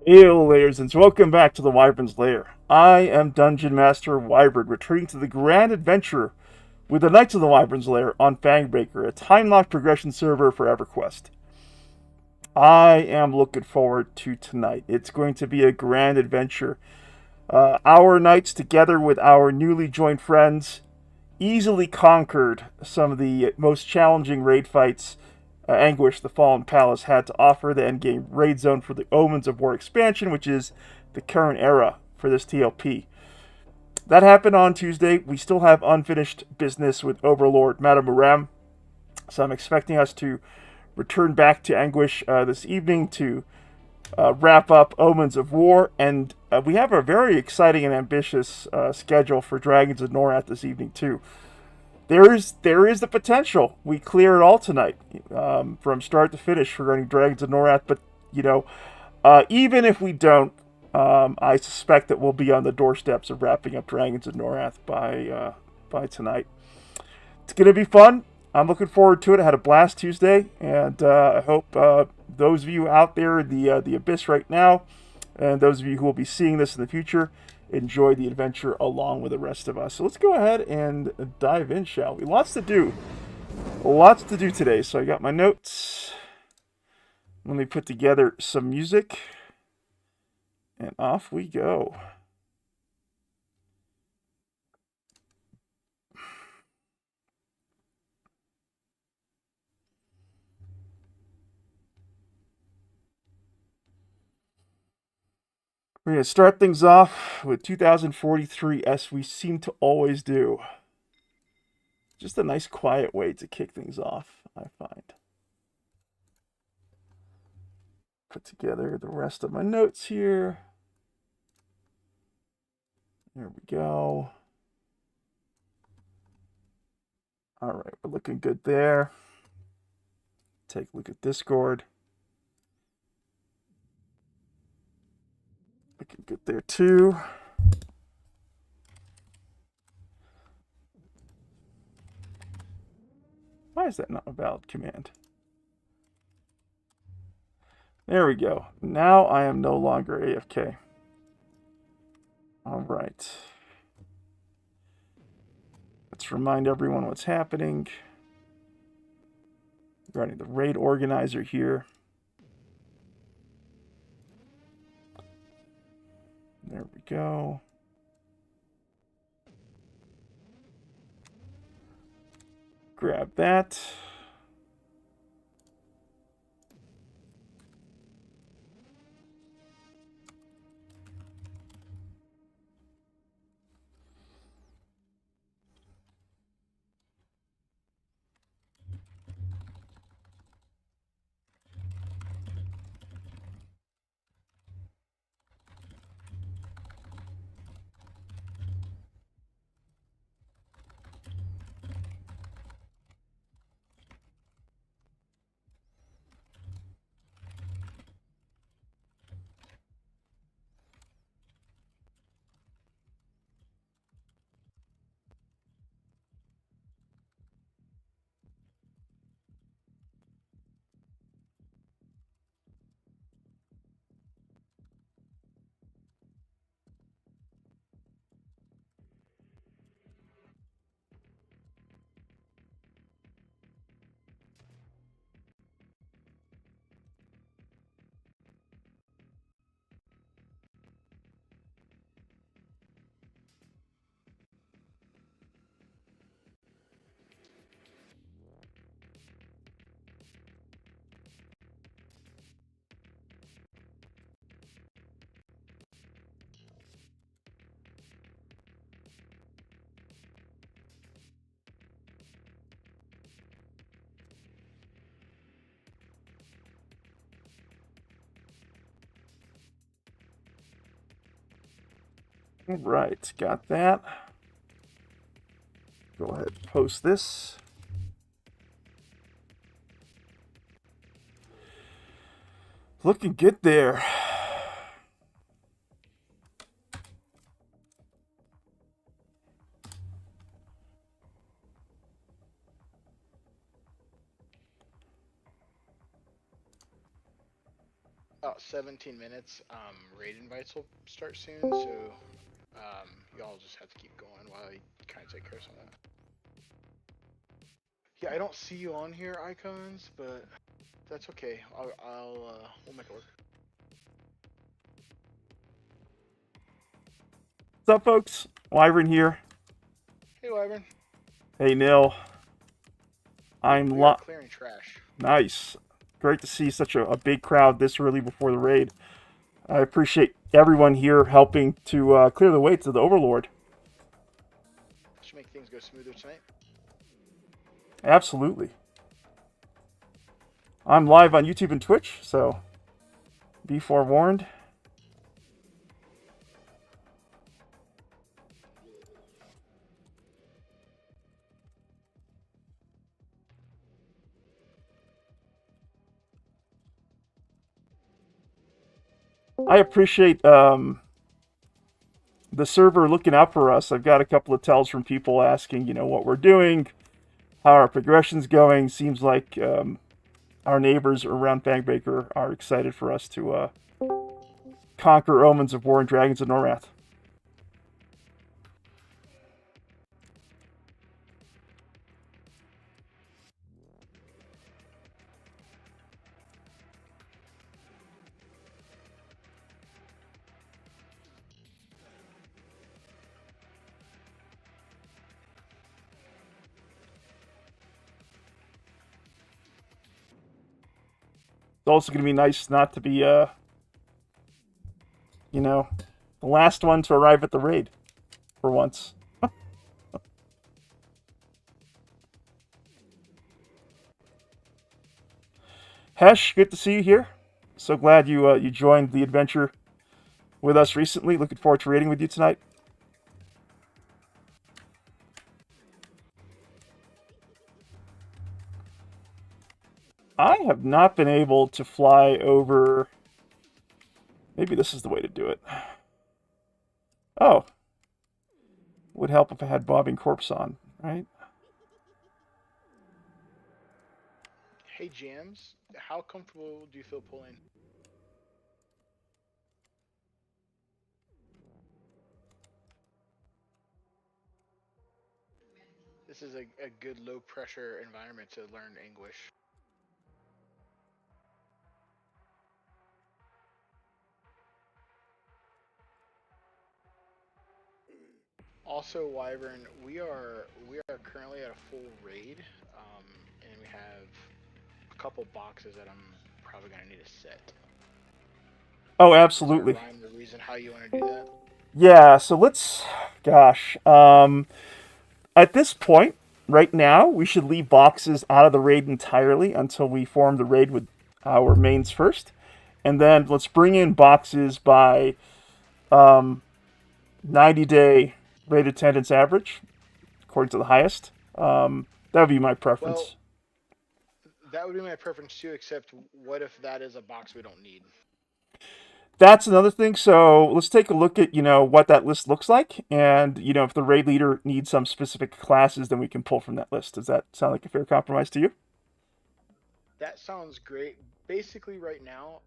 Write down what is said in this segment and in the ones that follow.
Hail, Lairs, and welcome back to the Wyverns Lair. I am Dungeon Master Wyvern, returning to the grand adventure with the Knights of the Wyverns Lair on Fangbreaker, a time-locked progression server for EverQuest. I am looking forward to tonight. It's going to be a grand adventure. Our knights, together with our newly joined friends, easily conquered some of the most challenging raid fights Anguish, the Fallen Palace, had to offer the endgame raid zone for the Omens of War expansion, which is the current era for this TLP. That happened on Tuesday. We still have unfinished business with Overlord Madame Muram, so I'm expecting us to return back to Anguish this evening to wrap up Omens of War, and we have a very exciting and ambitious schedule for Dragons of Norrath this evening too. There is the potential we clear it all tonight, from start to finish for running Dragons of Norrath. But you know, even if we don't, I suspect that we'll be on the doorsteps of wrapping up Dragons of Norrath by tonight. It's gonna be fun. I'm looking forward to it. I had a blast Tuesday, and I hope those of you out there in the abyss right now, and those of you who will be seeing this in the future, enjoy the adventure along with the rest of us. So let's go ahead and dive in, shall we? Lots to do. Lots to do today. So I got my notes. Let me put together some music. And off we go. We're going to start things off with 2043, as we seem to always do. Just a nice quiet way to kick things off, I find. Put together the rest of my notes here. There we go. All right, we're looking good there. Take a look at Discord. Looking good there too. Why is that not a valid command? There we go. Now I am no longer AFK. All right. Let's remind everyone what's happening regarding the raid organizer here. There we go. Grab that. All right, got that. Go ahead and post this. Looking good there. about 17 minutes. Raid invites will start soon, so y'all just have to keep going while I kind of take care of some of that. Yeah, I don't see you on here, icons, but that's okay. We'll make it work. What's up, folks? Wyvern here. Hey, Wyvern. Hey, Nil. We are clearing trash. Nice. Great to see such a big crowd this early before the raid. I appreciate everyone here helping to clear the way to the Overlord. Should make things go smoother tonight. Absolutely. I'm live on YouTube and Twitch, so be forewarned. I appreciate the server looking out for us. I've got a couple of tells from people asking, what we're doing, how our progression's going. Seems like our neighbors around Fangbreaker are excited for us to conquer Omens of War and Dragons of Norrath. It's also going to be nice not to be, the last one to arrive at the raid for once. Hesh, good to see you here. So glad you joined the adventure with us recently. Looking forward to raiding with you tonight. I have not been able to fly over. Maybe this is the way to do it. Oh. Would help if I had bobbing corpse on, right? Hey, Jams. How comfortable do you feel pulling? This is a good low pressure environment to learn Anguish. Also, Wyvern, we are currently at a full raid, and we have a couple boxes that I'm probably gonna need to set. Oh, absolutely. Is there a rhyme or reason how you want to do that? Yeah, so let's, gosh, at this point, right now, we should leave boxes out of the raid entirely until we form the raid with our mains first. And then let's bring in boxes by 90-day raid attendance average, according to the highest. That would be my preference. Well, that would be my preference too, except what if that is a box we don't need? That's another thing. So let's take a look at, what that list looks like. And, if the raid leader needs some specific classes, then we can pull from that list. Does that sound like a fair compromise to you? That sounds great. Basically, right now,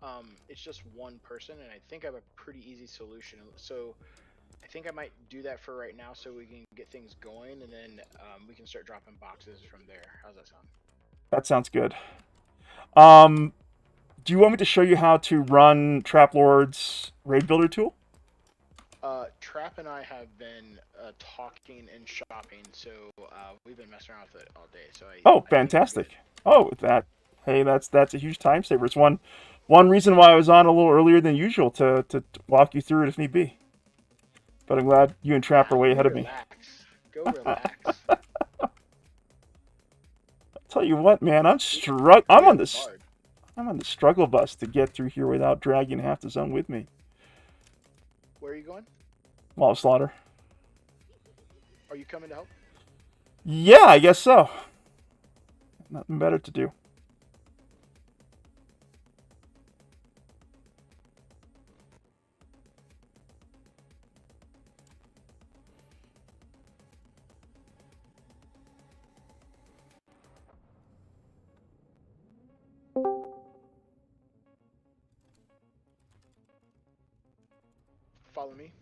it's just one person, and I think I have a pretty easy solution. So I think I might do that for right now so we can get things going, and then we can start dropping boxes from there. How's that sound? That sounds good. Do you want me to show you how to run Traplord's raid builder tool? Trap and I have been talking and shopping, so we've been messing around with it all day. So Oh, fantastic! Hey, that's a huge time saver. It's one reason why I was on a little earlier than usual to walk you through it if need be. But I'm glad you and Trap are way ahead of me. Go relax. Tell you what, man, I'm on the struggle bus to get through here without dragging half the zone with me. Where are you going? Wall of Slaughter. Are you coming to help? Yeah, I guess so. Nothing better to do. follow me.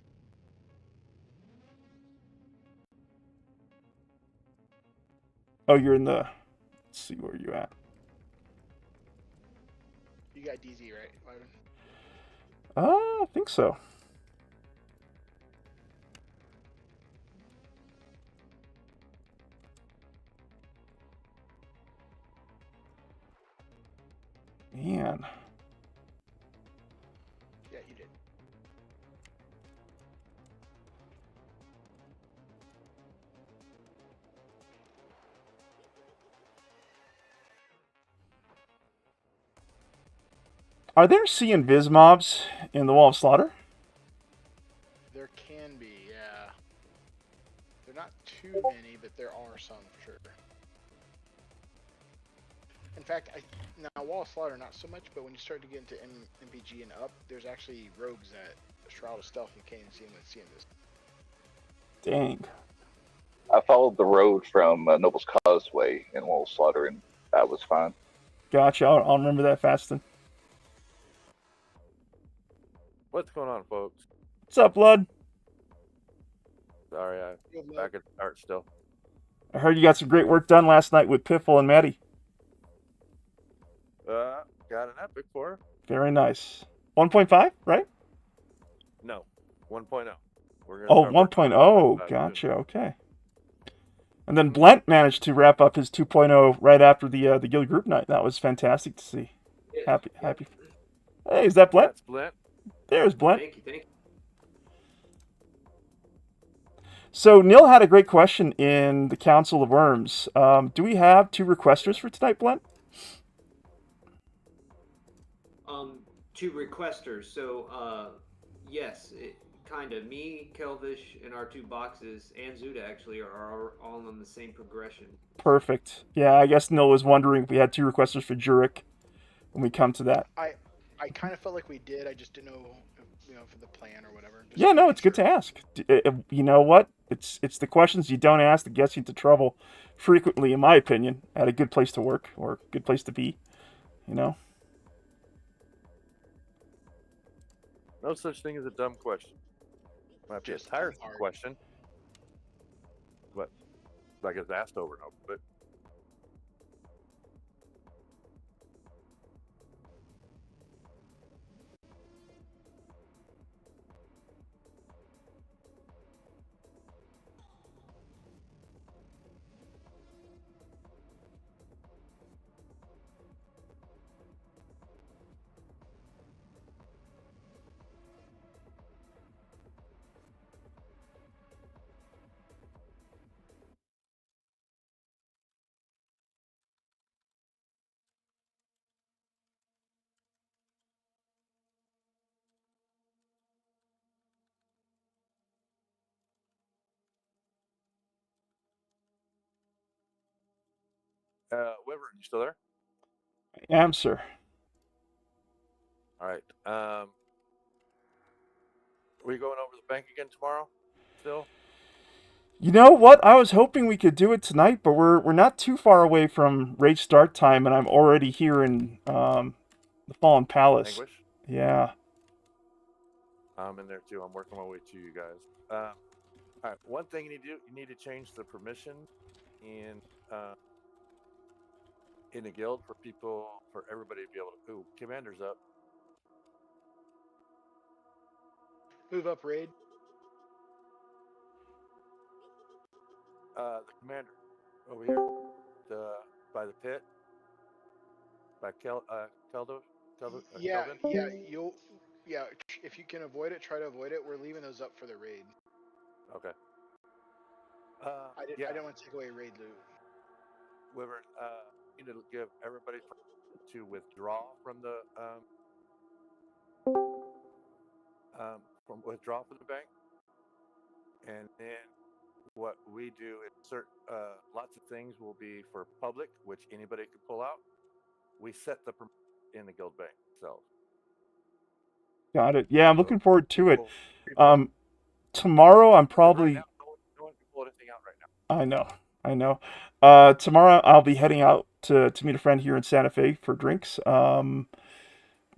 Oh, you're in the. Let's see where you at. You got DZ, right, Wyvern? I think so. Man. Yeah, you did. Are there C and Viz mobs in the Wall of Slaughter? There can be, yeah. They're not too many, but there are some for sure. In fact, now Wall of Slaughter not so much, but when you start to get into MPG and up, there's actually rogues that Shroud of Stealth you can't even see them with seeing this. Dang. I followed the road from Noble's Causeway in Wall Slaughter, and that was fine. Gotcha. I'll remember that fasting. What's going on, folks? What's up, Blood? Sorry, I'm back at the start still. I heard you got some great work done last night with Piffle and Maddie. Got an epic for her. Very nice. 1.5, right? No, 1.0. We're Oh, gonna start 1.0. Gotcha. Okay. And then Blent managed to wrap up his 2.0 right after the guild group night. That was fantastic to see. Happy. Hey, is that Blent? That's Blent. There's Blent. Thank you. So Neil had a great question in the Council of Worms. Do we have 2 requesters for tonight, Blent? 2 requesters. So, yes, kind of. Me, Kelvish, and our 2 boxes, and Zuda actually are all on the same progression. Perfect. Yeah, I guess Neil was wondering if we had 2 requesters for Jurek when we come to that. I kind of felt like we did. I just didn't know, for the plan or whatever. Yeah, no, it's good to ask. You know what? It's the questions you don't ask that gets you into trouble frequently, in my opinion, at a good place to work or a good place to be, you know? No such thing as a dumb question. Might be a Just tiresome hard. question, but like it's asked over and over. But Wyvern, you still there? I am, sir. All right. Are we going over the bank again tomorrow? Still? You know what? I was hoping we could do it tonight, but we're not too far away from raid start time, and I'm already here in the Fallen Palace. Anguish? Yeah. I'm in there too. I'm working my way to you guys. All right. One thing you need to do, you need to change the permission in the guild for everybody to be able to. Ooh, commander's up. Move up, raid. The commander over here, by the pit, by Kelvin. Yeah, if you can avoid it, try to avoid it. We're leaving those up for the raid. Okay. I didn't want to take away raid loot. Wyvern, you need to give everybody to withdraw from the from the bank, and then what we do is lots of things will be for public, which anybody can pull out. We set the in the guild bank itself. Got it. Yeah, I'm looking forward to it. Tomorrow I'm probably... Right now, no one can pull anything out right now. I know. Tomorrow I'll be heading out to meet a friend here in Santa Fe for drinks.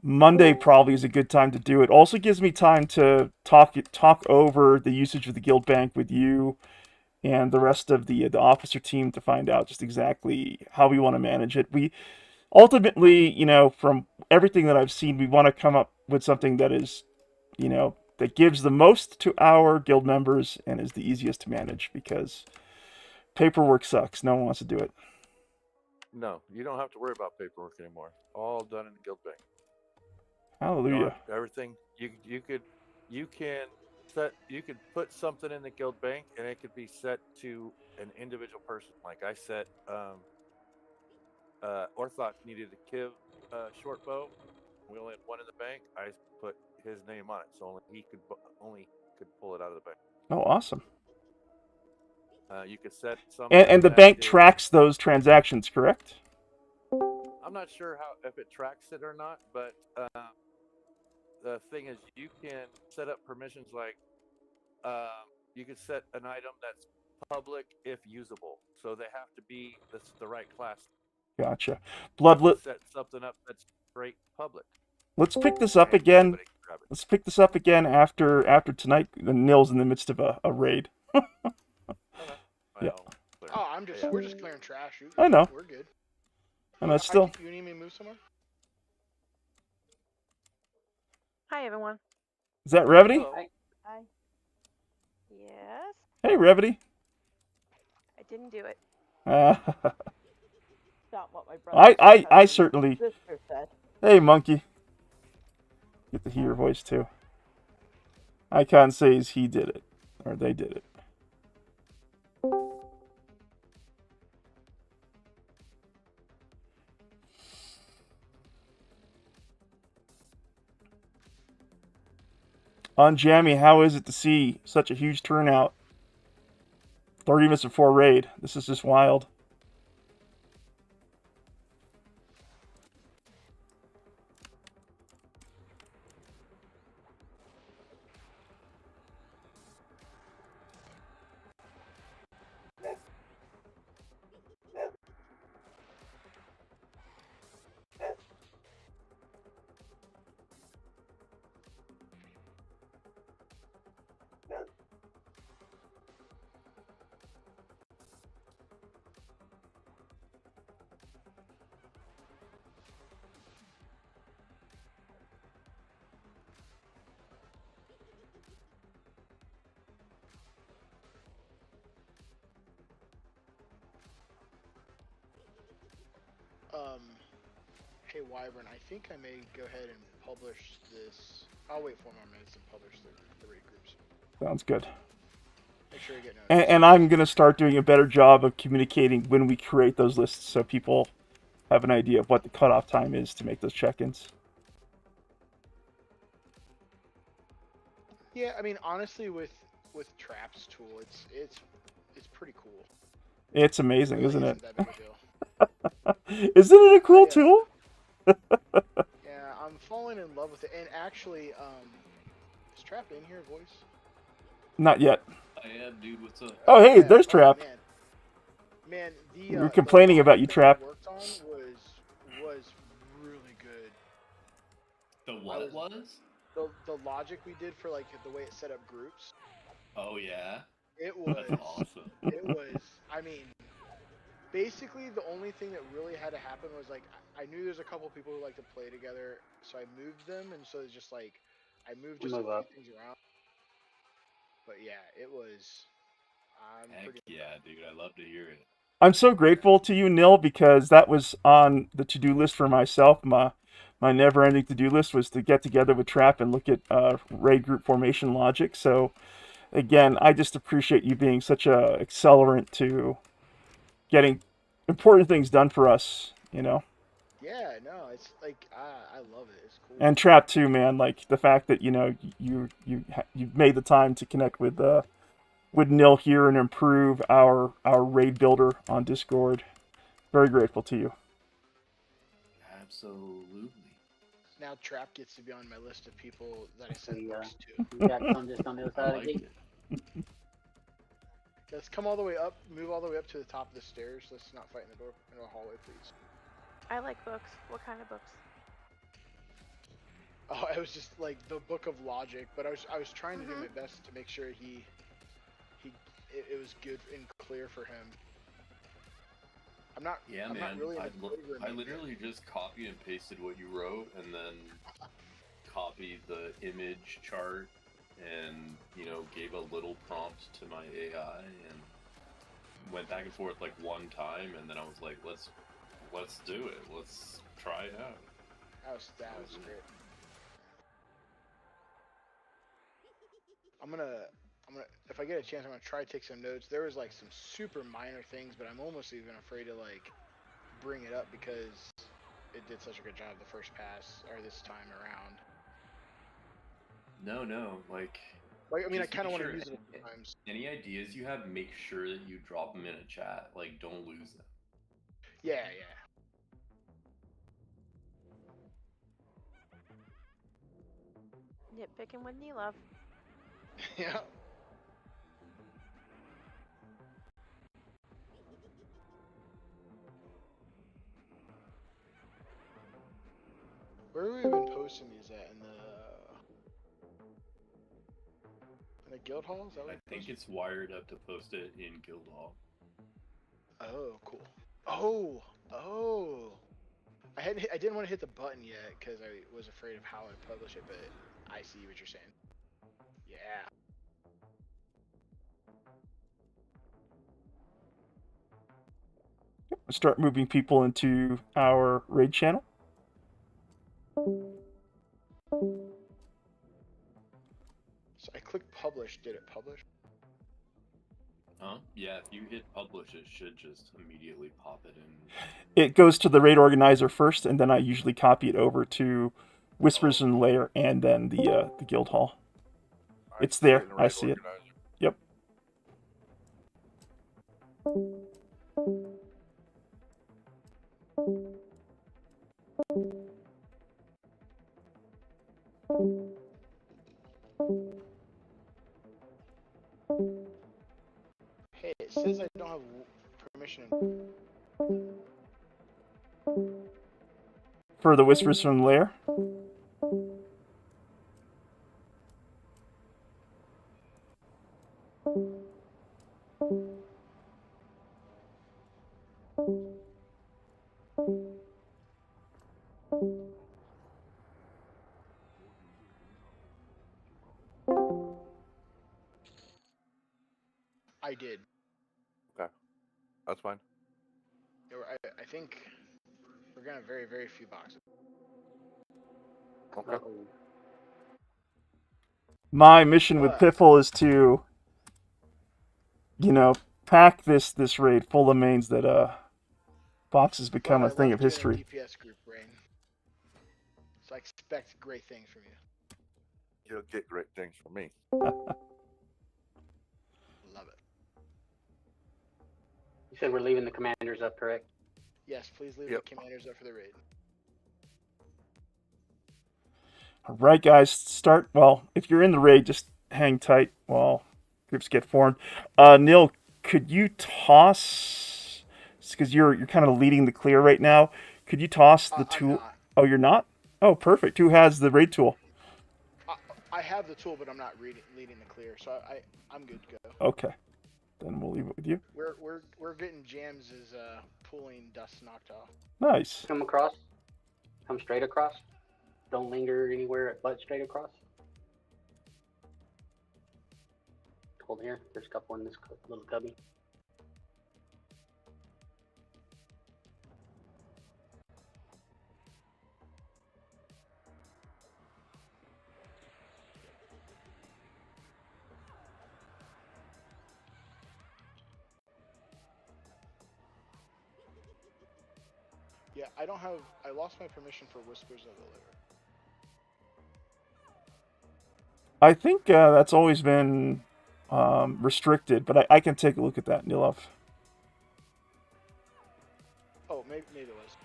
Monday probably is a good time to do it. Also gives me time to talk over the usage of the guild bank with you and the rest of the officer team to find out just exactly how we want to manage it. We ultimately, from everything that I've seen, we want to come up with something that is, that gives the most to our guild members and is the easiest to manage, because paperwork sucks. No one wants to do it. No, you don't have to worry about paperwork anymore. All done in the guild bank. Hallelujah. Everything you could put something in the guild bank and it could be set to an individual person. Like I set Orthox needed a Kiv short bow. We only had one in the bank. I put his name on it, so only he could pull it out of the bank. Oh, awesome. You could set some, and the bank tracks those transactions, correct? I'm not sure if it tracks it or not, but the thing is, you can set up permissions like you could set an item that's public if usable, so they have to be the right class. Gotcha. Set something up that's straight public. Let's pick this up again. Let's pick this up again after tonight. Nil's in the midst of a raid. Yeah. Oh, we're just clearing trash. I know. We're good. And that's still. You need me to move somewhere? Hi, everyone. Is that Revity? Hi. Yes. Hey, Revity. I didn't do it. Not what my brother I certainly. sister said. Hey, monkey. Get to hear your voice too. I can't say as he did it or they did it. On Jammy, how is it to see such a huge turnout 30 minutes before raid? This is just wild. Hey Wyvern, I think I may go ahead and publish this. I'll wait 4 more minutes and publish the raid groups. Sounds good. Make sure you get notified. And I'm going to start doing a better job of communicating when we create those lists so people have an idea of what the cutoff time is to make those check-ins. Yeah, I mean, honestly, with Trap's tool, it's pretty cool. It's amazing, really isn't it? That big a deal. Isn't it a cool tool? Yeah, I'm falling in love with it. And actually, is Trap in here, voice? Not yet. I am, dude. What's up? Oh, hey, there's Trap. Man, We were complaining about you, Trap. Worked on was really good. The what was? The logic we did for like the way it set up groups. Oh yeah. It was That's awesome. It was. I mean, basically the only thing that really had to happen was like I knew there's a couple people who like to play together, so I moved them, and so it's just like I moved just a few things around. But yeah, it was. Heck yeah, dude! I love to hear it. I'm so grateful to you, Nil, because that was on the to-do list for myself. My never-ending to-do list was to get together with Trap and look at raid group formation logic. So, again, I just appreciate you being such a accelerant to getting important things done for us, you know? Yeah, no, it's like, I love it. It's cool. And Trap too, man. Like, the fact that, you know, you've made the time to connect with Nil here and improve our raid builder on Discord. Very grateful to you. Absolutely. Now Trap gets to be on my list of people that I send books to. We got some just on the other side of the gate. Let's come all the way up, move all the way up to the top of the stairs. Let's not fight in the hallway, please. I like books. What kind of books? Oh, it was just like the book of logic, but I was trying to do my best to make sure it was good and clear for him. I'm not. Yeah, I'm man. not really. I literally just copied and pasted what you wrote, and then copied the image chart, and gave a little prompt to my AI, and went back and forth like one time, and then I was like, let's do it. Let's try it out. That was great. I'm gonna if I get a chance, I'm gonna try to take some notes. There was like some super minor things, but I'm almost even afraid to like bring it up because it did such a good job the first pass or this time around. No, like I mean, I just kind of make want to sure use it sometimes. any ideas you have, make sure that you drop them in a chat. Like, don't lose them. Yeah. Nitpicking with knee love. Yeah. Where have we been posting these at? In the guild hall? Is that what I think it's wired up to post it in Guildhall. Oh, cool. Oh. I didn't want to hit the button yet because I was afraid of how I'd publish it, but I see what you're saying. Yeah. Start moving people into our raid channel. So I clicked publish. Did it publish? Yeah, if you hit publish, it should just immediately pop it in. It goes to the raid organizer first, and then I usually copy it over to Whispers and Lair, and then the guild hall. It's there. I see it. Yep. Hey, it says I don't have permission. For the Whispers from Lair. I did. Okay, that's fine. I think we're gonna have very, very few boxes. Okay. My mission with Piffle is to, pack this raid full of mains that boxes become a thing of history. DPS group, Rain. So I expect great things from you. You'll get great things from me. Love it. You said we're leaving the commanders up, correct? Yes, please leave the commanders up for the raid. All right, guys, start. Well, if you're in the raid, just hang tight while groups get formed. Neil, could you toss? Because you're kind of leading the clear right now. Could you toss the tool? I'm not. Oh, you're not? Oh, perfect. Who has the raid tool? I have the tool, but I'm not leading the clear, so I'm good to go. Okay, then we'll leave it with you. We're getting Jams' pulling dust knocked off. Nice. Come across. Come straight across. Don't linger anywhere but straight across. Hold here. There's a couple in this little cubby. Yeah, I lost my permission for Whispers of the Lair. I think that's always been restricted, but I can take a look at that, Nilov. Oh, maybe it was.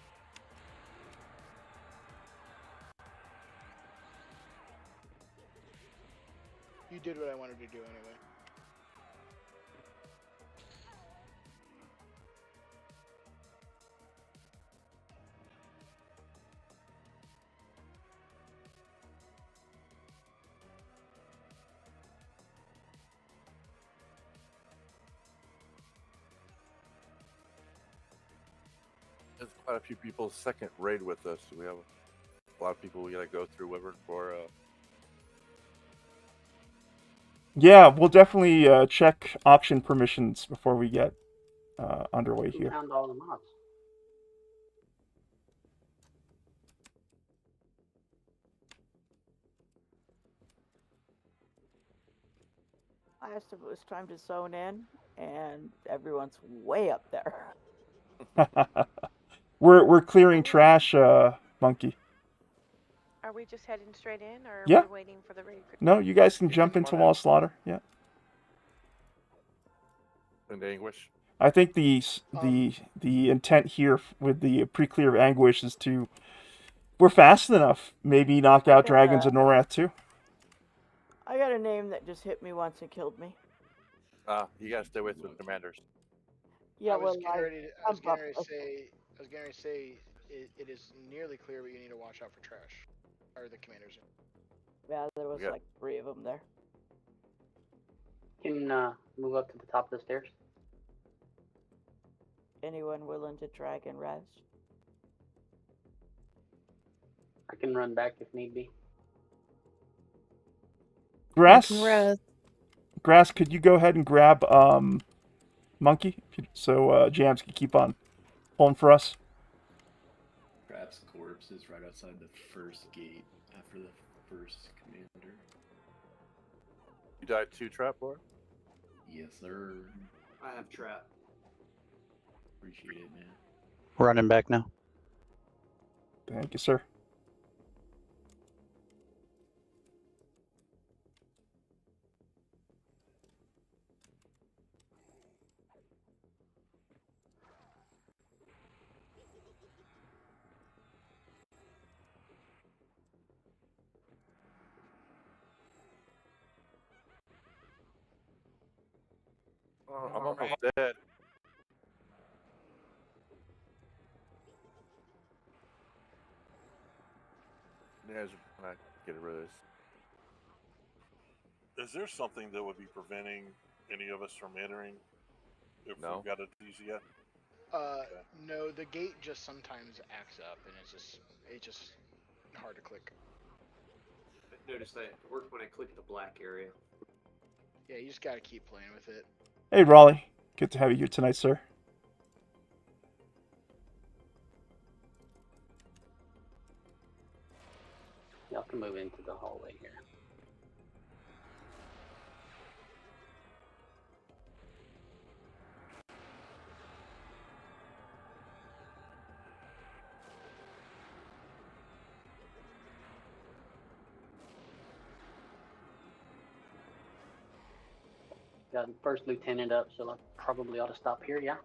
You did what I wanted to do anyway. There's quite a few people second raid with us. We have a lot of people we gotta go through Wyvern for. Yeah, we'll definitely check auction permissions before we get underway Who here. found all the mods? I asked if it was time to zone in, and everyone's way up there. We're clearing trash, Monkey. Are we just heading straight in, or are Yeah. we waiting for the raid? No, you guys can You jump can into come on Wall out. Slaughter. Yeah. And Anguish. I think the intent here with the pre-clear of Anguish is to, we're fast enough, maybe knock out dragons of Norrath too. I got a name that just hit me once and killed me. You gotta stay away from the commanders. Yeah, I was well, getting ready to, I was I'm getting ready up- to say it is nearly clear, but you need to watch out for trash. Or the commanders. yeah, there was Yeah. like 3 of them there. Can move up to the top of the stairs. Anyone willing to drag and res? I can run back if need be. Grass, could you go ahead and grab Monkey so Jams can keep on pulling for us? Crab's corpse is right outside the first gate after the first commander. You died 2 trap, Lair? Yes, sir. I have trap. Appreciate it, man. Running back now. Thank you, sir. Oh, I'm almost dead. Yeah, when I get rid of this. Is there something that would be preventing any of us from entering if No. we've got it easy yet? No, the gate just sometimes acts up, and it's just hard to click. I noticed that it worked when I clicked the black area. Yeah, you just gotta keep playing with it. Hey, Raleigh. Good to have you here tonight, sir. Y'all can move into the hallway here. Got first lieutenant up, so I probably ought to stop here, yeah?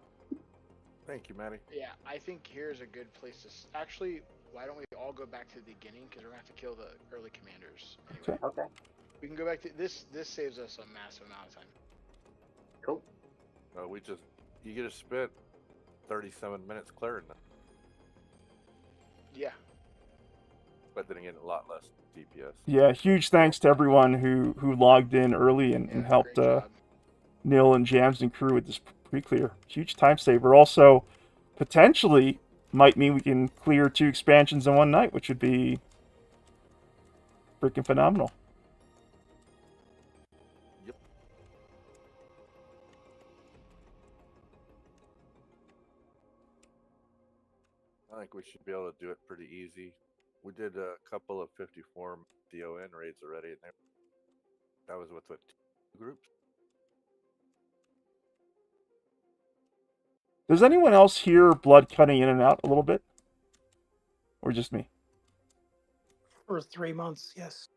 Thank you, Matty. Yeah, I think here's a good place to. Actually, why don't we all go back to the beginning? Because we're gonna have to kill the early commanders. Anyway, Okay, we can go back to this. This saves us a massive amount of time. cool. You get to spend 37 minutes clearing them, Yeah. but then again, a lot less DPS. Yeah, huge thanks to everyone who logged in early and Yeah, helped great job. Neil and Jams and crew with this pre-clear. Huge time saver. Also, potentially might mean we can clear 2 expansions in one night, which would be freaking phenomenal. Yep. I think we should be able to do it pretty easy. We did a couple of 54 DON raids already, and that was with what, 2 groups? Does anyone else hear blood cutting in and out a little bit? Or just me? For 3 months, yes.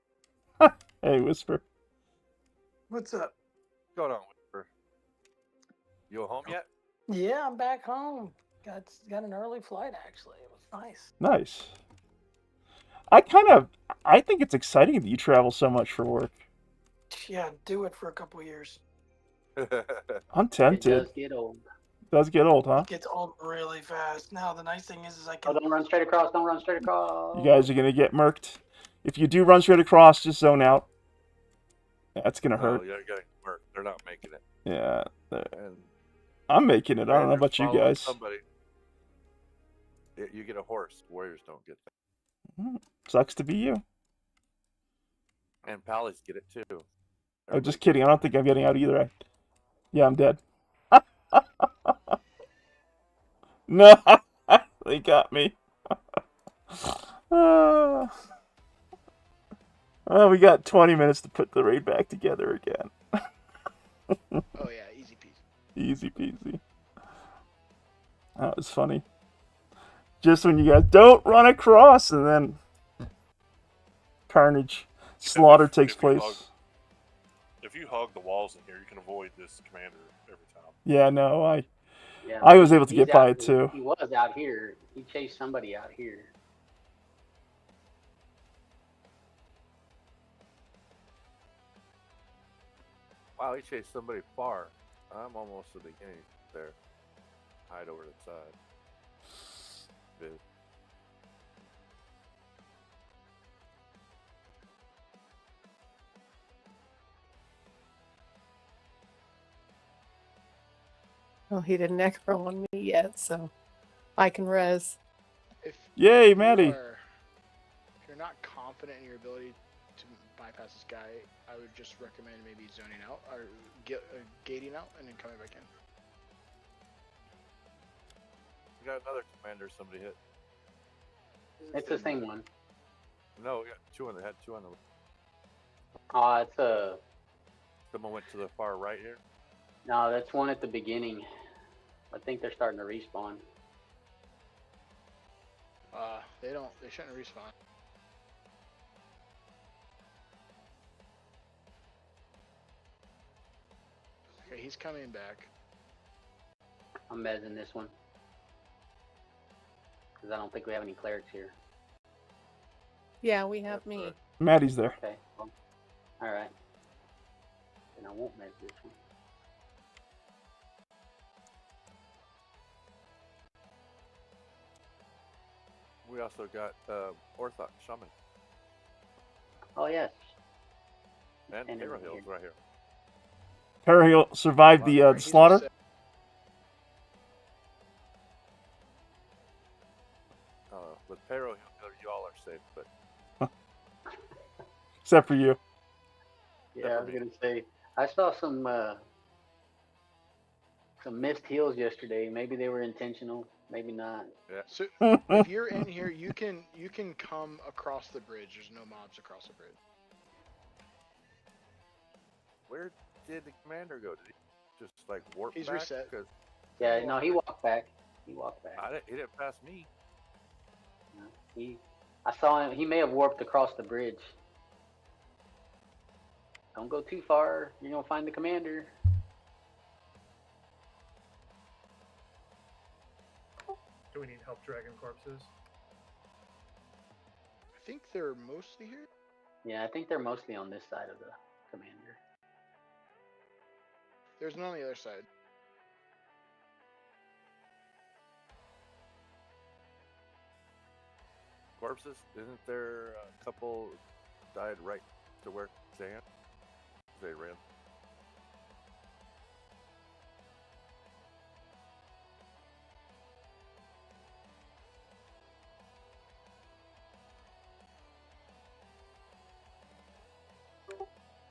Hey, Whisper. What's up? What's going on, Whisper? You home yet? Yeah, I'm back home. Got an early flight actually. It was nice. Nice. I think it's exciting that you travel so much for work. Yeah, do it for a couple years. I'm It tempted. does get old. Does get old, huh? It gets old really fast. Now the nice thing is I Oh, can. don't run straight across, don't run straight across. You guys are gonna get murked. If you do run straight across, just zone out. That's gonna hurt. Oh, you're getting work. They're not making it. Yeah. And I'm making it. I don't know Commander's about you following guys. Somebody. You get a horse. Warriors don't get that. Sucks to be you. And Pallies get it too. Oh, just kidding. I don't think I'm getting out either. Yeah, I'm dead. No, they got me. Well, we got 20 minutes to put the raid back together again. Oh yeah, easy peasy. Easy peasy. That was funny. Just when you guys don't run across, and then carnage, slaughter takes place. If you hog the walls in here, you can avoid this commander every time. Yeah, no, I was able to get by it too. He was out here. He chased somebody out here. Wow, he chased somebody far. I'm almost at the beginning there. Hide over the side. Viz. Well, he didn't necro on me yet, so I can res. Yay, Maddie! If you're not confident in your ability to bypass this guy, I would just recommend maybe zoning out or gating out and then coming back in. We got another commander somebody hit. It's the same one. No, we got two on the head, two on the. It's a. Someone went to the far right here. No, that's one at the beginning. I think they're starting to respawn. They shouldn't respawn. Okay, he's coming back. I'm mezzing this one. Because I don't think we have any clerics here. Yeah, we have me. Maddie's there. Okay, well, alright. Then I won't mezz this one. We also got Orthodox Shaman. Oh, yes. And Hero Hills right here. Peril survived the slaughter. With Pero, you all are safe, but except for you. Yeah, I was gonna say I saw some missed heals yesterday. Maybe they were intentional, maybe not. Yeah. So if you're in here, you can come across the bridge. There's no mobs across the bridge. Where did the commander go? Did he just like warp He's back? reset. Yeah, no, he walked back. He walked back. He didn't pass me. No, I saw him. He may have warped across the bridge. Don't go too far. You're gonna find the commander. Do we need help dragging corpses? I think they're mostly here. Yeah, I think they're mostly on this side of the commander. There's none on the other side. Corpses? Isn't there a couple died right to where they ran?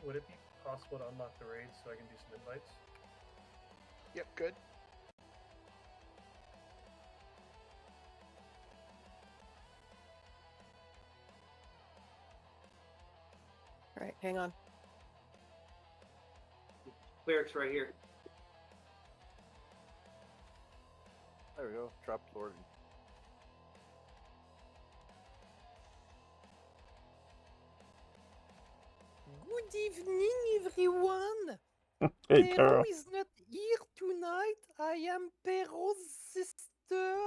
Would it be possible to unlock the raids so I can do some invites? Yep, good. All right, hang on. Cleric's right here. There we go. Drop Lord. Good evening, everyone. Hey, Carol. is not here tonight. I am Pero's sister.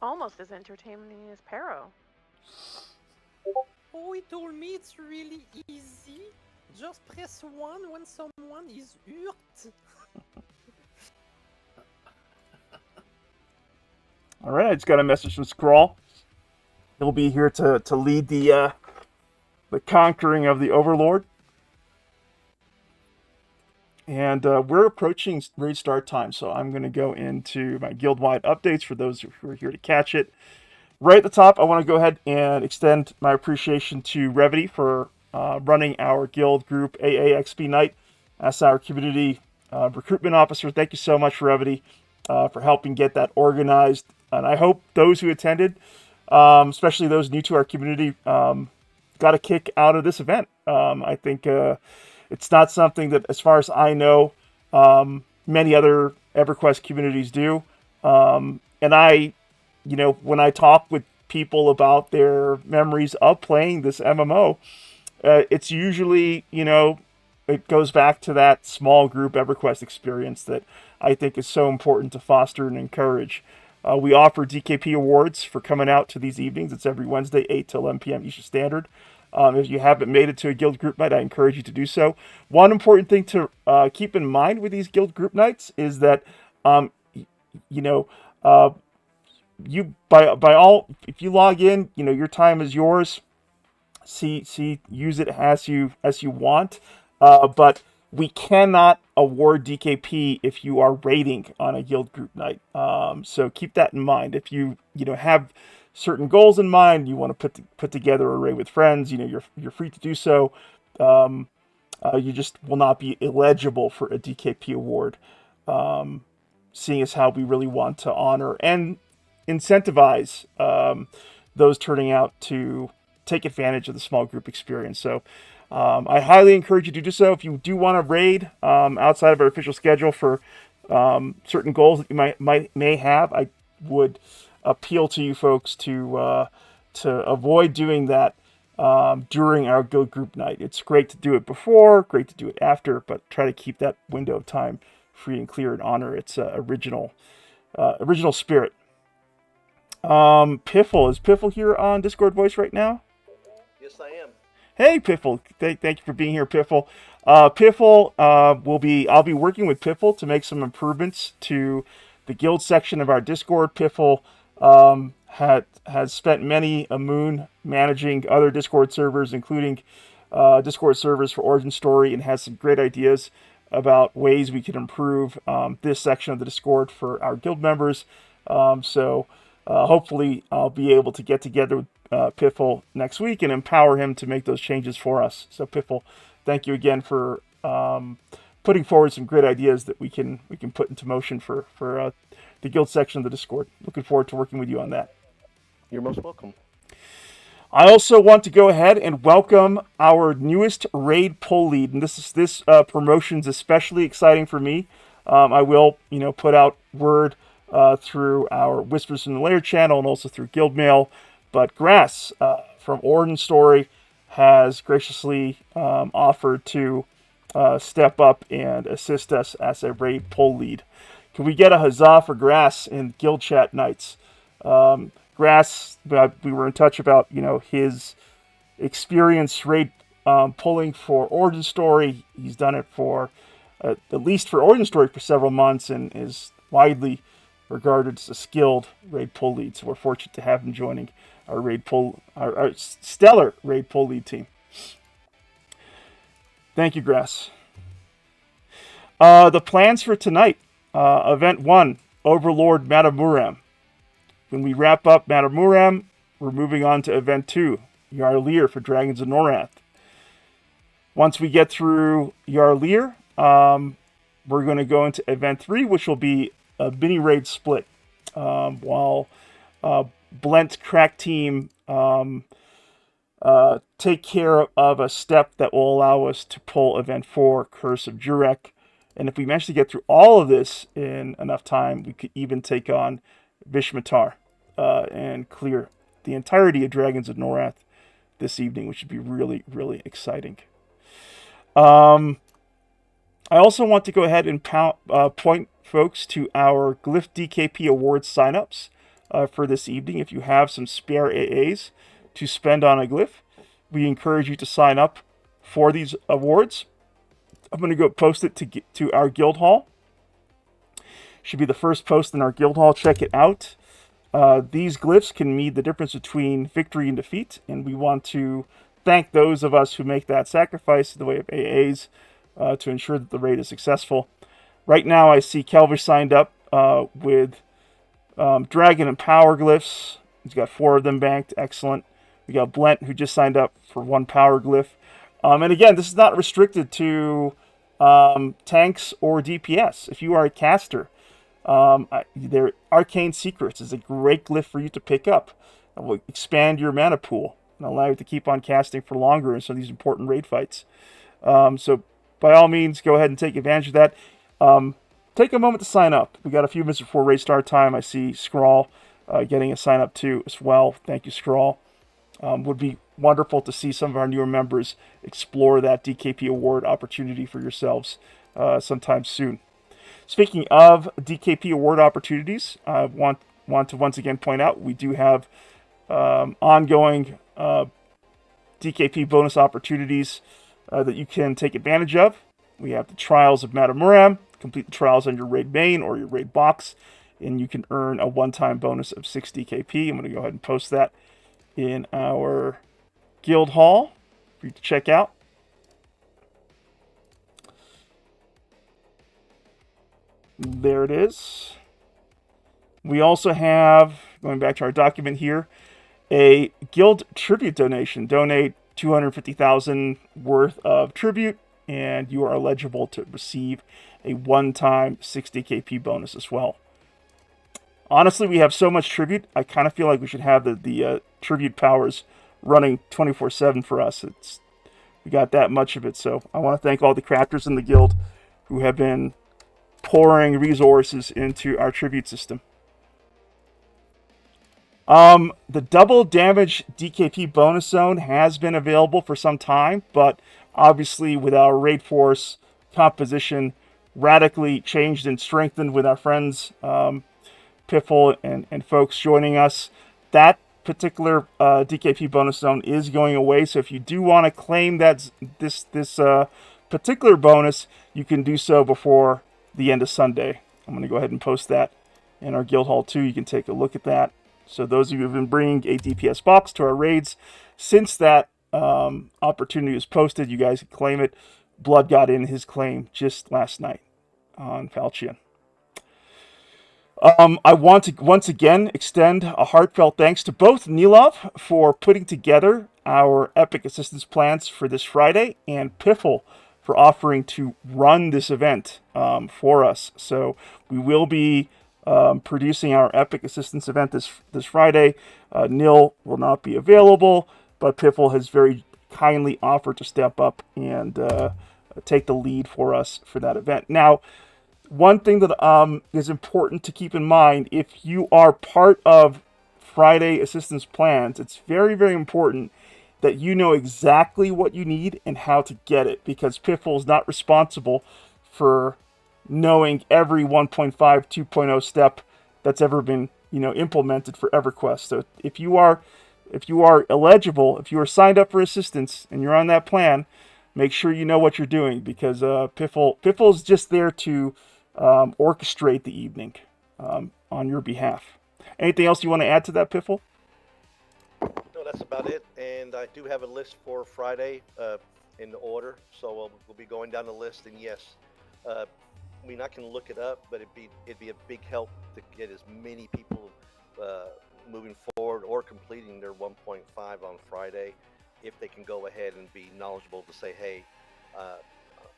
Almost as entertaining as Pero. Oh, he told me it's really easy. Just press 1 when someone is hurt. All right, I just got a message from Scrawl. He'll be here to lead the conquering of the Overlord. And we're approaching raid start time, so I'm going to go into my guild-wide updates for those who are here to catch it. Right at the top, I want to go ahead and extend my appreciation to Revity for running our guild group AAXP night as our community recruitment officer. Thank you so much, Revity, for helping get that organized. And I hope those who attended, especially those new to our community, got a kick out of this event. I think it's not something that, as far as I know, many other EverQuest communities do. And I, when I talk with people about their memories of playing this MMO, it's usually, it goes back to that small group EverQuest experience that I think is so important to foster and encourage. We offer DKP awards for coming out to these evenings. It's every Wednesday, 8 to 11 p.m. Eastern Standard. If you haven't made it to a guild group night, I encourage you to do so. One important thing to keep in mind with these guild group nights is that, you by all, if you log in, your time is yours. Use it as you want. But we cannot award DKP if you are raiding on a guild group night. So keep that in mind. If you have certain goals in mind, you want to put together a raid with friends, you're free to do so. You just will not be eligible for a DKP award, seeing as how we really want to honor and incentivize those turning out to take advantage of the small group experience. So I highly encourage you to do so. If you do want to raid outside of our official schedule for certain goals that you may have, I would appeal to you folks to avoid doing that during our guild group night. It's great to do it before, great to do it after, but try to keep that window of time free and clear and honor its original spirit. Piffle, is Piffle here on Discord Voice right now? Yes, I am. Hey, Piffle. Thank you for being here, Piffle. Piffle, I'll be working with Piffle to make some improvements to the guild section of our Discord. Piffle has spent many a moon managing other Discord servers, including Discord servers for Origin Story, and has some great ideas about ways we can improve this section of the Discord for our guild members. So hopefully I'll be able to get together with Piffle next week and empower him to make those changes for us. So Piffle, thank you again for putting forward some great ideas that we can put into motion for the guild section of the Discord. Looking forward to working with you on that. You're most welcome. I also want to go ahead and welcome our newest raid pull lead, and this promotion's especially exciting for me. I will put out word through our Whispers from the Lair channel and also through Guild Mail. But Grass from Origin Story has graciously offered to step up and assist us as a raid pull lead. Can we get a huzzah for Grass in Guild Chat nights? Grass, we were in touch about his experience raid pulling for Origin Story. He's done it for at least for Origin Story for several months and is widely regarded as a skilled raid pull lead. So we're fortunate to have him joining our stellar raid pull lead team. Thank you, Grass. The plans for tonight, event 1, Overlord Matamuram. When we wrap up Matamuram, we're moving on to event 2, Lair for Dragons of Norrath. Once we get through Lair, we're going to go into event 3, which will be a mini raid split, while Blent's crack team take care of a step that will allow us to pull event 4, Curse of Jurek. And if we manage to get through all of this in enough time, we could even take on Vishmatar and clear the entirety of Dragons of Norrath this evening, which would be really, really exciting. I also want to go ahead and point folks to our Glyph DKP Awards signups for this evening. If you have some spare AAs to spend on a Glyph, we encourage you to sign up for these awards. I'm going to go post it to our guild hall. Should be the first post in our guild hall. Check it out. These glyphs can mean the difference between victory and defeat, and we want to thank those of us who make that sacrifice in the way of AAs to ensure that the raid is successful. Right now, I see Kelvish signed up with Dragon and Power Glyphs. He's got 4 of them banked. Excellent. We got Blent, who just signed up for 1 Power Glyph. And again, this is not restricted to tanks or DPS. If you are a caster, their Arcane Secrets is a great glyph for you to pick up. It will expand your mana pool and allow you to keep on casting for longer in some of these important raid fights. So by all means, go ahead and take advantage of that. Take a moment to sign up. We got a few minutes before raid start time. I see Scrawl getting a sign up too as well. Thank you, Scrawl. Would be wonderful to see some of our newer members explore that DKP award opportunity for yourselves sometime soon. Speaking of DKP award opportunities, I want to once again point out we do have ongoing DKP bonus opportunities that you can take advantage of. We have the Trials of Madame Muram. Complete the trials on your raid main or your raid box, and you can earn a one-time bonus of 6 DKP. I'm going to go ahead and post that in our guild hall for you to check out. There it is. We also have, going back to our document here, a guild tribute donation. Donate 250,000 worth of tribute, and you are eligible to receive a one-time 6 DKP bonus as well. Honestly, we have so much tribute, I kind of feel like we should have the tribute powers running 24/7 for us. We got that much of it, so I want to thank all the crafters in the guild who have been pouring resources into our tribute system. The double damage DKP bonus zone has been available for some time, but obviously with our raid force composition radically changed and strengthened with our friends Piffle and folks joining us, that particular DKP bonus zone is going away. So if you do want to claim that this particular bonus, you can do so before the end of Sunday. I'm going to go ahead and post that in our guild hall too. You can take a look at that. So those of you who have been bringing a DPS box to our raids, since that opportunity was posted, you guys can claim it. Blood got in his claim just last night on Falchion. I want to once again extend a heartfelt thanks to both Nilov for putting together our epic assistance plans for this Friday, and Piffle for offering to run this event for us. So we will be producing our epic assistance event this Friday. Nil will not be available, but Piffle has very kindly offered to step up and take the lead for us for that event. Now, one thing that is important to keep in mind, if you are part of Friday assistance plans, it's very, very important that you know exactly what you need and how to get it, because Piffle is not responsible for knowing every 1.5, 2.0 step that's ever been, implemented for EverQuest. So if you are eligible, if you are signed up for assistance and you're on that plan, make sure you know what you're doing, because Piffle is just there to orchestrate the evening on your behalf. Anything else you want to add to that, Piffle? No, that's about it. And I do have a list for Friday in the order, so we'll be going down the list. And yes, I can look it up, but it'd be a big help to get as many people moving forward or completing their 1.5 on Friday, if they can go ahead and be knowledgeable to say, hey,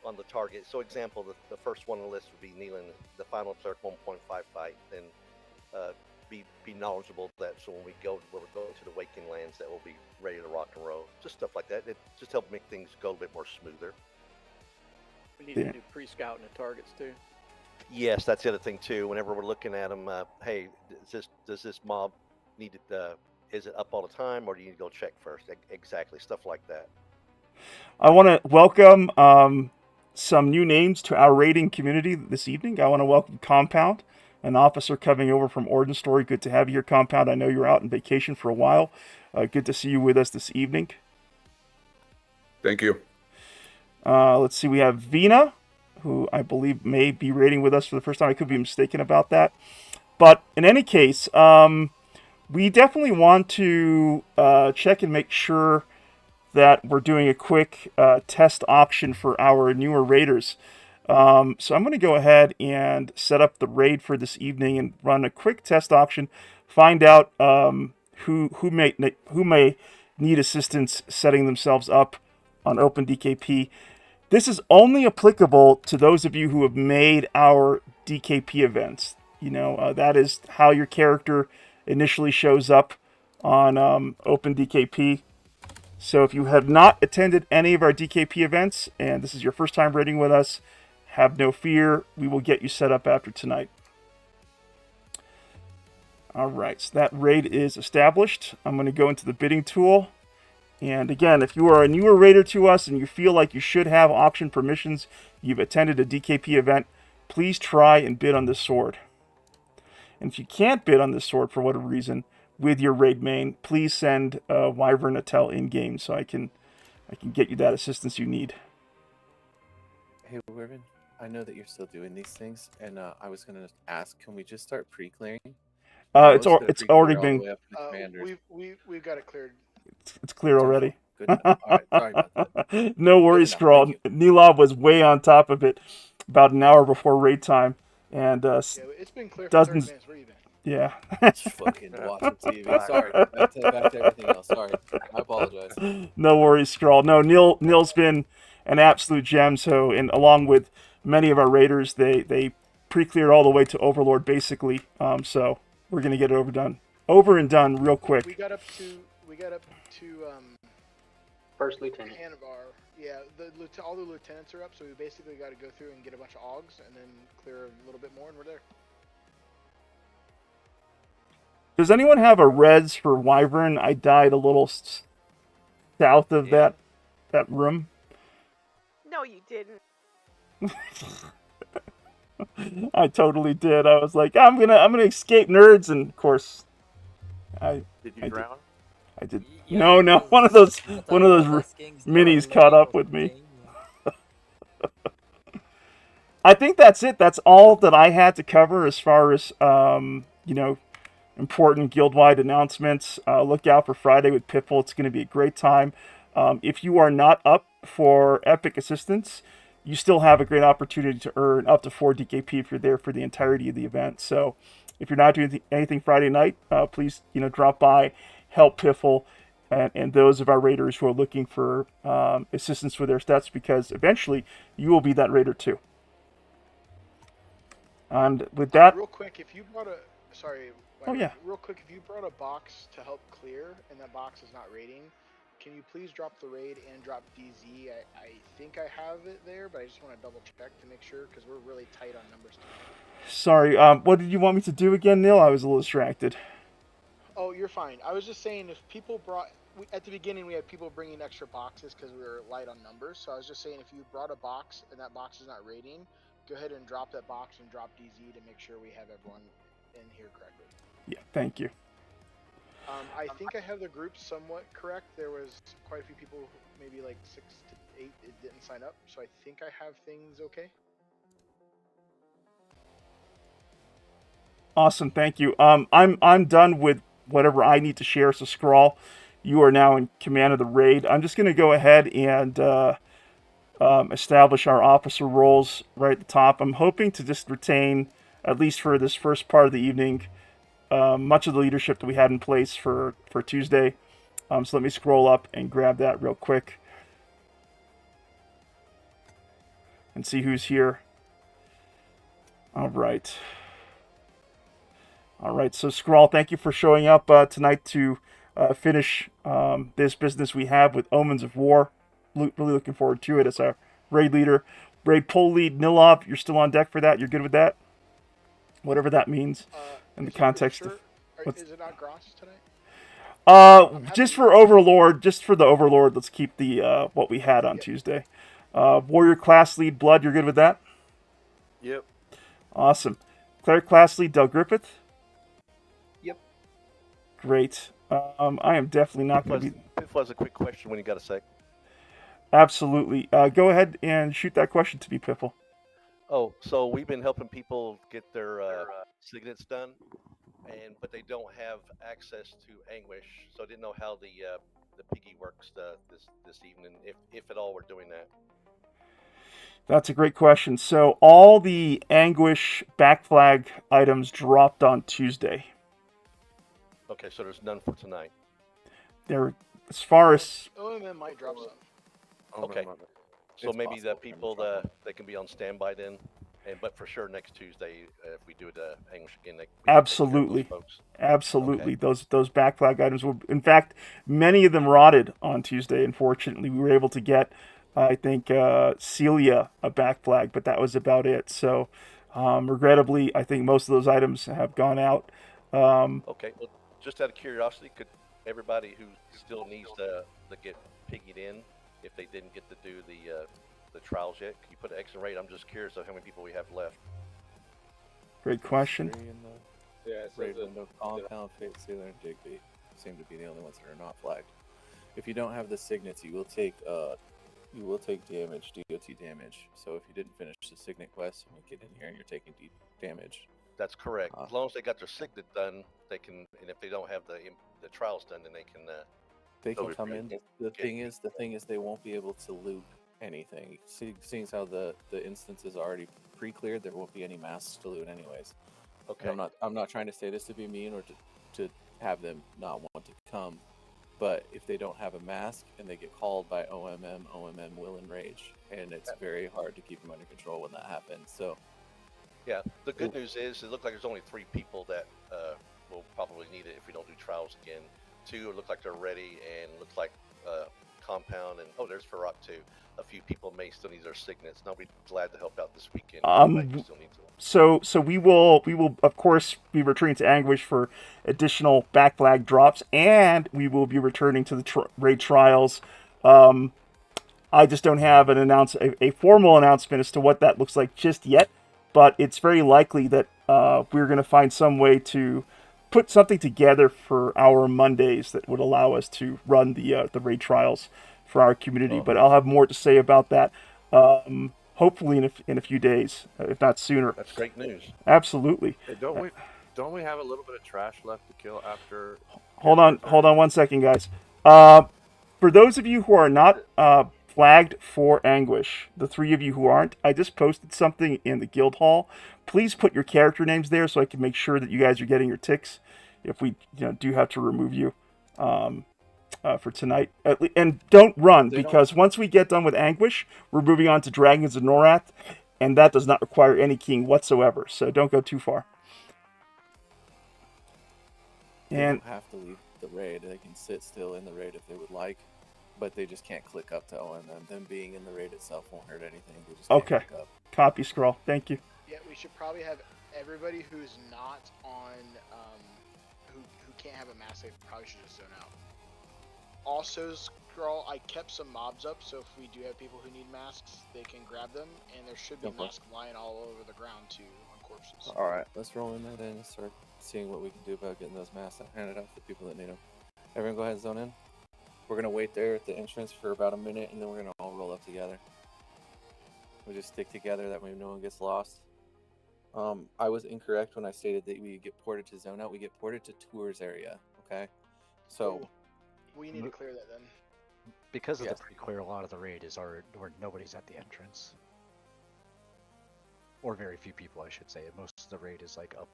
on the target. So example, the first one on the list would be Neelan, the final Berserk 1.5 fight, and be knowledgeable that so when we go to the Waking Lands, that we'll be ready to rock and roll. Just stuff like that. It just helps make things go a bit more smoother. We need to do pre-scouting the targets too. Yes, that's the other thing too. Whenever we're looking at them, hey, does this mob need it? Is it up all the time, or do you need to go check first? Exactly, stuff like that. I want to welcome some new names to our raiding community this evening. I want to welcome Compound, an officer coming over from Orden Story. Good to have you here, Compound. I know you're out on vacation for a while. Good to see you with us this evening. Thank you. Let's see. We have Vina, who I believe may be raiding with us for the first time. I could be mistaken about that. But in any case, we definitely want to check and make sure that we're doing a quick test auction for our newer raiders. So I'm going to go ahead and set up the raid for this evening and run a quick test auction. Find out who may need assistance setting themselves up on OpenDKP. This is only applicable to those of you who have made our DKP events. You know, that is how your character initially shows up on OpenDKP. So if you have not attended any of our DKP events and this is your first time raiding with us, have no fear. We will get you set up after tonight. All right, so that raid is established. I'm going to go into the bidding tool. And again, if you are a newer raider to us and you feel like you should have auction permissions, you've attended a DKP event, please try and bid on this sword. And if you can't bid on this sword for whatever reason with your raid main, please send Wyvern a tell in-game so I can get you that assistance you need. Hey, Wyvern, I know that you're still doing these things, and I was going to ask, can we just start pre-clearing? It's already been. We've got it cleared. It's clear already. Good enough. All right, sorry about that. No worries, Scrawl. Nilab was way on top of it about an hour before raid time, and it's been clear for dozens. 30 minutes. We're even. Yeah. Just fucking watching TV. Sorry. Back to everything else. Sorry. I apologize. No worries, Scrawl. No, Neil's been an absolute gem. So, and along with many of our raiders, they pre-cleared all the way to Overlord basically. So we're gonna get it over and done real quick. We got up to First Lieutenant. Hanavar. Yeah, all the lieutenants are up, so we basically got to go through and get a bunch of augs and then clear a little bit more, and we're there. Does anyone have a res for Wyvern? I died a little south of that room. No, you didn't. I totally did. I was like, I'm gonna escape nerds, and of course, Did you drown? I did. No, one of those minis caught up with me. I think that's it. That's all that I had to cover as far as important guild-wide announcements. Look out for Friday with Pitbull. It's going to be a great time. If you are not up for Epic Assistance, you still have a great opportunity to earn up to 4 DKP if you're there for the entirety of the event. So if you're not doing anything Friday night, please drop by, help Piffle, and those of our raiders who are looking for assistance with their stats, because eventually you will be that raider too. And with that, real quick, if you brought real quick, if you brought a box to help clear and that box is not raiding, can you please drop the raid and drop DZ? I think I have it there, but I just want to double check to make sure because we're really tight on numbers tonight. Sorry, what did you want me to do again, Neil? I was a little distracted. Oh, you're fine. I was just saying if people at the beginning we had people bringing extra boxes because we were light on numbers. So I was just saying if you brought a box and that box is not raiding, go ahead and drop that box and drop DZ to make sure we have everyone in here correctly. Yeah, thank you. I think I have the group somewhat correct. There was quite a few people, maybe like 6 to 8, that didn't sign up. So I think I have things okay. Awesome, thank you. I'm done with whatever I need to share. So Scrawl, you are now in command of the raid. I'm just going to go ahead and establish our officer roles right at the top. I'm hoping to just retain, at least for this first part of the evening, much of the leadership that we had in place for Tuesday. So let me scroll up and grab that real quick and see who's here. All right, so Scrawl, thank you for showing up tonight to finish this business we have with Omens of War. Really looking forward to it as our raid leader. Raid pole lead, Nilov, you're still on deck for that? You're good with that? Whatever that means in the context of... Is it not Gross tonight? Just for Overlord, let's keep the what we had on Tuesday. Warrior class lead, Blood, you're good with that? Yep. Awesome. Cleric class lead, Del Griffith? Yep. Great. I am definitely not going to be... Piffle has a quick question when you got a sec. Absolutely. Go ahead and shoot that question to me, Piffle. Oh, so we've been helping people get their signets done, but they don't have access to Anguish, so I didn't know how the piggy works this evening, if at all we're doing that. That's a great question. So all the Anguish back flag items dropped on Tuesday. Okay, so there's none for tonight. They're, as far as OMM might drop some. Okay, so It's maybe possible the people they can be on standby then, but for sure next Tuesday if we do the Anguish again, we can take care of those absolutely, folks. absolutely, those back flag items will. In fact, many of them rotted on Tuesday. Unfortunately, we were able to get, I think, Celia a back flag, but that was about it. So, regrettably, I think most of those items have gone out. Okay, well, just out of curiosity, could everybody who still needs to get piggied in, if they didn't get to do the trials yet, can you put an X and rate? I'm just curious of how many people we have left. Great question. Yeah, Raid Window, Compound, Fate, Sailor, and Digby seem to be the only ones that are not flagged. If you don't have the signets, you will take damage, DOT damage. So if you didn't finish the signet quest, you get in here and you're taking damage. That's correct. As long as they got their signet done, they can. And if they don't have the trials done, then they can. They can come in. The thing is, they won't be able to loot anything. Seeing as how the instance is already pre-cleared, there won't be any masks to loot anyways. Okay. And I'm not trying to say this to be mean or to have them not want to come, but if they don't have a mask and they get called by OMM will enrage, and it's very hard to keep them under control when that happens. So. Yeah, the good news is it looks like there's only 3 people that will probably need it if we don't do trials again. 2 look like they're ready, and looks like Compound and there's Farok too. A few people may still need their signets. And I'll be glad to help out this weekend. So we will of course be returning to Anguish for additional back flag drops, and we will be returning to the raid trials. I just don't have a formal announcement as to what that looks like just yet. But it's very likely that we're going to find some way to put something together for our Mondays that would allow us to run the raid trials for our community. But I'll have more to say about that hopefully in a few days, if not sooner. That's great news. Absolutely. Hey, don't we have a little bit of trash left to kill after? Hold on 1 second, guys. For those of you who are not flagged for Anguish, the 3 of you who aren't, I just posted something in the guild hall. Please put your character names there so I can make sure that you guys are getting your ticks if we do have to remove you for tonight. And don't run, because once we get done with Anguish, we're moving on to Dragons of Norrath, and that does not require any keying whatsoever, so don't go too far. They don't have to leave the raid. They can sit still in the raid if they would like. But they just can't click up to OMM. Them being in the raid itself won't hurt anything. They just can't click up. Copy, Scroll. Thank you. Yeah, we should probably have everybody who's not on, who can't have a mask, they probably should just zone out. Also, Scroll, I kept some mobs up, so if we do have people who need masks, they can grab them, and there should be masks lying all over the ground too on corpses. All right, let's roll in that and start seeing what we can do about getting those masks handed out to people that need them. Everyone, go ahead and zone in. We're going to wait there at the entrance for about a minute, and then we're going to all roll up together. We'll just stick together, that way no one gets lost. I was incorrect when I stated that we get ported to zone out. We get ported to tours area, okay? So... we need to clear that then. Because of the pre-clear, a lot of the raid is where nobody's at the entrance. Or very few people, I should say. Most of the raid is like up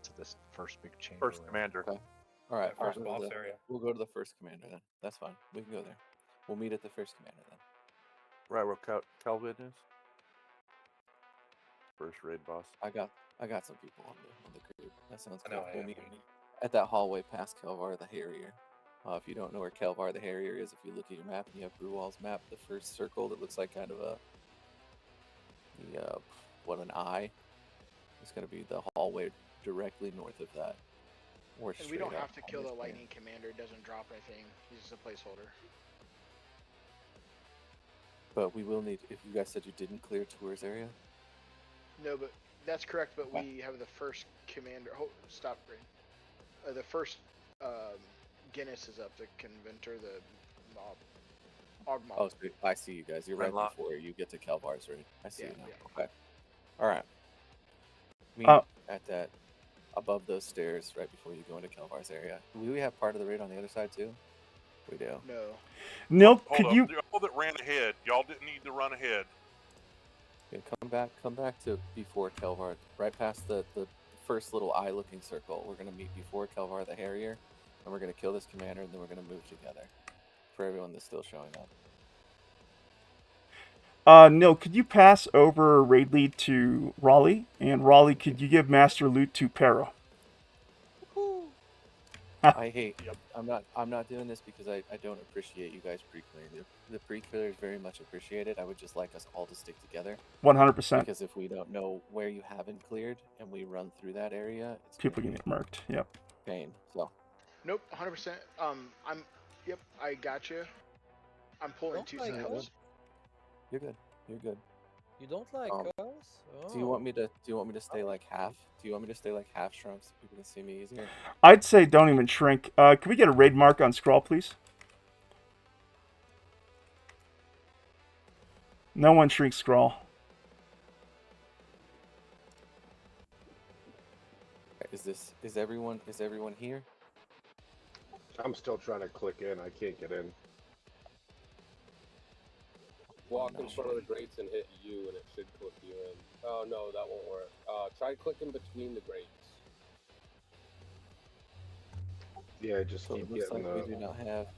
to this first big chamber. First commander. Okay. All right, first boss area. We'll go to the first commander then. That's fine. We can go there. We'll meet at the first commander then. Right where Kelvin is. First raid boss. I got some people on the group. That sounds good. We'll meet at that hallway past Kelvar the Harrier. If you don't know where Kelvar the Harrier is, if you look at your map and you have Bruwal's map, the first circle that looks like kind of an eye, it's going to be the hallway directly north of that. Or and we don't have to kill the lightning commander, it doesn't drop anything, he's just a placeholder. But we will need, if you guys said you didn't clear tours area? No, but that's correct, but we have the first commander, stop, Brain. The first Guinness is up, the Conventor, the mob. Ogmob. Oh, so I see you guys. You're right before you get to Kelvar's, right? I see you now. Okay. Alright. Meet at that, above those stairs, right before you go into Kelvar's area. Do we have part of the raid on the other side, too? We do. No. Nil, Hold could up. you? Y'all that ran ahead, y'all didn't need to run ahead. Okay, come back to before Kelvar, right past the first little eye-looking circle. We're gonna meet before Kelvar the Harrier, and we're gonna kill this commander, and then we're gonna move together. For everyone that's still showing up. Nil, could you pass over raid lead to Raleigh? And Raleigh, could you give master loot to Pero? I hate. I'm not doing this because I don't appreciate you guys pre-clearing. The pre-clear is very much appreciated. I would just like us all to stick together. 100%. Because if we don't know where you haven't cleared and we run through that area, it's People get murked. Yep. pain. So. Nope. 100%. Yep. I got you. I'm pulling Don't two like sides. us. You're good. You're good. You don't like us? Do you want me to stay like half? Do you want me to stay like half shrunk so people can see me easier? I'd say don't even shrink. Can we get a raid mark on Scrawl, please? No one shrinks Scrawl. Is everyone here? I'm still trying to click in. I can't get in. Walk in front of the grates and hit U, and it should click you in. Oh no, that won't work. Try clicking between the grates. Yeah, just So keep it looks getting like we do not have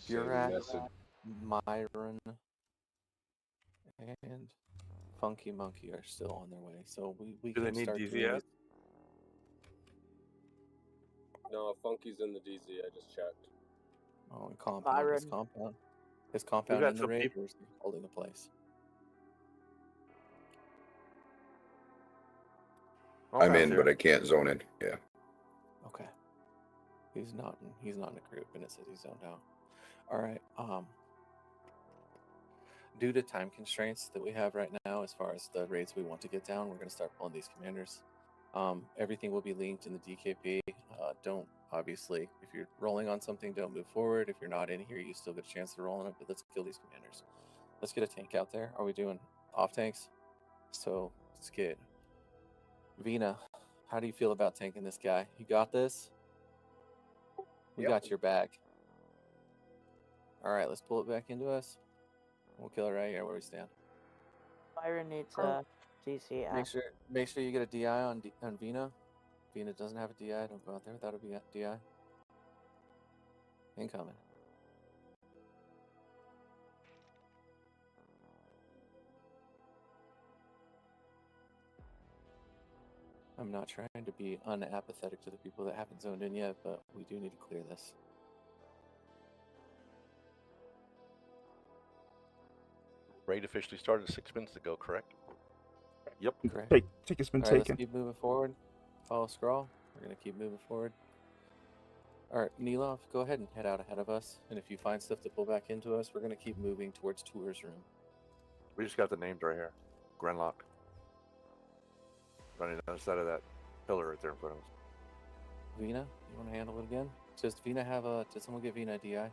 Burak, Myron, and Funky Monkey are still on their way. So we Do they can need start DZ doing yet? these. No, Funky's in the DZ. I just checked. Oh, and compound. His compound. His compound got in the some raid, people- or is he holding the place? I'm in, but I can't zone in. Yeah. Okay. He's not in a group, and it says he's zoned out. All right. Due to time constraints that we have right now, as far as the raids we want to get down, we're going to start pulling these commanders. Everything will be linked in the DKP. Don't, obviously, if you're rolling on something, don't move forward. If you're not in here, you still get a chance to roll on it, but let's kill these commanders. Let's get a tank out there. Are we doing off tanks? So let's get Vina. How do you feel about tanking this guy? You got this? We got your back. All right, let's pull it back into us. We'll kill it right here where we stand. Byron needs a DC app. Make sure you get a DI on Vina. Vina doesn't have a DI. Don't go out there without a DI. Incoming. I'm not trying to be unapathetic to the people that haven't zoned in yet, but we do need to clear this. Raid officially started 6 minutes ago, correct? Yep. Correct. Take has been All right, taken. let's keep moving forward. Follow scroll. We're going to keep moving forward. All right, Nilov, go ahead and head out ahead of us. And if you find stuff to pull back into us, we're going to keep moving towards Tour's room. We just got the names right here. Grenlock. Running on the other side of that pillar right there in front of us. Vina, you want to handle it again? Does Vina have a... Did someone get Vina a DI?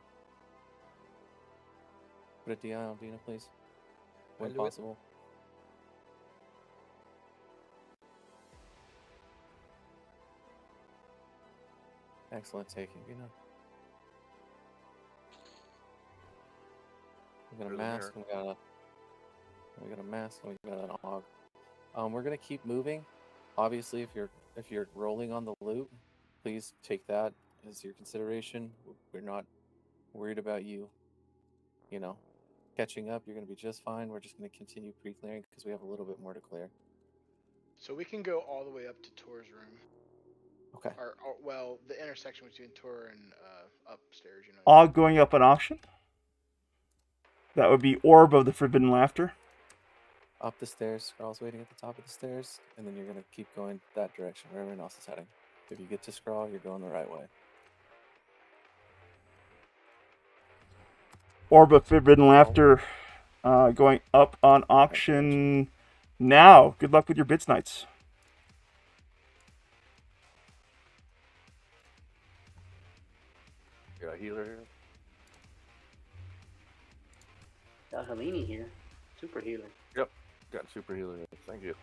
Put a DI on Vina, please. When I'll do it. possible. Excellent taking, Vina. We got a Through the mask, and we got a mask, and we got an AUG. We're gonna keep moving. Obviously, if you're rolling on the loot, please take that as your consideration. We're not worried about you, catching up. You're gonna be just fine. We're just gonna continue pre-clearing because we have a little bit more to clear. So we can go all the way up to Tor's room. Okay. Or well, the intersection between Tor and upstairs, AUG going up an auction? That would be Orb of the Forbidden Laughter. Up the stairs. Scrawl's waiting at the top of the stairs, and then you're gonna keep going that direction where everyone else is heading. If you get to Scrawl, you're going the right way. Orb of Forbidden Laughter going up on auction now. Good luck with your Bits Nights. Got a healer here. Got Helene here. Super healer. Yep. Got super healer here. Thank you.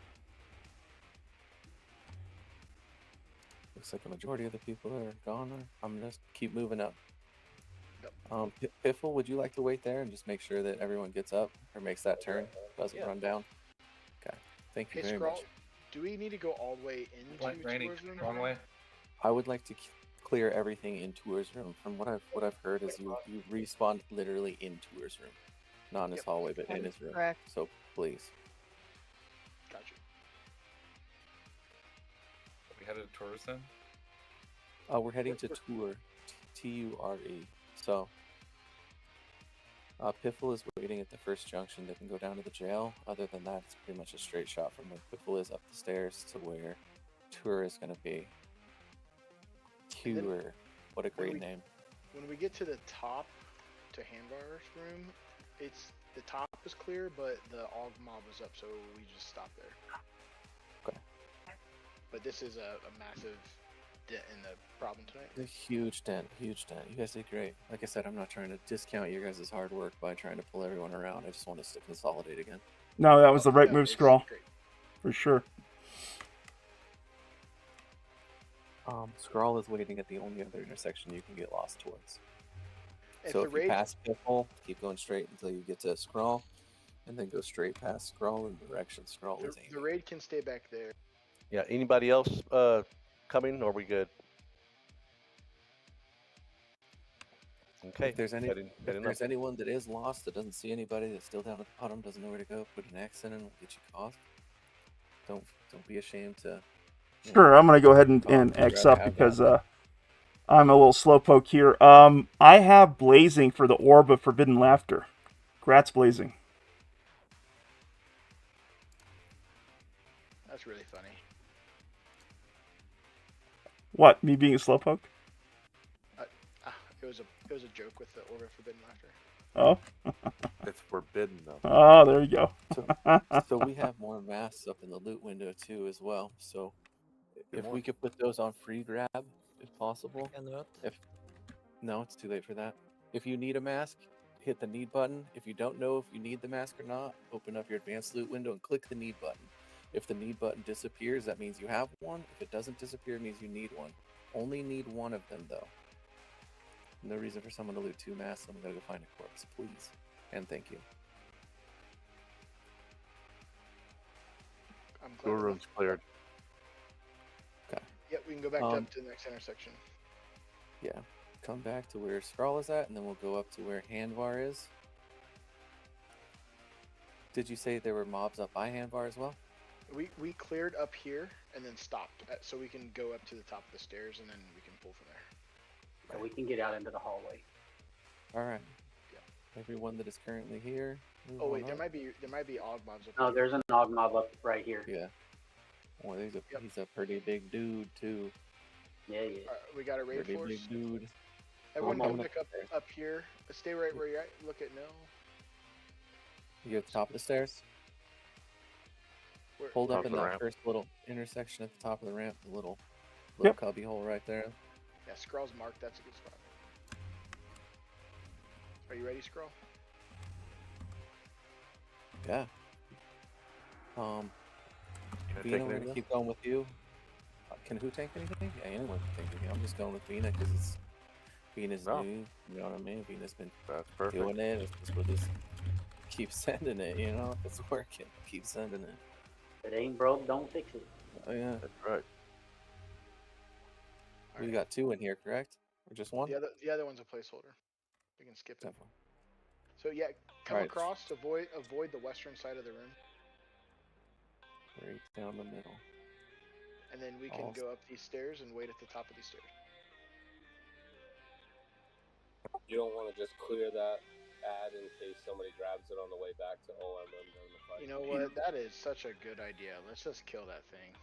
Looks like a majority of the people are gone. I'm gonna keep moving up. Piffle, would you like to wait there and just make sure that everyone gets up or makes that turn, doesn't run down? Okay, thank you Hey, very Scroll, much. do we need to go all the way into Tour's room? Wrong way. I would like to clear everything in Tour's room. From what I've heard is you respawn literally in Tour's room, not in his hallway, but in his room. Correct. So please. Gotcha. We headed to tours then? We're heading to Tour, Ture. So, Piffle is waiting at the first junction that can go down to the jail. Other than that, it's pretty much a straight shot from where Piffle is up the stairs to where Tour is going to be. Tour. What a great name. When we get to the top, to Handbar's room, the top is clear, but the Aug mob is up, so we just stop there. Okay. But this is a massive dent in the problem tonight. A huge dent, huge dent. You guys did great. Like I said, I'm not trying to discount your guys' hard work by trying to pull everyone around. I just want us to consolidate again. No, that was the right move, Scroll. For sure. Scrawl is waiting at the only other intersection you can get lost towards. If So the if you raid- pass Piffle, keep going straight until you get to Scrawl, and then go straight past Scrawl in the direction Scrawl is aiming. The raid can stay back there. Yeah. Anybody else coming? Or are we good? Okay. If there's heading up. anyone that is lost, that doesn't see anybody, that's still down at the bottom, doesn't know where to go, put an X in and we'll get you caught. Don't be ashamed to. Sure, I'm going to go ahead and X up because I'm a little slowpoke here. I have Blazing for the Orb of Forbidden Laughter. Grats Blazing. That's really funny. What, me being a slowpoke? It was a joke with the Orb of Forbidden Laughter. Oh. It's forbidden though. Oh, there you go. So we have more masks up in the loot window too as well. So if we could put those on free grab, if possible. No, it's too late for that. If you need a mask, hit the need button. If you don't know if you need the mask or not, open up your advanced loot window and click the need button. If the need button disappears, that means you have one. If it doesn't disappear, it means you need one. Only need one of them though. No reason for someone to loot 2 masks. Someone gotta go find a corpse, please. And thank you. I'm Tour glad. room's cleared. Okay. Yep, we can go back up to the next intersection. Yeah. Come back to where Skrull is at, and then we'll go up to where Handvar is. Did you say there were mobs up by Handvar as well? We cleared up here and then stopped, so we can go up to the top of the stairs and then we can pull from there. So we can get out into the hallway. All right. Everyone that is currently here. move Oh on wait, there up. might be Aug mobs up No, here. there's an Nog mob up right here. Yeah. Well, he's a pretty big dude too. Yeah, yeah. We got a raid Pretty force. big dude. Everyone Well, come I'm back up here. Stay right where you're at. Look at no. You at the top of the stairs? Where- Hold up Top in of the that ramp. first little intersection at the top of the ramp, the little cubby hole right there. Yeah, Skrull's marked. That's a good spot. Are you ready, Skrull? Yeah. Can I Vina, take we're anything? gonna keep going with you. Can who tank anything? Yeah, anyone can tank anything. I'm just going with Vina because it's Vina's No. new. You know what I mean? Vina's been That's perfect. doing it. We'll just keep sending it. You know, if it's working, keep sending it. If it ain't broke, don't fix it. Oh yeah. That's right. We got 2 in here, correct? Or just 1? The other one's a placeholder. We can skip it. Definitely. So yeah, come Right. across. Avoid the western side of the room, Right down the middle. and then we can Awesome. go up these stairs and wait at the top of these stairs. You don't want to just clear that ad in case somebody grabs it on the way back to OMM during the fight. You know what? That is such a good idea. Let's just kill that thing.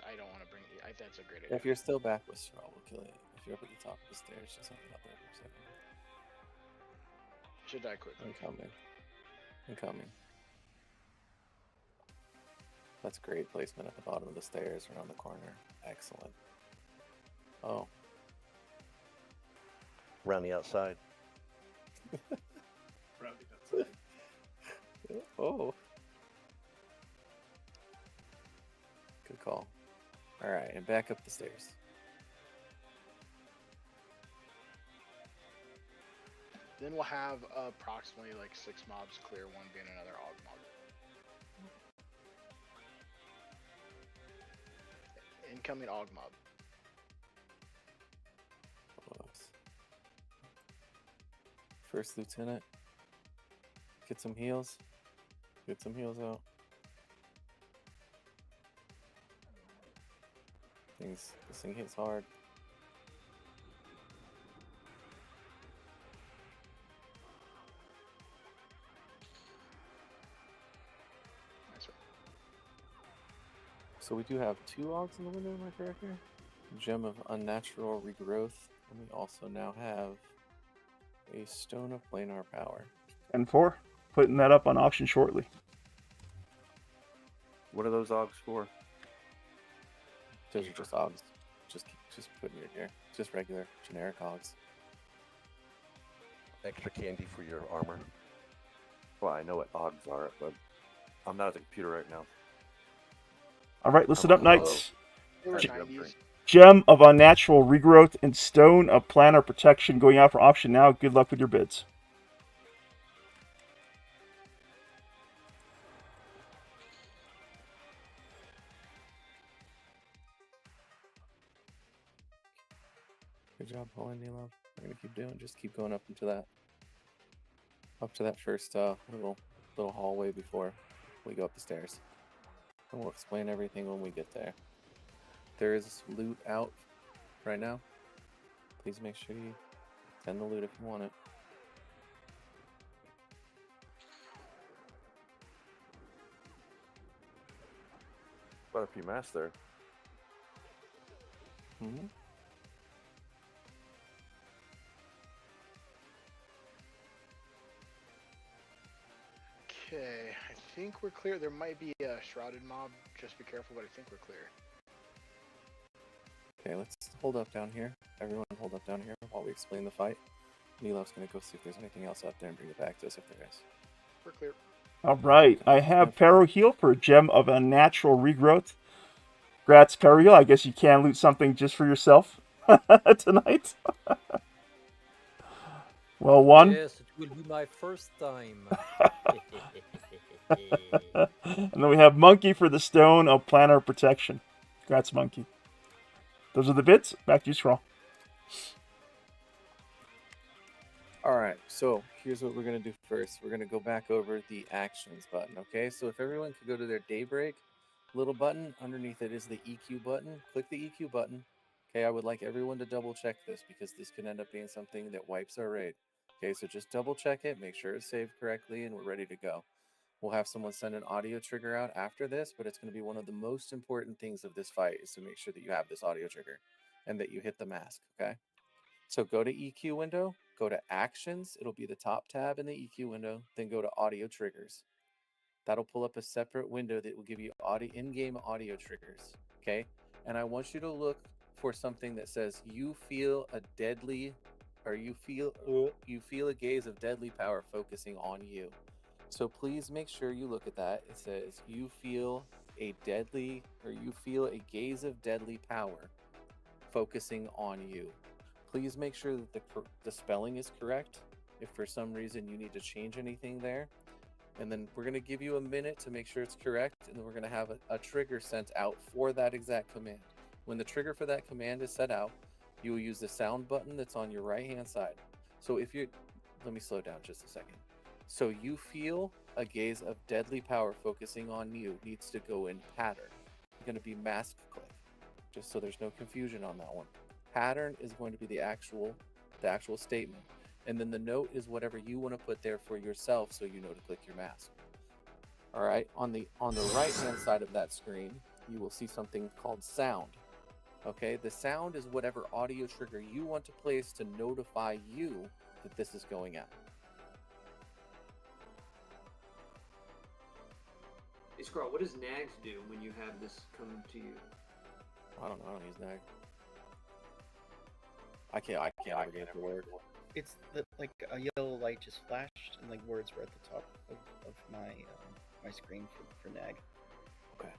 I don't want to bring. That's a great idea. If you're still back with Straw, we'll kill it. If you're up at the top of the stairs, just hang out there for a second. Should die quickly. Incoming. That's great placement at the bottom of the stairs around the corner. Excellent. Oh. Around the outside. Oh. Good call. Alright, and back up the stairs. Then we'll have approximately like 6 mobs clear, one being another Og mob. Incoming Og mob. First Lieutenant, get some heals. Get some heals out. This thing hits hard. Nice. So we do have 2 Augs in the window, am I correct here? Gem of Unnatural Regrowth, and we also now have a Stone of Planar Power. And 4, putting that up on auction shortly. What are those Augs for? Those are just Augs. Just put in your gear. Just regular, generic Augs. Extra candy for your armor. Well, I know what Augs are, but I'm not at the computer right now. All right, listen up, Knights. They were 90s. Gem of Unnatural Regrowth and Stone of Planar Protection going out for auction now. Good luck with your bids. Good job, Pauline Nilo. We're gonna keep doing. Just keep going up to that first little hallway before we go up the stairs, and we'll explain everything when we get there. There is loot out right now. Please make sure you tend the loot if you want it. Quite a few masks there. Mm-hmm. Okay, I think we're clear. There might be a shrouded mob. Just be careful, but I think we're clear. Okay, let's hold up down here. Everyone hold up down here while we explain the fight. Nilo's gonna go see if there's anything else out there and bring it back to us if there is. We're clear. All right, I have Peril Heal for a Gem of Unnatural Regrowth. Grats, Peril Heal. I guess you can loot something just for yourself tonight. Well, one. Yes, it will be my first time. And then we have Monkey for the Stone of Planar Protection. Congrats, Monkey. Those are the bits. Back to you, Scroll. Alright, so here's what we're going to do first. We're going to go back over the actions button, okay? So if everyone could go to their Daybreak little button, underneath it is the EQ button. Click the EQ button. Okay, I would like everyone to double check this because this can end up being something that wipes our raid. Okay, so just double check it, make sure it's saved correctly, and we're ready to go. We'll have someone send an audio trigger out after this, but it's going to be one of the most important things of this fight is to make sure that you have this audio trigger and that you hit the mask, okay? So go to EQ window, go to Actions. It'll be the top tab in the EQ window, then go to Audio Triggers. That'll pull up a separate window that will give you in-game audio triggers, okay? And I want you to look for something that says you feel a deadly, or you feel a gaze of deadly power focusing on you. So please make sure you look at that. It says you feel a deadly, or you feel a gaze of deadly power focusing on you. Please make sure that the spelling is correct. If for some reason you need to change anything there, and then we're going to give you a minute to make sure it's correct, and then we're going to have a trigger sent out for that exact command. When the trigger for that command is set out, you will use the sound button that's on your right hand side. So if you, let me slow down just a second. So you feel a gaze of deadly power focusing on you needs to go in pattern. It's going to be mask click, just so there's no confusion on that one. Pattern is going to be the actual statement, and then the note is whatever you want to put there for yourself, so you know to click your mask. All right, on the right hand side of that screen, you will see something called sound. Okay, the sound is whatever audio trigger you want to place to notify you that this is going out. Hey, Scroll, what does Nags do when you have this come to you? I don't know. I don't use Nag. I can't ever get it to work. It's like a yellow light just flashed, and like words were at the top of my my screen for Nag. Okay.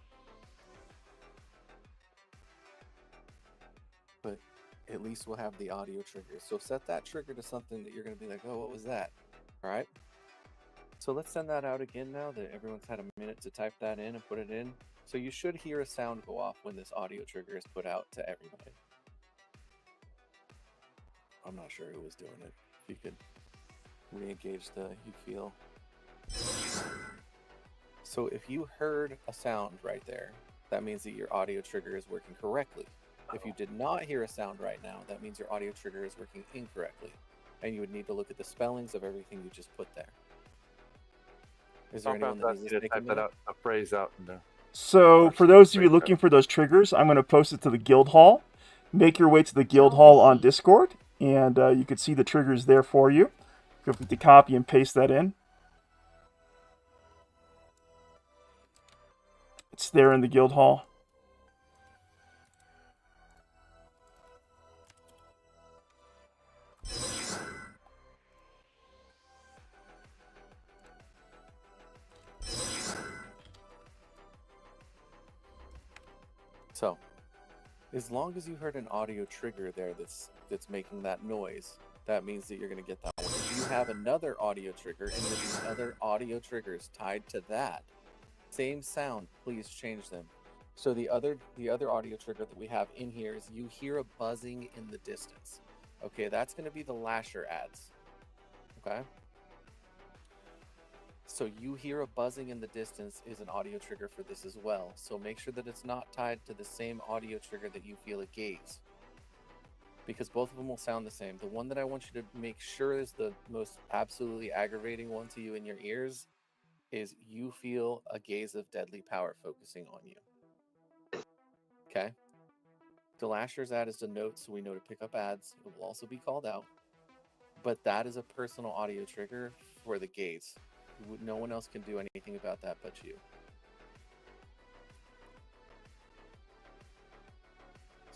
But at least we'll have the audio trigger. So set that trigger to something that you're going to be like, oh, what was that? All right. So let's send that out again now that everyone's had a minute to type that in and put it in. So you should hear a sound go off when this audio trigger is put out to everybody. I'm not sure who was doing it. If you could re-engage the you feel. So if you heard a sound right there, that means that your audio trigger is working correctly. If you did not hear a sound right now, that means your audio trigger is working incorrectly. And you would need to look at the spellings of everything you just put there. Is there anyone that needs to take type that out, a phrase out in there? So, for those of you looking for those triggers, I'm going to post it to the guild hall. Make your way to the guild hall on Discord, and you can see the triggers there for you. Feel free to copy and paste that in. It's there in the guild hall. So, as long as you heard an audio trigger there that's making that noise, that means that you're going to get that one. If you have another audio trigger and there's other audio triggers tied to that same sound, please change them. So the other audio trigger that we have in here is you hear a buzzing in the distance. Okay, that's going to be the lasher ads. Okay? So you hear a buzzing in the distance is an audio trigger for this as well. So make sure that it's not tied to the same audio trigger that you feel a gaze, because both of them will sound the same. The one that I want you to make sure is the most absolutely aggravating one to you in your ears is you feel a gaze of deadly power focusing on you. Okay? The lasher's ad is a note, so we know to pick up ads. It will also be called out. But that is a personal audio trigger for the gaze. No one else can do anything about that but you.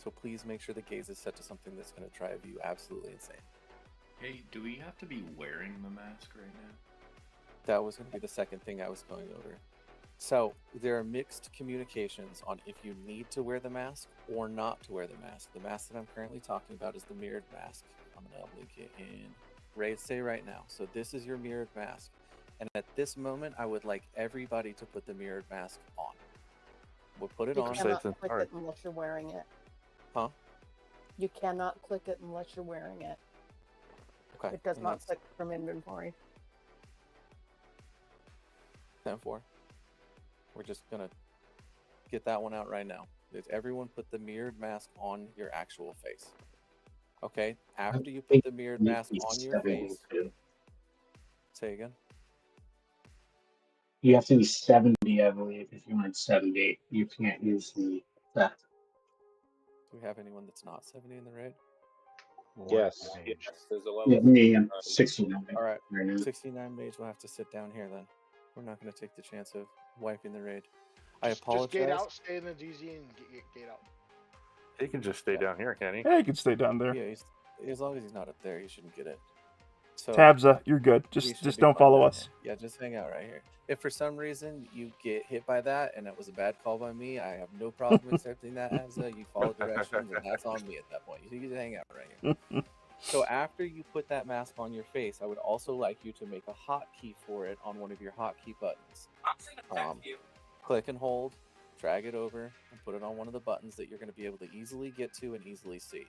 So please make sure the gaze is set to something that's going to drive you absolutely insane. Hey, do we have to be wearing the mask right now? That was going to be the second thing I was going over. So there are mixed communications on if you need to wear the mask or not to wear the mask. The mask that I'm currently talking about is the mirrored mask. I'm going to link it in Raid Say right now. So this is your mirrored mask. And at this moment, I would like everybody to put the mirrored mask on. We'll put it on. You cannot click it unless you're wearing it. Huh? You cannot click it unless you're wearing it. Okay. It does not click from inventory. 10-4. We're just gonna get that one out right now. Everyone put the mirrored mask on your actual face. Okay? After you put the mirrored mask on your face. Say again? You have to be 70, I believe. If you aren't 70, you can't use that. Do we have anyone that's not 70 in the raid? Yes. There's a Yeah, me, I'm 69. All right, right now. 69 mage will have to sit down here then. We're not going to take the chance of wiping the raid. I Just apologize. gate out, stay in the DZ, and gate out. He can just stay down here, can't he? Yeah, he can stay down there. Yeah, as long as he's not up there, he shouldn't get it. So Tabza, you're good. we Just should be don't fine follow down us. here. Yeah, just hang out right here. If for some reason you get hit by that and it was a bad call by me, I have no problem accepting that as you follow directions, and that's on me at that point. You just hang out right here. So after you put that mask on your face, I would also like you to make a hotkey for it on one of your hotkey buttons. Click and hold, drag it over, and put it on one of the buttons that you're going to be able to easily get to and easily see.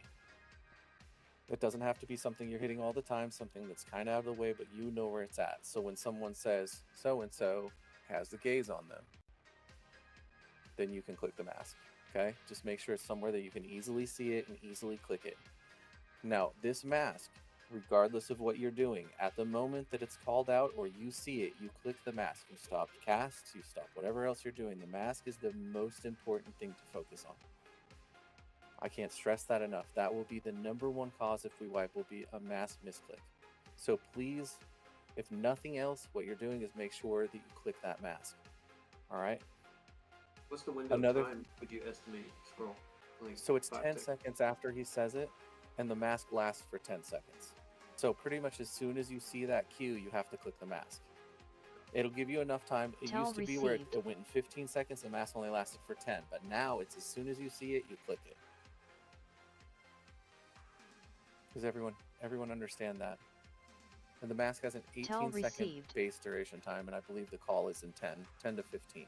It doesn't have to be something you're hitting all the time, something that's kind of out of the way, but you know where it's at. So when someone says, so-and-so has the gaze on them, then you can click the mask, okay? Just make sure it's somewhere that you can easily see it and easily click it. Now, this mask, regardless of what you're doing, at the moment that it's called out or you see it, you click the mask. You stop casts, you stop whatever else you're doing. The mask is the most important thing to focus on. I can't stress that enough. That will be the #1 cause if we wipe, will be a mask misclick. So please, if nothing else, what you're doing is make sure that you click that mask. All right? What's the window of time would you estimate? Scroll. Like so it's 5 10 seconds after he says it, and the mask lasts for 10 seconds. So pretty much as soon as you see that cue, you have to click the mask. It'll give you enough time. It used to be where it went in 15 seconds, the mask only lasted for 10. But now it's as soon as you see it, you click it. Does everyone understand that? And the mask has an 18-second base duration time, and I believe the call is in 10 to 15.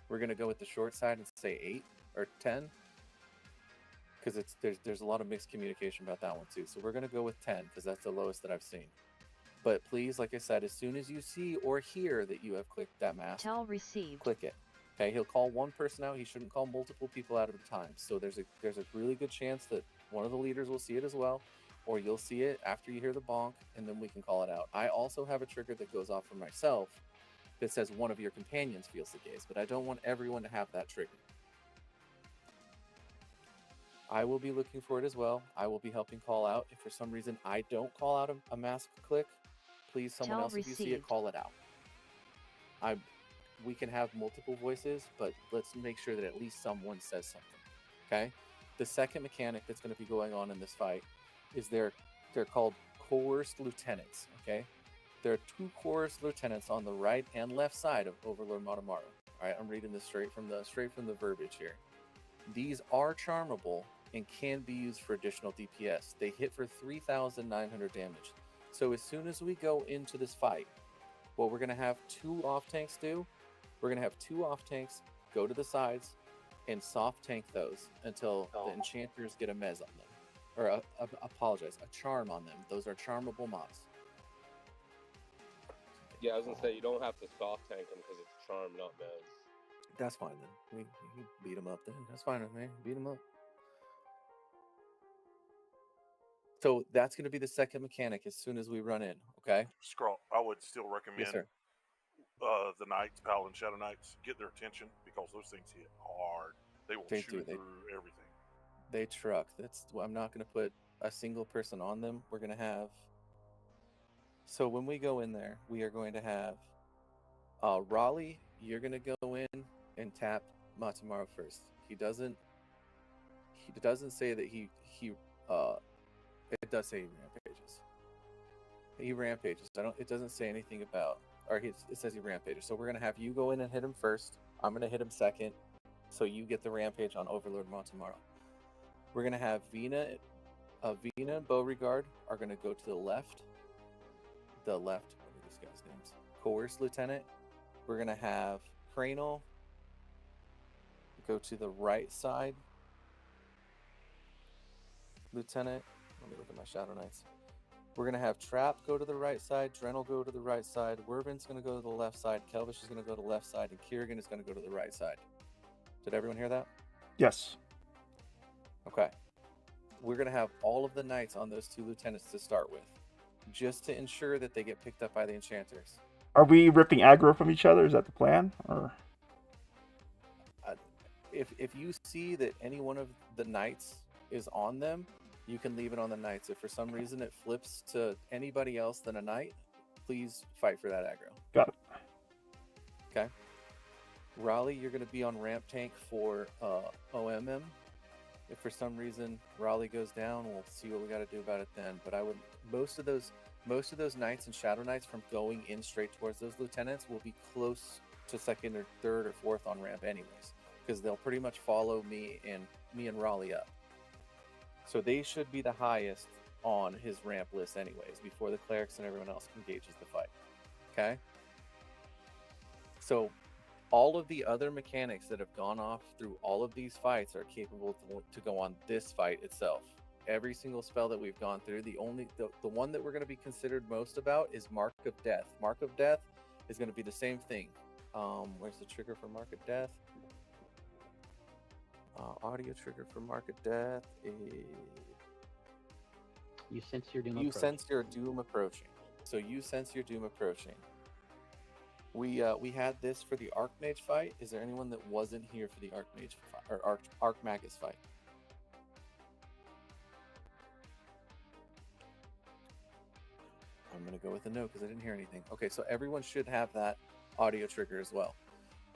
We're gonna go with the short side and say 8 or 10, because there's a lot of mixed communication about that one too. So we're gonna go with 10 because that's the lowest that I've seen. But please, like I said, as soon as you see or hear that you have clicked that mask, click it. Okay, he'll call one person out. He shouldn't call multiple people out at a time. So there's a really good chance that one of the leaders will see it as well, or you'll see it after you hear the bonk, and then we can call it out. I also have a trigger that goes off for myself that says one of your companions feels the gaze, but I don't want everyone to have that trigger. I will be looking for it as well. I will be helping call out. If for some reason I don't call out a mask click, please, someone else, if you see it, call it out. We can have multiple voices, but let's make sure that at least someone says something, okay? The second mechanic that's going to be going on in this fight is they're called coerced lieutenants, okay? There are 2 coerced lieutenants on the right and left side of Overlord Matamaru. All right, I'm reading this straight from the verbiage here. These are charmable and can be used for additional DPS. They hit for 3,900 damage. So as soon as we go into this fight, what we're going to have 2 off tanks do, we're going to have 2 off tanks go to the sides and soft tank those until the enchanters get a mez on them. Or a charm on them. Those are charmable mobs. Yeah, I was gonna say you don't have to soft tank them because it's charm, not mez. That's fine then. We beat them up then. That's fine with me. Beat them up. So that's going to be the second mechanic as soon as we run in, okay? Scrawl, I would still recommend Yes, sir. The Knights, Paladin Shadow Knights, get their attention because those things hit hard. They will shoot through everything. They truck. I'm not going to put a single person on them. We're going to have... So when we go in there, we are going to have Raleigh, you're going to go in and tap Matamaru first. He doesn't say that it does say he rampages. He rampages. It doesn't say anything about, it says he rampages. So we're going to have you go in and hit him first. I'm going to hit him second. So you get the rampage on Overlord Matamaru. We're going to have Vina and Beauregard are going to go to the left. What are these guys' names? Coerced Lieutenant. We're going to have Cranel go to the right side. Lieutenant. Let me look at my Shadow Knights. We're going to have Trap go to the right side. Drenel go to the right side. Wyverns going to go to the left side. Kelvish is going to go to the left side. And Kiergan is going to go to the right side. Did everyone hear that? Yes. Okay. We're going to have all of the knights on those 2 lieutenants to start with, just to ensure that they get picked up by the enchanters. Are we ripping aggro from each other? Is that the plan? Or if you see that any one of the knights is on them, you can leave it on the knights. If for some reason it flips to anybody else than a knight, please fight for that aggro. Got it. Okay. Raleigh, you're going to be on ramp tank for OMM. If for some reason Raleigh goes down, we'll see what we got to do about it then. But I would most of those knights and shadow knights from going in straight towards those lieutenants will be close to second or third or fourth on ramp anyways, because they'll pretty much follow me and Raleigh up. So they should be the highest on his ramp list anyways, before the clerics and everyone else engages the fight. Okay? So all of the other mechanics that have gone off through all of these fights are capable to go on this fight itself. Every single spell that we've gone through, the one that we're going to be considered most about is Mark of Death. Mark of Death is going to be the same thing. Where's the trigger for Mark of Death? Audio trigger for Mark of Death is... You sense your doom You approaching. sense your doom approaching. So you sense your doom approaching. We had this for the Archmage fight. Is there anyone that wasn't here for the Archmage fight, or Archmagus fight? I'm gonna go with a no because I didn't hear anything. Okay, so everyone should have that audio trigger as well.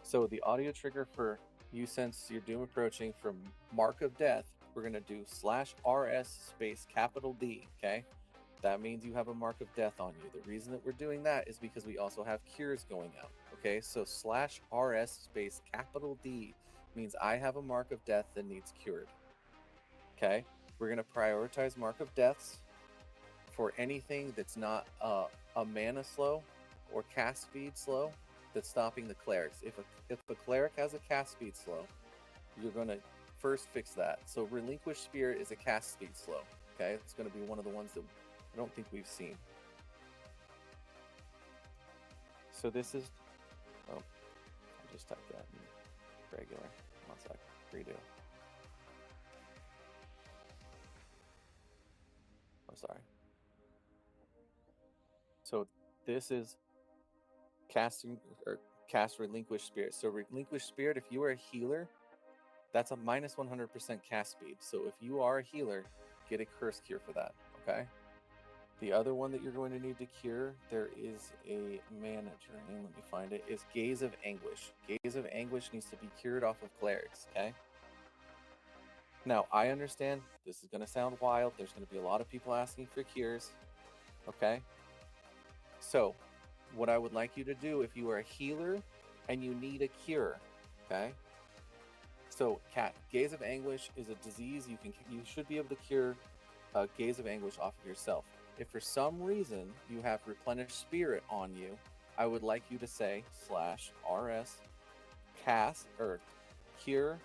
So the audio trigger for you sense your doom approaching from Mark of Death, we're gonna do /RS space D. Okay, that means you have a Mark of Death on you. The reason that we're doing that is because we also have cures going out. Okay, so /RS space D means I have a Mark of Death that needs cured. Okay, we're gonna prioritize Mark of Deaths for anything that's not a mana slow or cast speed slow that's stopping the clerics. If a cleric has a cast speed slow, you're going to first fix that. So Relinquish Spirit is a cast speed slow. Okay, it's going to be one of the ones that I don't think we've seen. So this is, oh, I just typed that in regular. 1 sec, redo. I'm sorry. So this is casting or cast Relinquish Spirit. So Relinquish Spirit, if you are a healer, that's a minus 100% cast speed. So if you are a healer, get a curse cure for that. Okay. The other one that you're going to need to cure, there is a mana drain. Let me find it. Is Gaze of Anguish. Gaze of Anguish needs to be cured off of clerics. Okay. Now I understand this is going to sound wild. There's going to be a lot of people asking for cures. Okay. So what I would like you to do, if you are a healer and you need a cure, okay? So, Gaze of Anguish is a disease you should be able to cure Gaze of Anguish off of yourself. If for some reason you have Replenish Spirit on you, I would like you to say /rs cast or cure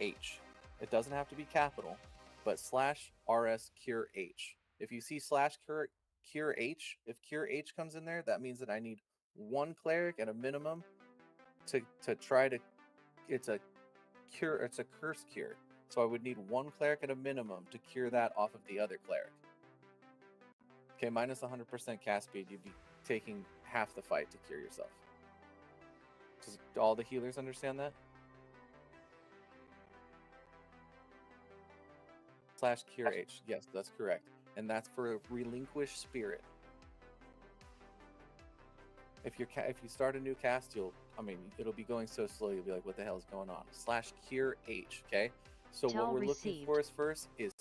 H. It doesn't have to be capital, but /rs cure H. If you see /cure H, if cure H comes in there, that means that I need one cleric at a minimum to try to, it's a curse cure. So I would need one cleric at a minimum to cure that off of the other cleric. Okay, minus 100% cast speed, you'd be taking half the fight to cure yourself. Does all the healers understand that? /cure H, yes, that's correct. And that's for Relinquish Spirit. If you start a new cast, it'll be going so slow, you'll be like, what the hell is going on? /cure H, okay? So what we're looking for is first is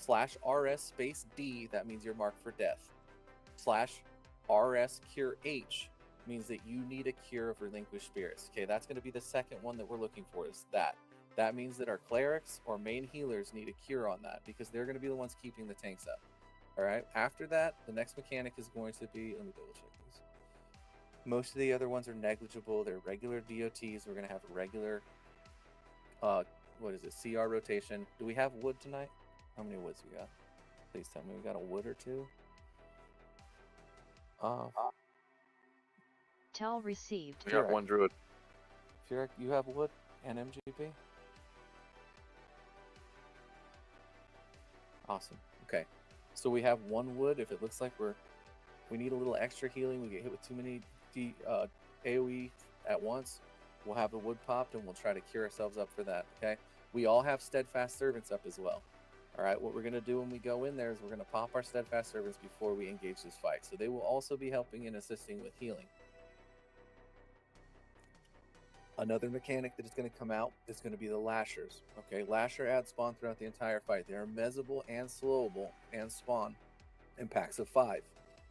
/rs space D, that means you're marked for death. /rs cure H means that you need a cure of Relinquished Spirits. Okay, that's going to be the second one that we're looking for, is that. That means that our clerics or main healers need a cure on that, because they're going to be the ones keeping the tanks up. All right. After that, the next mechanic is going to be, let me double check these. Most of the other ones are negligible. They're regular DOTs. We're going to have a regular, CR rotation. Do we have wood tonight? How many woods we got? Please tell me we got a wood or two. Tell received. We got one druid. Furyk, you have wood and MGP? Awesome. Okay. So we have one wood. If it looks like we need a little extra healing, we get hit with too many AoE at once, we'll have the wood popped and we'll try to cure ourselves up for that. Okay. We all have Steadfast Servants up as well. All right. What we're going to do when we go in there is we're going to pop our Steadfast Servants before we engage this fight. So they will also be helping and assisting with healing. Another mechanic that is going to come out is going to be the Lashers. Okay, Lasher adds spawn throughout the entire fight. They are mezzable and slowable and spawn in packs of 5.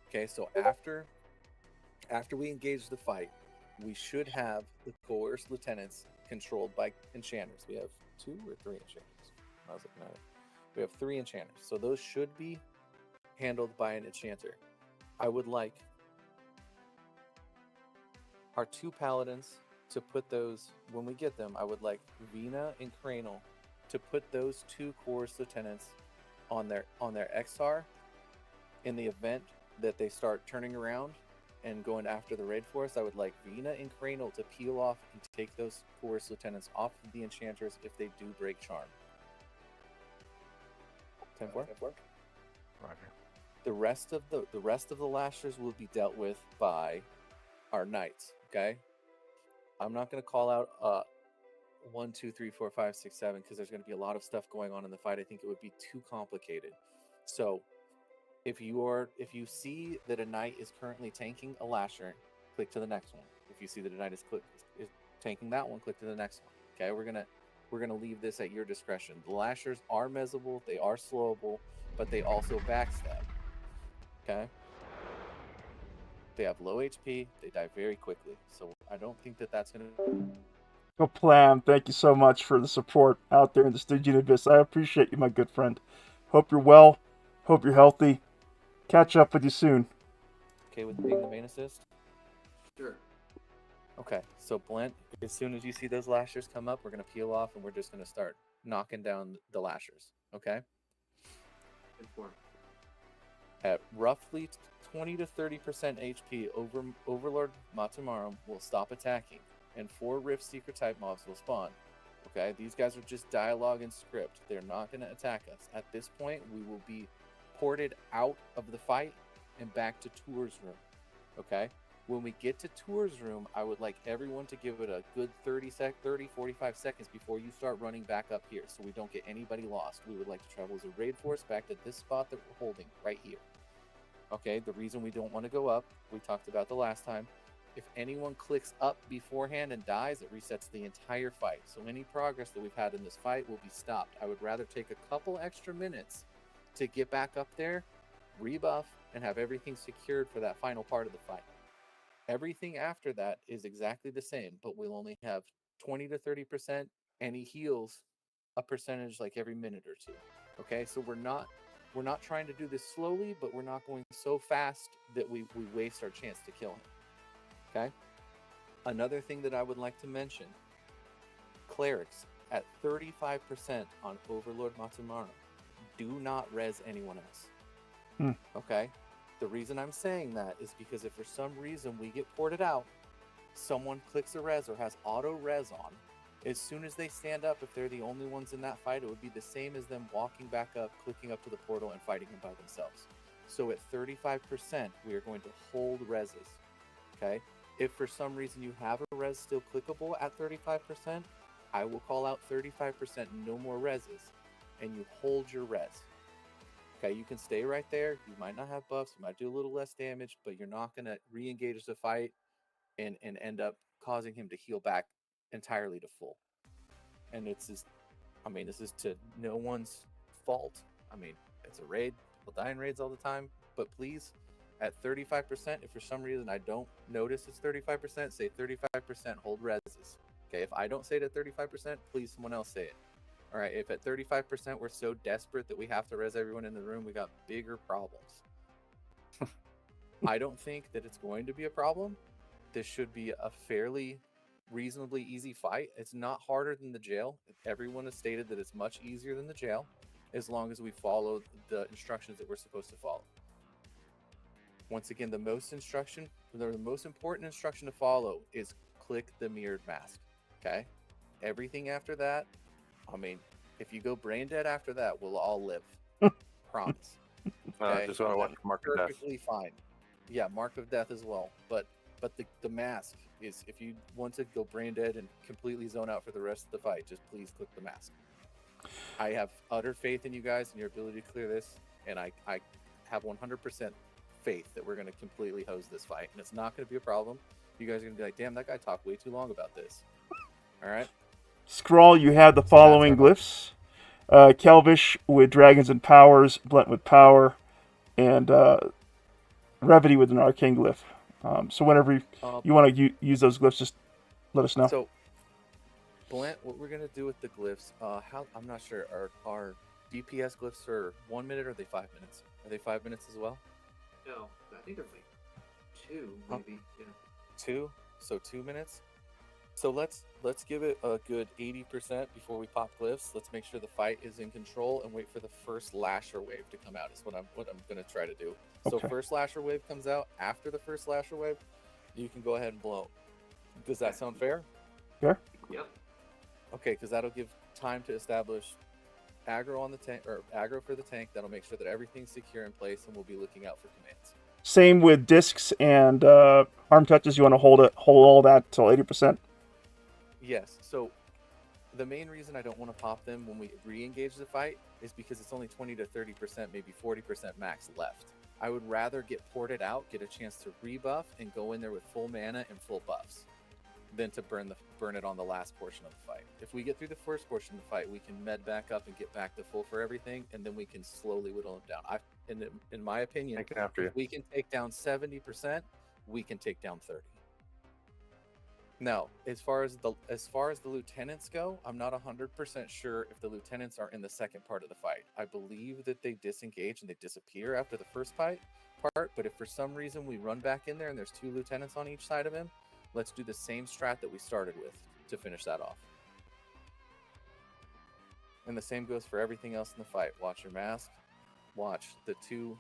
Okay, so after we engage the fight, we should have the coerced lieutenants controlled by enchanters. We have 2 or 3 enchanters. I was looking at it. We have 3 enchanters, so those should be handled by an enchanter. I would like our 2 paladins to put those, when we get them, I would like Vina and Cranel to put those 2 coerced lieutenants on their XR in the event that they start turning around and going after the raid force. I would like Vina and Cranel to peel off and take those coerced lieutenants off of the enchanters if they do break charm. 10-4? Roger. The rest of the Lashers will be dealt with by our knights. Okay. I'm not going to call out 1, 2, 3, 4, 5, 6, 7 because there's going to be a lot of stuff going on in the fight. I think it would be too complicated. So if you see that a knight is currently tanking a Lasher, click to the next one. If you see that a knight is tanking that one, click to the next one. Okay, we're gonna leave this at your discretion. The Lashers are mezzable, they are slowable, but they also backstab. Okay. They have low HP, they die very quickly, so I don't think that that's going to... Go Plam, thank you so much for the support out there in the Stygian Abyss. I appreciate you, my good friend. Hope you're well, hope you're healthy, catch up with you soon. Okay with being the main assist? Sure. Okay, so Blent, as soon as you see those lashers come up, we're going to peel off and we're just going to start knocking down the lashers, okay? Inform. At roughly 20 to 30% HP, Overlord Matamarum will stop attacking, and 4 Rift Seeker type mobs will spawn. Okay, these guys are just dialogue and script. They're not going to attack us. At this point, we will be ported out of the fight and back to Tour's room. Okay? When we get to Tour's room, I would like everyone to give it a good 45 seconds before you start running back up here so we don't get anybody lost. We would like to travel as a raid force back to this spot that we're holding right here. Okay, the reason we don't want to go up, we talked about the last time. If anyone clicks up beforehand and dies, it resets the entire fight. So any progress that we've had in this fight will be stopped. I would rather take a couple extra minutes to get back up there, rebuff, and have everything secured for that final part of the fight. Everything after that is exactly the same, but we'll only have 20 to 30%, and he heals a percentage like every minute or two. Okay, so we're not trying to do this slowly, but we're not going so fast that we waste our chance to kill him. Okay? Another thing that I would like to mention, clerics at 35% on Overlord Matamaru do not res anyone else. Okay? The reason I'm saying that is because if for some reason we get ported out, someone clicks a res or has auto res on, as soon as they stand up, if they're the only ones in that fight, it would be the same as them walking back up, clicking up to the portal, and fighting him by themselves. So at 35%, we are going to hold reses. Okay? If for some reason you have a res still clickable at 35%, I will call out 35%, no more reses, and you hold your res. Okay, you can stay right there. You might not have buffs. You might do a little less damage, but you're not going to re-engage the fight and end up causing him to heal back entirely to full. And this is to no one's fault. I mean, it's a raid. People die in raids all the time. But please, at 35%, if for some reason I don't notice it's 35%, say 35%, hold reses. Okay, if I don't say it at 35%, please someone else say it. All right, if at 35% we're so desperate that we have to res everyone in the room, we got bigger problems. I don't think that it's going to be a problem. This should be a fairly reasonably easy fight. It's not harder than the jail. Everyone has stated that it's much easier than the jail as long as we follow the instructions that we're supposed to follow. Once again, the most important instruction to follow is click the mirrored mask. Okay? Everything after that, I mean, if you go brain dead after that, we'll all live. Promise. Okay? Just want to watch Mark of Death. Perfectly fine. Yeah, Mark of Death as well. But the mask is, if you want to go brain dead and completely zone out for the rest of the fight, just please click the mask. I have utter faith in you guys and your ability to clear this, and I have 100% faith that we're going to completely hose this fight, and it's not going to be a problem. You guys are going to be like, damn, that guy talked way too long about this. All right? Scrawl, you have the following glyphs. Kelvish with Dragons and Powers, Blent with Power, and Revity with an Arcane Glyph. So whenever you want to use those glyphs, just let us know. So, Blent, what we're going to do with the glyphs, I'm not sure, are DPS glyphs are 1 minute or are they 5 minutes? Are they 5 minutes as well? No, I think they're like 2, maybe. Yeah. 2? So 2 minutes? So let's give it a good 80% before we pop glyphs. Let's make sure the fight is in control and wait for the first lasher wave to come out. Is what I'm going to try to do. Okay. So first lasher wave comes out. After the first lasher wave, you can go ahead and blow. Does that sound fair? Yeah. Yep. Okay, because that'll give time to establish aggro on the tank, or aggro for the tank. That'll make sure that everything's secure in place, and we'll be looking out for commands. Same with discs and arm touches. You want to hold all that till 80%. Yes. So the main reason I don't want to pop them when we re-engage the fight is because it's only 20 to 30%, maybe 40% max left. I would rather get ported out, get a chance to rebuff, and go in there with full mana and full buffs than to burn it on the last portion of the fight. If we get through the first portion of the fight, we can med back up and get back to full for everything, and then we can slowly whittle them down. In my opinion, if we can take down 70%, we can take down 30. Now, as far as the lieutenants go, I'm not 100% sure if the lieutenants are in the second part of the fight. I believe that they disengage and they disappear after the first part. But if for some reason we run back in there and there's 2 lieutenants on each side of him, let's do the same strat that we started with to finish that off. And the same goes for everything else in the fight. Watch your mask. Watch the two.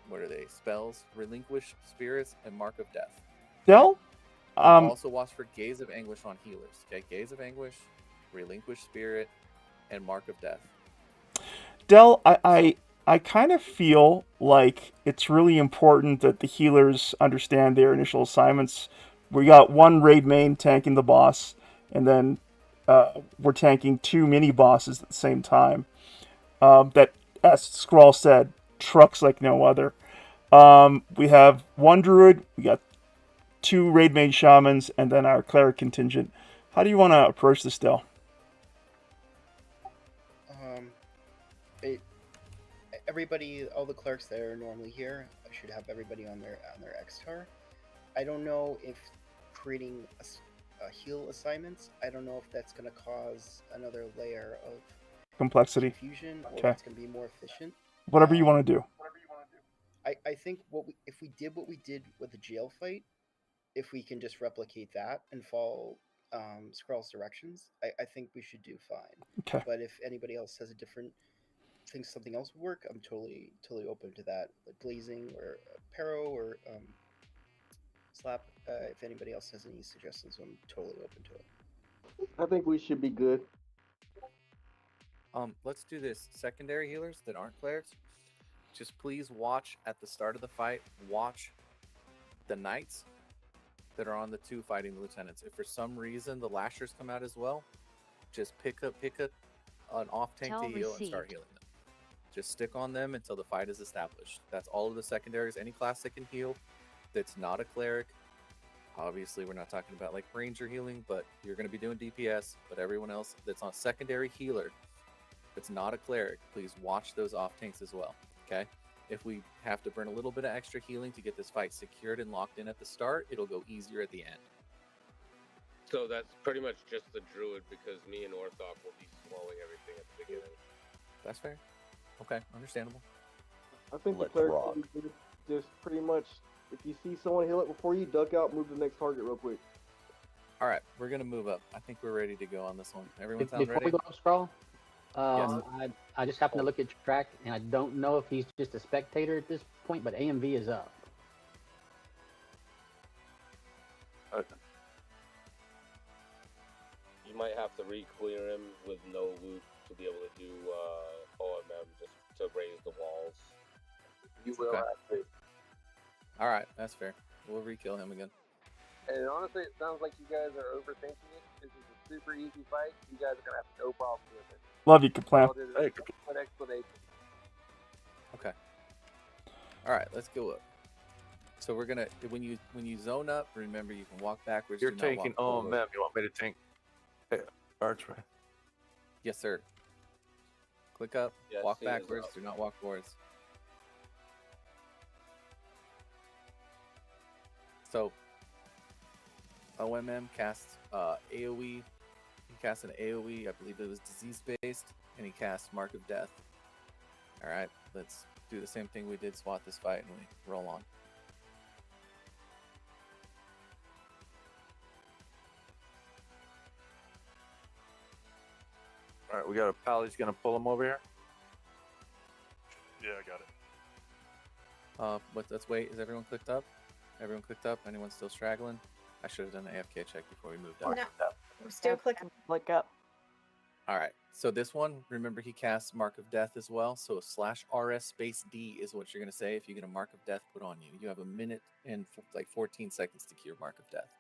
What are they? Spells, Relinquish Spirits, and Mark of Death. Del? Also watch for Gaze of Anguish on healers. Okay, Gaze of Anguish, Relinquish Spirit, and Mark of Death. Del, I kind of feel like it's really important that the healers understand their initial assignments. We got 1 raid main tanking the boss, and then we're tanking 2 mini bosses at the same time. That, as Scrawl said, trucks like no other. We have 1 druid, we got 2 raid main shamans, and then our cleric contingent. How do you want to approach this, Del? Everybody, all the clerics that are normally here, I should have everybody on their X-Tar. I don't know if creating heal assignments, I don't know if that's going to cause another layer of Complexity. confusion, or Okay. if it's going to be more efficient. Whatever you want to do. I think if we did what we did with the jail fight, if we can just replicate that and follow Skrull's directions, I think we should do fine. Okay. But if anybody else has a different, thinks something else would work, I'm totally open to that. Like Blazing or Pero or Slap. If anybody else has any suggestions, I'm totally open to it. I think we should be good. Let's do this. Secondary healers that aren't clerics, just please watch at the start of the fight. Watch the knights that are on the 2 fighting the lieutenants. If for some reason the lashers come out as well, just pick an off tank to heal and start healing them. Just stick on them until the fight is established. That's all of the secondaries. Any class that can heal that's not a cleric. Obviously, we're not talking about like ranger healing, but you're going to be doing DPS. But everyone else that's on secondary healer that's not a cleric, please watch those off tanks as well. Okay? If we have to burn a little bit of extra healing to get this fight secured and locked in at the start, it'll go easier at the end. So that's pretty much just the druid, because me and Orthok will be slowing everything at the beginning. That's fair. Okay, understandable. I think Let's the cleric rock. just pretty much, if you see someone heal it before you, duck out, move to the next target real quick. All right, we're going to move up. I think we're ready to go on this one. Everyone sound Before ready? we go, Scroll, Yes. I just happened to look at your track, and I don't know if he's just a spectator at this point, but AMV is up. Okay. You might have to re-clear him with no loot to be able to do OMM just to raise the walls. You will Okay. have to. All right, that's fair. We'll re-kill him again. And honestly, it sounds like you guys are overthinking it. This is a super easy fight. You guys are going to have no problem with it. Love you, Kaplan. All it is is an explanation. Okay. All right, let's go up. So we're gonna when you zone up, remember you can walk backwards. You're do not walk tanking forward. OMM. You want me to tank Archway? Yes, sir. Click up, Yes, walk he is backwards. up. Do not walk forwards. So OMM casts AoE. He cast an AoE, I believe it was disease based, and he cast Mark of Death. All right, let's do the same thing we did SWAT this fight, and we roll on. All right, we got a pal. He's gonna pull him over here. Yeah, I got it. Let's wait. Is everyone clicked up? Everyone clicked up? Anyone still straggling? I should have done an AFK check before we moved up. No, I'm still clicking. Click up. All right. So this one, remember he casts Mark of Death as well. So /RS space D is what you're going to say if you get a Mark of Death put on you. You have a minute and like 14 seconds to cure Mark of Death.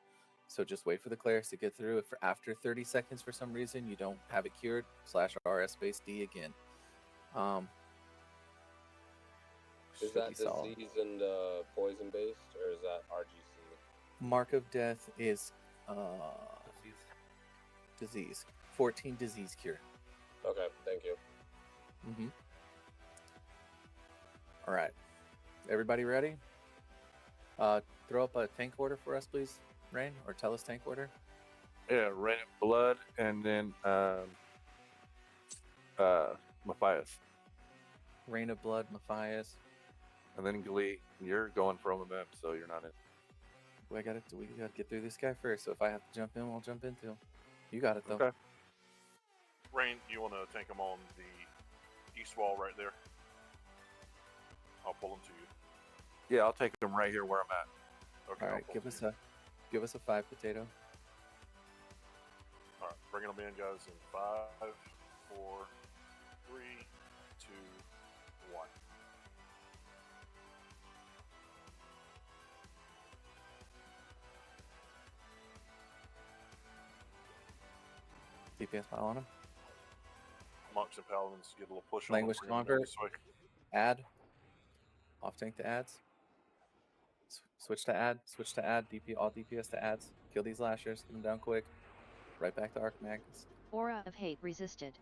So just wait for the clerics to get through. If after 30 seconds for some reason you don't have it cured, /RS space D again. Is Should that be solid. disease and poison based, or is that RGC? Mark of Death is disease. 14 disease cure. Okay, thank you. All right. Everybody ready? Throw up a tank order for us, please, Rain, or tell us tank order. Yeah, Rain of Blood, and then Matthias. Rain of Blood, Matthias. And then Glee. You're going for OMM, so you're not in. We gotta get through this guy first. So if I have to jump in, we'll jump in too. You got it though. Okay. Rain, you want to tank them on the east wall right there? I'll pull them to you. Yeah, I'll take them right here where I'm at. Okay. All right, give us a 5 potato. All right, bringing them in, guys. In 5, 4, 3, 2, 1. DPS pile on him. Monks and paladins get a little push Language on them. Bring them convert. this way. Add. Off tank to adds. Switch to add. Switch to add. All DPS to adds. Kill these lashers. Get them down quick. Right back to Archmagus. Aura of Hate resisted.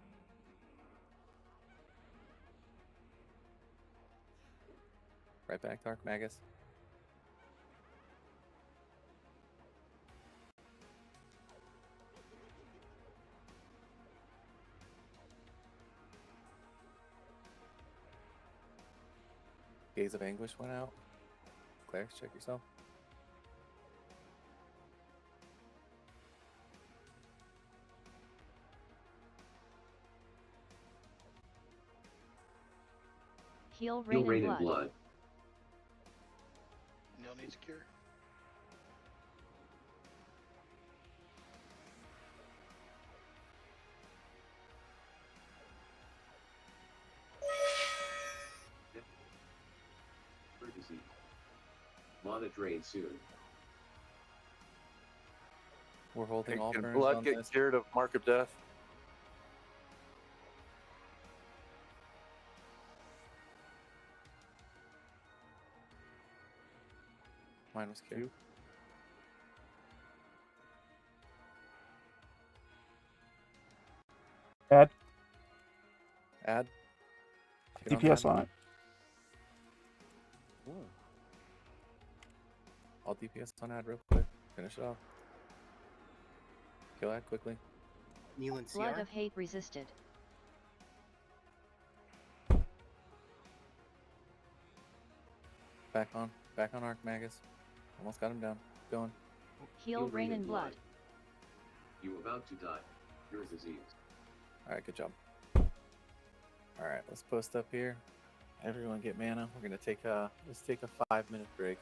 Right back to Archmagus. Gaze of Anguish went out. Claire, check yourself. Heal Rain and Blood. Neil needs a cure. Disease. Mana drain soon. We're holding all Can burns blood on get this. cured of Mark of Death? Mine was cured. Add. Add. DPS on it. Ooh. All DPS on add real quick. Finish it off. Kill add quickly. Neil and Blood CR. of Hate resisted. Back on Archmagus. Almost got him down. Going. Heal Rain and Blood. You about to die. Your disease. Alright, good job. Alright, let's post up here. Everyone get mana. We're gonna take let's take a 5-minute break.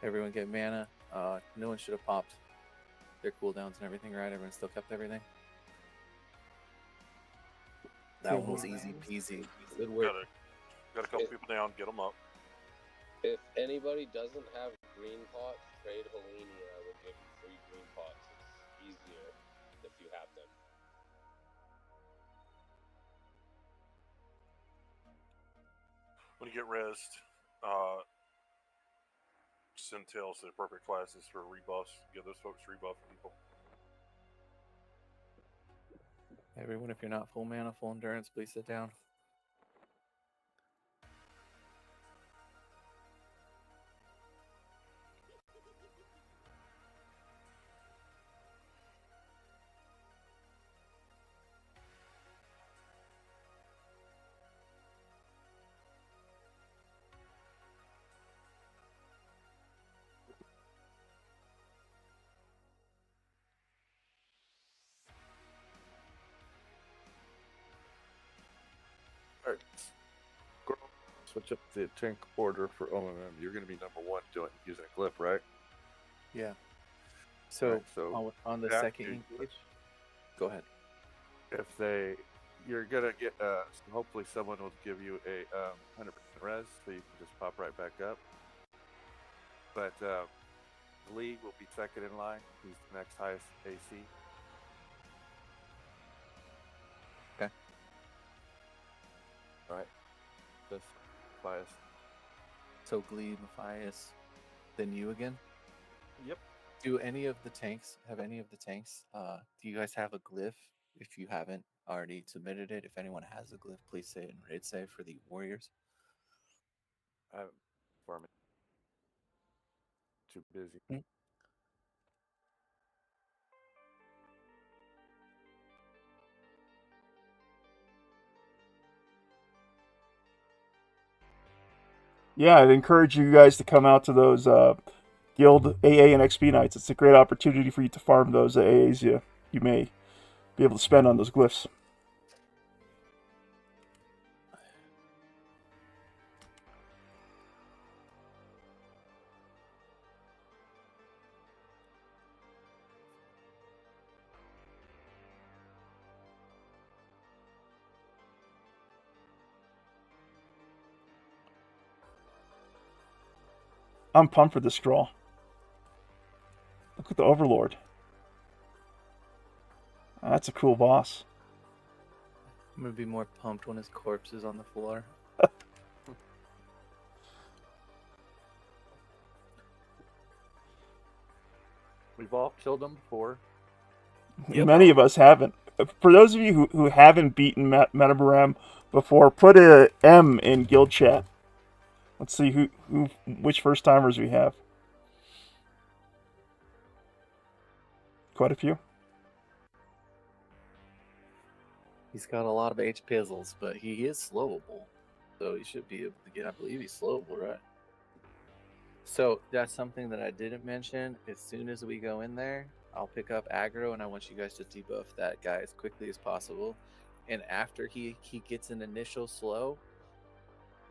Everyone get mana. No one should have popped their cooldowns and everything, right? Everyone still kept everything. That one was easy peasy. Good work. Got a couple people down. Get them up. If anybody doesn't have green pots, trade Helene. I will give you free green pots. It's easier if you have them. When you get rezzed, send tails to the appropriate classes for rebuffs. Give those folks rebuff people. Everyone, if you're not full mana, full endurance, please sit down. Alright. Switch up the tank order for OMM. You're going to be number 1 doing using a glyph, right? Yeah. So, Right, so on the after second engage, go ahead. You're gonna get hopefully someone will give you a 100% res, so you can just pop right back up. But Lee will be second in line. He's the next highest AC. Okay. All right. This bias. So Glee, Matthias, then you again. Yep. Do any of the tanks have any of the tanks? Do you guys have a glyph? If you haven't already submitted it, if anyone has a glyph, please say it in raid save for the warriors. For me. too busy. Yeah, I'd encourage you guys to come out to those Guild AA and XP nights. It's a great opportunity for you to farm those AAs you may be able to spend on those glyphs. I'm pumped for this scroll. Look at the Overlord. That's a cool boss. I'm gonna be more pumped when his corpse is on the floor. We've all killed him before. Many of us haven't. For those of you who haven't beaten Metabaram before, put a M in guild chat. Let's see which first timers we have. Quite a few. He's got a lot of H pizzles, but he is slowable. So he should be able to get, I believe he's slowable, right? So that's something that I didn't mention. As soon as we go in there, I'll pick up aggro, and I want you guys to debuff that guy as quickly as possible. And after he gets an initial slow,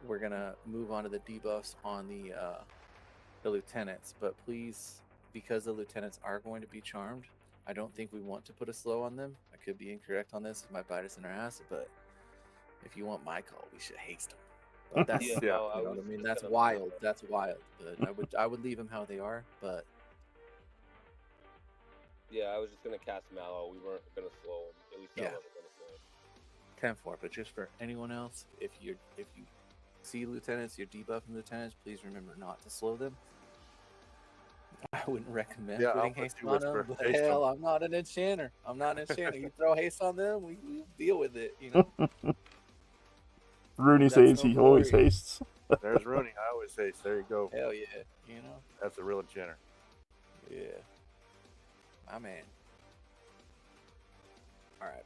we're gonna move on to the debuffs on the lieutenants. But please, because the lieutenants are going to be charmed, I don't think we want to put a slow on them. I could be incorrect on this. It might bite us in our ass, but if you want my call, we should haste them. But that's Yeah, you no, know what I mean. That's wild. That's wild. But I would leave them how they are. But Yeah, I was just gonna cast Mallow. We weren't gonna slow him. At least I Yeah. wasn't gonna slow him. 10-4. But just for anyone else, if you see lieutenants, you're debuffing lieutenants, please remember not to slow them. I wouldn't recommend Yeah, putting I'll haste let you on them, whisper. but Haste 'em. hell, I'm not an enchanter. You throw haste on them, we deal with it, you know. Rooney That's says no he always glory. hastes. There's Rooney. I always haste. There you go. Hell yeah, you know. That's a real enchanter. Yeah, my man. All right.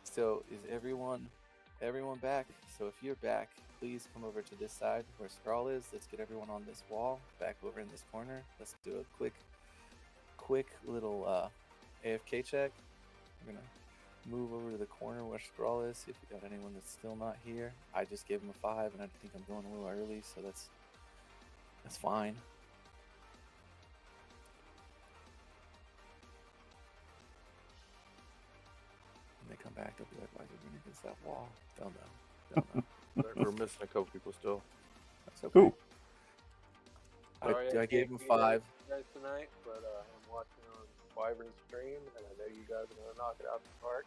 So is everyone back? So if you're back, please come over to this side where Scrawl is. Let's get everyone on this wall, back over in this corner. Let's do a quick little AFK check. We're gonna move over to the corner where Scrawl is, see if we got anyone that's still not here. I just gave him a 5, and I think I'm going a little early, so that's fine. When they come back, they'll be like, why did we against that wall? They'll know. We're missing a couple people still. That's okay. Ooh. I gave him can't 5. be there with you guys tonight, but I'm watching on Wyverns stream, and I know you guys are gonna knock it out of the park.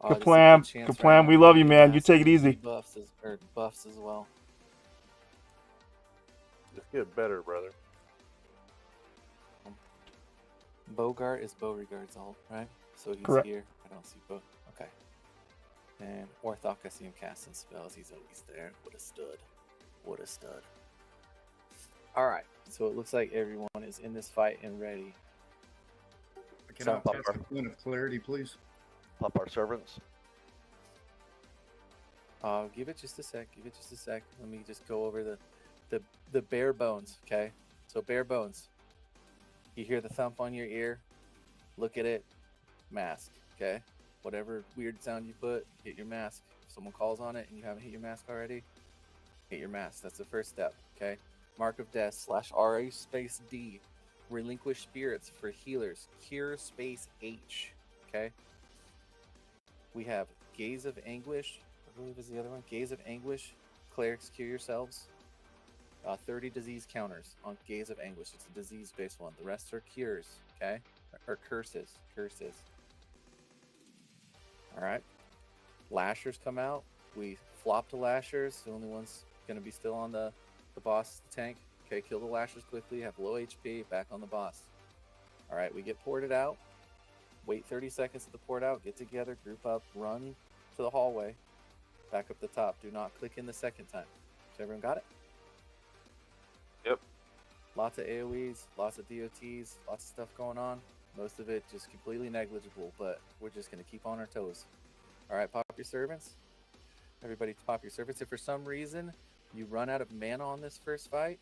Kaplam, we love you, man. You take it easy. Buffs as well. Just get better, brother. Bogart is Beauregard's ult, right? So he's Correct. here. I don't see Bo. Okay. And Orthok, I see him casting spells. He's always there. What a stud. What a stud. All right. So it looks like everyone is in this fight and ready. Can I cast a point of clarity, please? Pop our servants. Give it just a sec. Let me just go over the bare bones. Okay. So bare bones. You hear the thump on your ear. Look at it. Mask. Okay. Whatever weird sound you put, hit your mask. If someone calls on it and you haven't hit your mask already, hit your mask. That's the first step. Okay. Mark of Death /RA space D. Relinquish spirits for healers. Cure space H. Okay. We have Gaze of Anguish. I believe is the other one. Gaze of Anguish. Clerics, cure yourselves. 30 disease counters on Gaze of Anguish. It's a disease-based one. The rest are cures. Okay. Or curses. All right. Lashers come out. We flop the Lashers. The only one's going to be still on the boss tank. Okay, kill the Lashers quickly. Have low HP. Back on the boss. All right, we get ported out. Wait 30 seconds to the port out. Get together. Group up. Run to the hallway. Back up the top. Do not click in the second time. So everyone got it? Yep. Lots of AoEs, lots of DOTs, lots of stuff going on. Most of it just completely negligible, but we're just going to keep on our toes. All right, pop your servants. Everybody pop your servants. If for some reason you run out of mana on this first fight,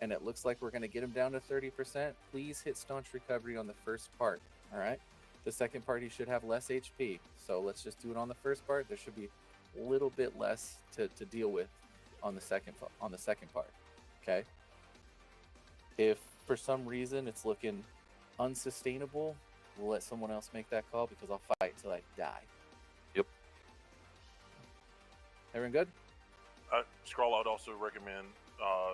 and it looks like we're going to get him down to 30%, please hit Staunch Recovery on the first part, all right? The second part, he should have less HP, so let's just do it on the first part. There should be a little bit less to deal with on the second part, okay? If for some reason it's looking unsustainable, we'll let someone else make that call because I'll fight till I die. Yep. Everyone good? Scroll, I would also recommend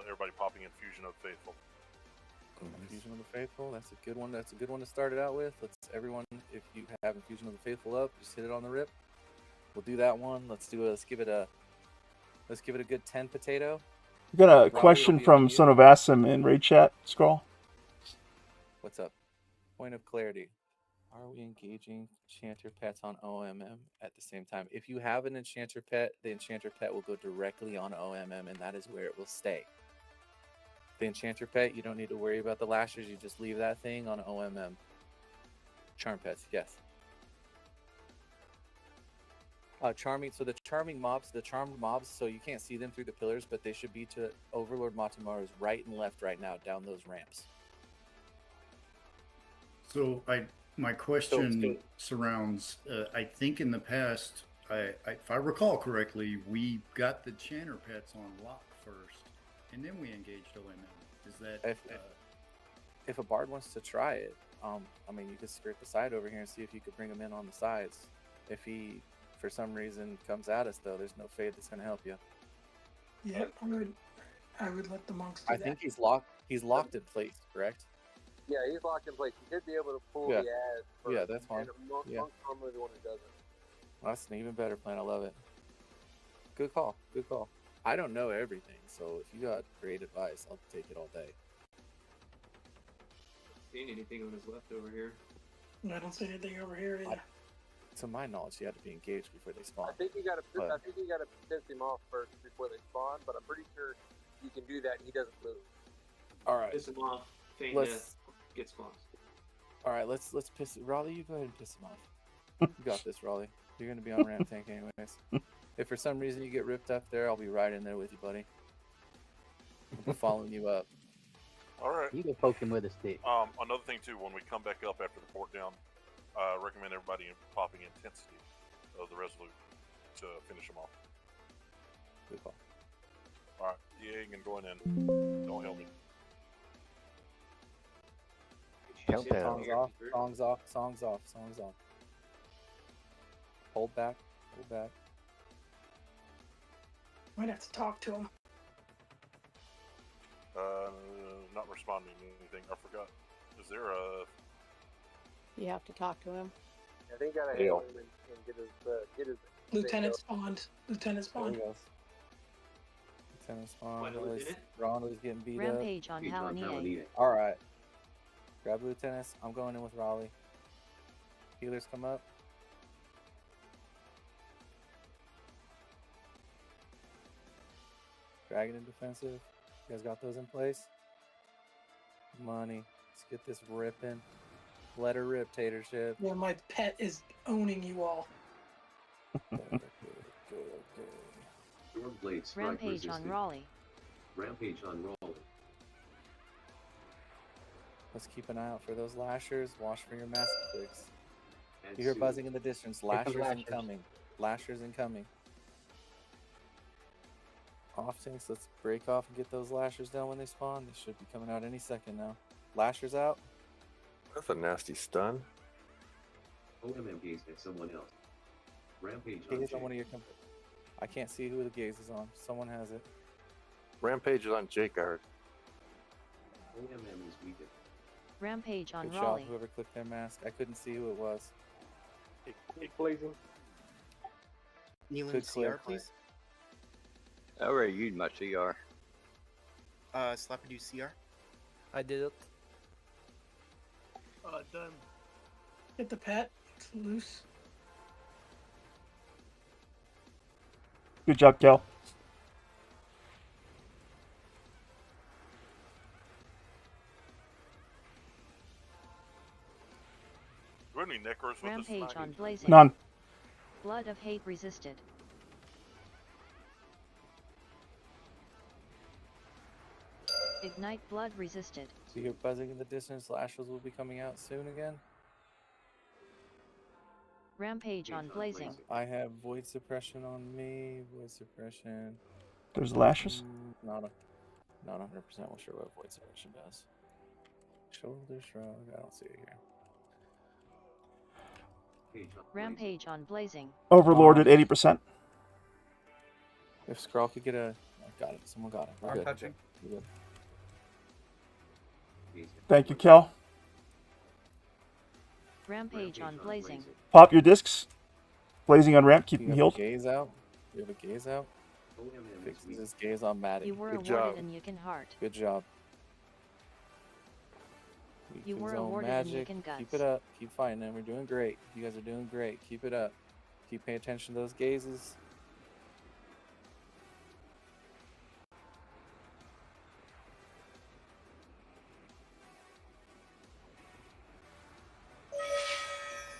everybody popping Infusion of Faithful. Infusion of the Faithful, that's a good one. That's a good one to start it out with. Let's everyone, if you have Infusion of the Faithful up, just hit it on the rip. We'll do that one. Let's give it a good 10 potato. We got a Robert, question will be on from you. Son of Assam in raid chat. Scroll. What's up? Point of clarity. Are we engaging enchanter pets on OMM at the same time? If you have an enchanter pet, the enchanter pet will go directly on OMM, and that is where it will stay. The enchanter pet, you don't need to worry about the lashers. You just leave that thing on OMM. Charm pets, yes. Charming. So the charmed mobs, so you can't see them through the pillars, but they should be to Overlord Matamaru's right and left right now down those ramps. So my question surrounds. I think in the past, if I recall correctly, we got the Chanter pets on lock first, and then we engaged OMM. Is that? If a bard wants to try it, I mean, you could skirt the side over here and see if you could bring him in on the sides. If he, for some reason, comes at us, though, there's no fade that's going to help you. Yeah, I would let the monks do I that. think he's locked. He's locked in place, correct? Yeah, he's locked in place. He should be able to pull Yeah. the ads. First, Yeah, that's fine. And monk's normally the one who doesn't. That's an even better plan. I love it. Good call. Good call. I don't know everything, so if you got great advice, I'll take it all day. Seeing anything on his left over here? I don't see anything over here either. To my knowledge, you have to be engaged before they spawn. I think you got to. But- I think you got to piss him off first before they spawn. But I'm pretty sure you can do that and he doesn't move. All right. Piss him off. Feign Let's- death. Get spawns. All right, let's piss Raleigh. You go ahead and piss him off. You got this, Raleigh. You're gonna be on ramp tank anyways. If for some reason you get ripped up there, I'll be right in there with you, buddy. I'll be following you up. All right. You can poke him with a stick. Another thing too, when we come back up after the port down, I recommend everybody popping Intensity of the Resolute to finish them off. Good call. All right, Diego and going in. Don't help me. Songs off. Songs off. Songs off. Songs off. Hold back. Hold back. Might have to talk to him. Not responding to anything. I forgot. Is there a? You have to talk to him. I think you got to handle him and get his. Lieutenant spawned. Lieutenant spawned. There he goes. Lieutenant spawn. What, Lieutenant? Ron was getting beat Rampage up. on Palania. All right. Grab lieutenants. I'm going in with Raleigh. Healers come up. Dragon in defensive. You guys got those in place? Money. Let's get this ripping. Let her rip, Tatership. Yeah, my pet is owning you all. Stormblade strike Rampage on resistant. Raleigh. Rampage on Raleigh. Let's keep an eye out for those lashers. Watch for your mask clicks. And You hear soon. buzzing in the distance. Here comes Lashers lashers. incoming. Lashers incoming. Off tanks, let's break off and get those lashers down when they spawn. They should be coming out any second now. Lashers out. That's a nasty stun. OMM gaze at someone else. Rampage on Gaze on Jake. one of your I can't see who the gaze is on. Someone has it. Rampage is on Jake, I heard. OMM is weakened. Rampage on Good shot, Raleigh. whoever clicked their mask. I couldn't see who it was. Blazing. Nealon Good clear. CR, please. I already used my CR. Slappy do CR. I did it. Done. Get the pet. It's loose. Good job, Kel. Rampage on blazing. None. Blood of hate resisted. Ignite blood resisted. So you're buzzing in the distance. Lashers will be coming out soon again. Rampage on blazing. I have void suppression on me. Void suppression. There's lashes. Not 100% sure what void suppression does. Shoulder shrug. I don't see it here. Rampage on blazing. Overlord at 80%. If Scrawl could get a... I got it. Someone got it. We're Arm good. touching. We're good. Thank you, Kel. Rampage on blazing. Pop your discs. Blazing on ramp. Keep You them have healed. a gaze out. You have a gaze out. Fixes his gaze on Maddie. You were Good awarded job. and you can heart. Good job. You can were zone awarded and you magic. can guts. Keep it up. Keep fighting them. We're doing great. You guys are doing great. Keep it up. Keep paying attention to those gazes.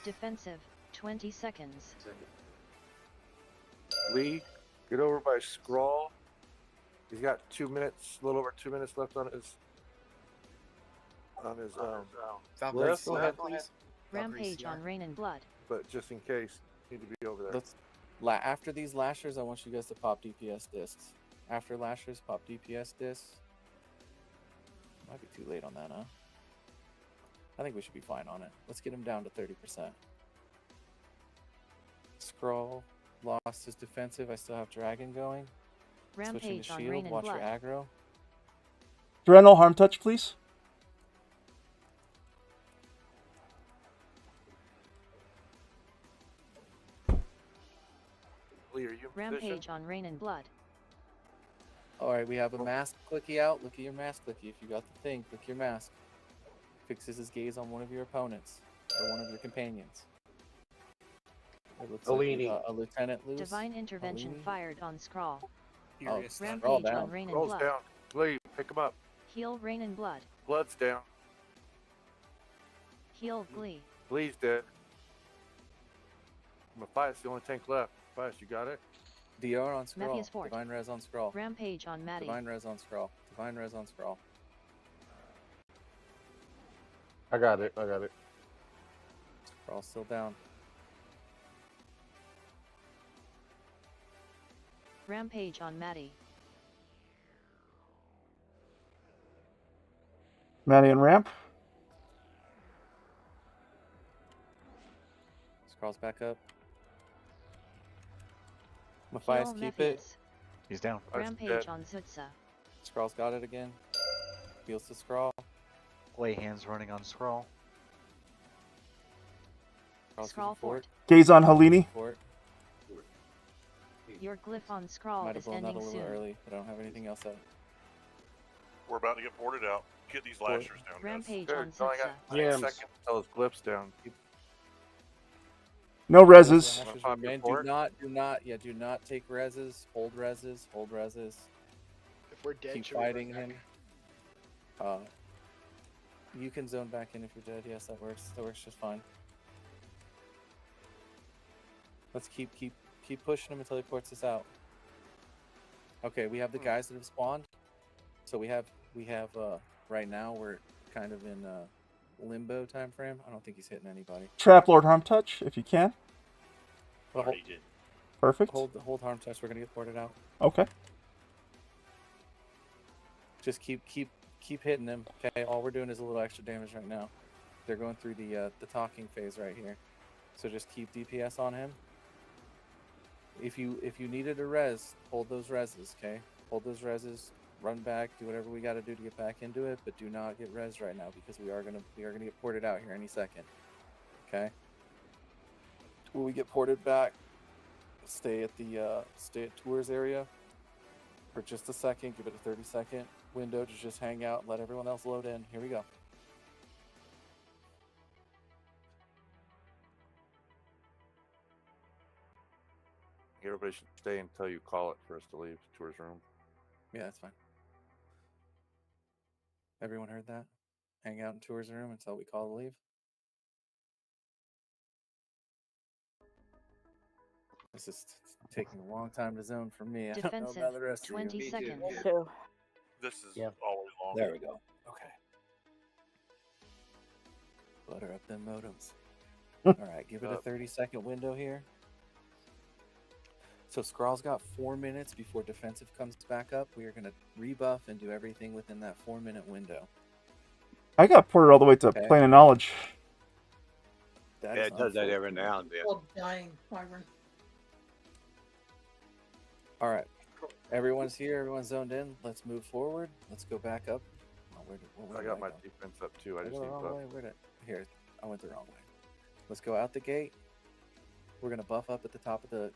Defensive. 20 seconds. Lee, get over by Scrawl. He's got 2 minutes, a little over 2 minutes left on his list. Go ahead, please. Rampage on rain and blood. But just in case, need to be over there. Let's after these lashers, I want you guys to pop DPS discs. After lashers, pop DPS discs. Might be too late on that, huh? I think we should be fine on it. Let's get him down to 30%. Scroll lost his defensive. I still have dragon going. Switching Rampage to on shield. rain and Watch your blood. aggro. Drenal, harm touch, please. Lee, are you in Rampage position? on rain and blood. Alright, we have a mask clicky out. Look at your mask clicky. If you got the thing, click your mask. Fixes his gaze on one of your opponents or one of your companions. It looks like we got a lieutenant loose. Divine intervention Alini. fired on Scrawl. Oh, Rampage Scrawl down. on rain and Scroll's blood. down. Lee, pick him up. Heal rain and blood. Blood's down. Heal glee. Lee's dead. Matthias, the only tank left. Matthias, you got it? DR on Scroll. Matthias Fort. Divine res on Scroll. Rampage on Maddie. Divine res on Scroll. Divine res on Scroll. I got it. I got it. Scroll still down. Rampage on Maddie. Maddie and ramp. Scroll's back up. Matthias, Heal keep Mephius. it. He's down. Rampage on Zutza. Scroll's got it again. Heals to Scroll. Lay hands running on Scroll. Scroll fort. Gaze on Halini. Fort. Your glyph on Scrawl Might have is blown that a ending little soon. early, but I don't have anything else out. We're about to get ported out. Get these lashers down, guys. Rampage Good. on It's only got Zutza. 9 seconds until his glyph's down. No reses. Lashers remain. Do not take reses. Hold reses. Hold reses. If we're dead, Keep should we run fighting back? him. You can zone back in if you're dead. Yes, that works. That works just fine. Let's keep pushing him until he ports us out. Okay, we have the guys that have spawned. So we have right now we're kind of in limbo time frame. I don't think he's hitting anybody. Trap Lord harm touch, if you can. But hold, Perfect. hold harm touch. We're gonna get ported out. Okay. Just keep hitting them. Okay, all we're doing is a little extra damage right now. They're going through the talking phase right here. So just keep DPS on him. If you needed a res, hold those reses, okay? Hold those reses, run back, do whatever we got to do to get back into it, but do not get res right now because we are gonna get ported out here any second. Okay? When we get ported back, stay at tours area for just a second. Give it a 30-second window to just hang out and let everyone else load in. Here we go. Everybody should stay until you call it for us to leave tour's room. Yeah, that's fine. Everyone heard that? Hang out in tours room until we call to leave. This is taking a long time to zone for me. I don't know Defensive, about the rest 20 of you. seconds. Me too. This is Yep. always long. There we go. Okay. Butter up them modems. All right, give it a 30-second window here. So Skrull's got 4 minutes before defensive comes back up. We are going to rebuff and do everything within that 4-minute window. I got ported all the way to Okay. plane of knowledge. Yeah, it does that every now and then. Well, dying, Wyvern. All right. Everyone's here. Everyone's zoned in. Let's move forward. Let's go back up. Oh, I got my defense up too. I Did just I go need the wrong buff. way? Where'd it? Here, I went the wrong way. Let's go out the gate. We're gonna buff up at the top of the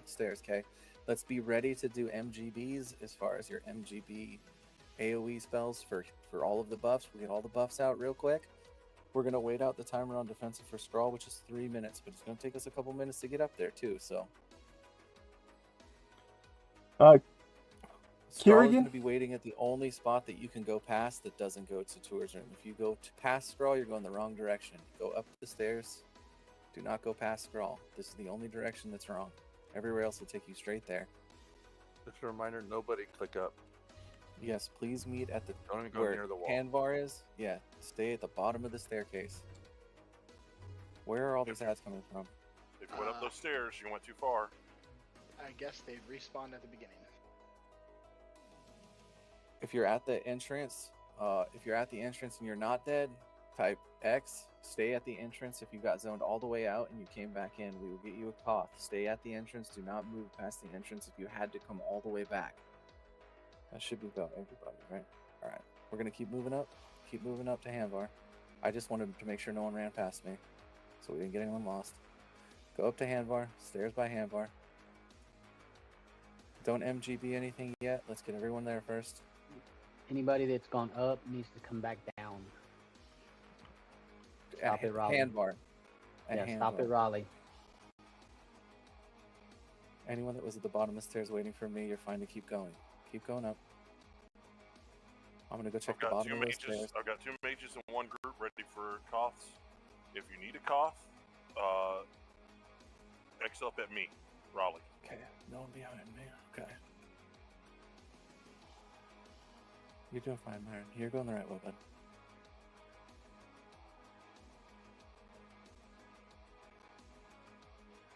stairs. Okay. Let's be ready to do MGBs as far as your MGB AOE spells for all of the buffs. We get all the buffs out real quick. We're gonna wait out the timer on defensive for Skrull, which is 3 minutes, but it's gonna take us a couple minutes to get up there too. So. Skrull is going to be waiting at the only spot that you can go past that doesn't go to Tour's room. If you go past Skrull, you're going the wrong direction. Go up the stairs. Do not go past Skrull. This is the only direction that's wrong. Everywhere else will take you straight there. Just a reminder, nobody click up. Yes, please meet at the Don't even go where near the wall. Handvar is. Yeah, stay at the bottom of the staircase. Where are all these ads coming from? If you went up those stairs, you went too far. I guess they've respawned at the beginning. If you're at the entrance, and you're not dead, type X. Stay at the entrance. If you got zoned all the way out and you came back in, we will get you a cough. Stay at the entrance. Do not move past the entrance if you had to come all the way back. That should be about everybody, right? All right. We're going to keep moving up. Keep moving up to Handvar. I just wanted to make sure no one ran past me, so we didn't get anyone lost. Go up to Handvar. Stairs by Handvar. Don't MGB anything yet. Let's get everyone there first. Anybody that's gone up needs to come back down. Stop it, Raleigh. Handvar. Yeah, stop it, Raleigh. Anyone that was at the bottom of the stairs waiting for me, you're fine to keep going. Keep going up. I'm gonna go check the bottom of those stairs. I've got 2 mages in one group ready for coughs. If you need a cough, X up at me, Raleigh. Okay, no one behind me. Okay. You're doing fine, Myron. You're going the right way, bud.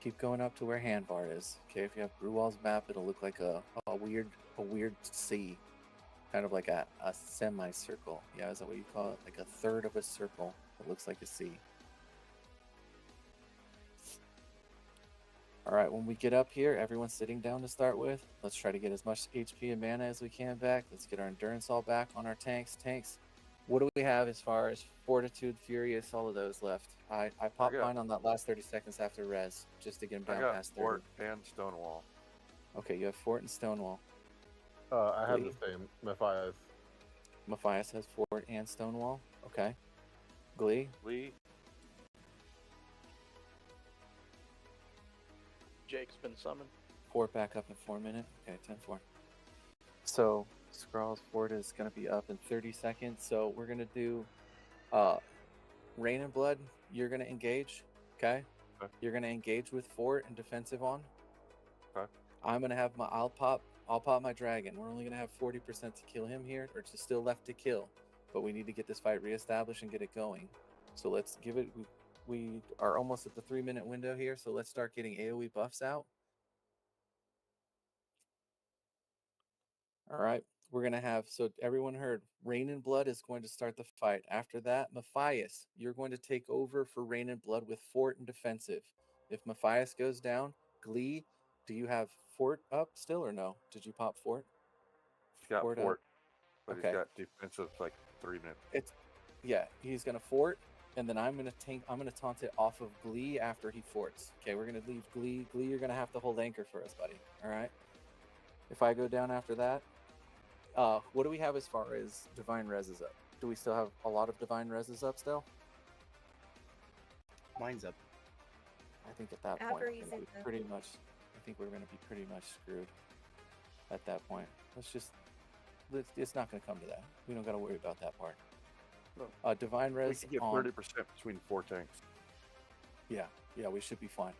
Keep going up to where Handvar is. Okay, if you have Gruwal's map, it'll look like a weird C. Kind of like a semicircle. Yeah, is that what you call it? Like a third of a circle that looks like a C. Alright, when we get up here, everyone's sitting down to start with. Let's try to get as much HP and mana as we can back. Let's get our endurance all back on our tanks. What do we have as far as Fortitude, Furious, all of those left? I popped mine on that last 30 seconds after res, just to get them down past 30. Fort and Stonewall. Okay, you have Fort and Stonewall. I have the same, Matthias. Matthias has Fort and Stonewall. Okay. Glee. Jake's been summoned. Fort back up in 4 minutes. Okay, 10-4. So Skrull's Fort is going to be up in 30 seconds. So we're going to do Rain and Blood. You're going to engage. Okay? You're going to engage with Fort and defensive on. Okay. I'm going to have my I'll pop my dragon. We're only going to have 40% to kill him here, or just still left to kill. But we need to get this fight reestablished and get it going. So let's give it. We are almost at the 3-minute window here, so let's start getting AoE buffs out. All right, we're going to have, so everyone heard, Rain and Blood is going to start the fight. After that, Matthias, you're going to take over for Rain and Blood with Fort and defensive. If Matthias goes down, Glee, do you have Fort up still or no? Did you pop Fort? He's got Fort, but okay. He's got defensive like 3 minutes. He's going to Fort. And then I'm gonna taunt it off of Glee after he forts. Okay, we're gonna leave Glee. Glee, you're gonna have to hold anchor for us, buddy. All right. If I go down after that, what do we have as far as divine reses up? Do we still have a lot of divine reses up still? Mine's up. I think at that point, we're gonna be pretty much. I think we're gonna be pretty much screwed. At that point, it's not gonna come to that. We don't gotta worry about that part. Divine res. We can get 30% between 4 tanks. Yeah, we should be fine.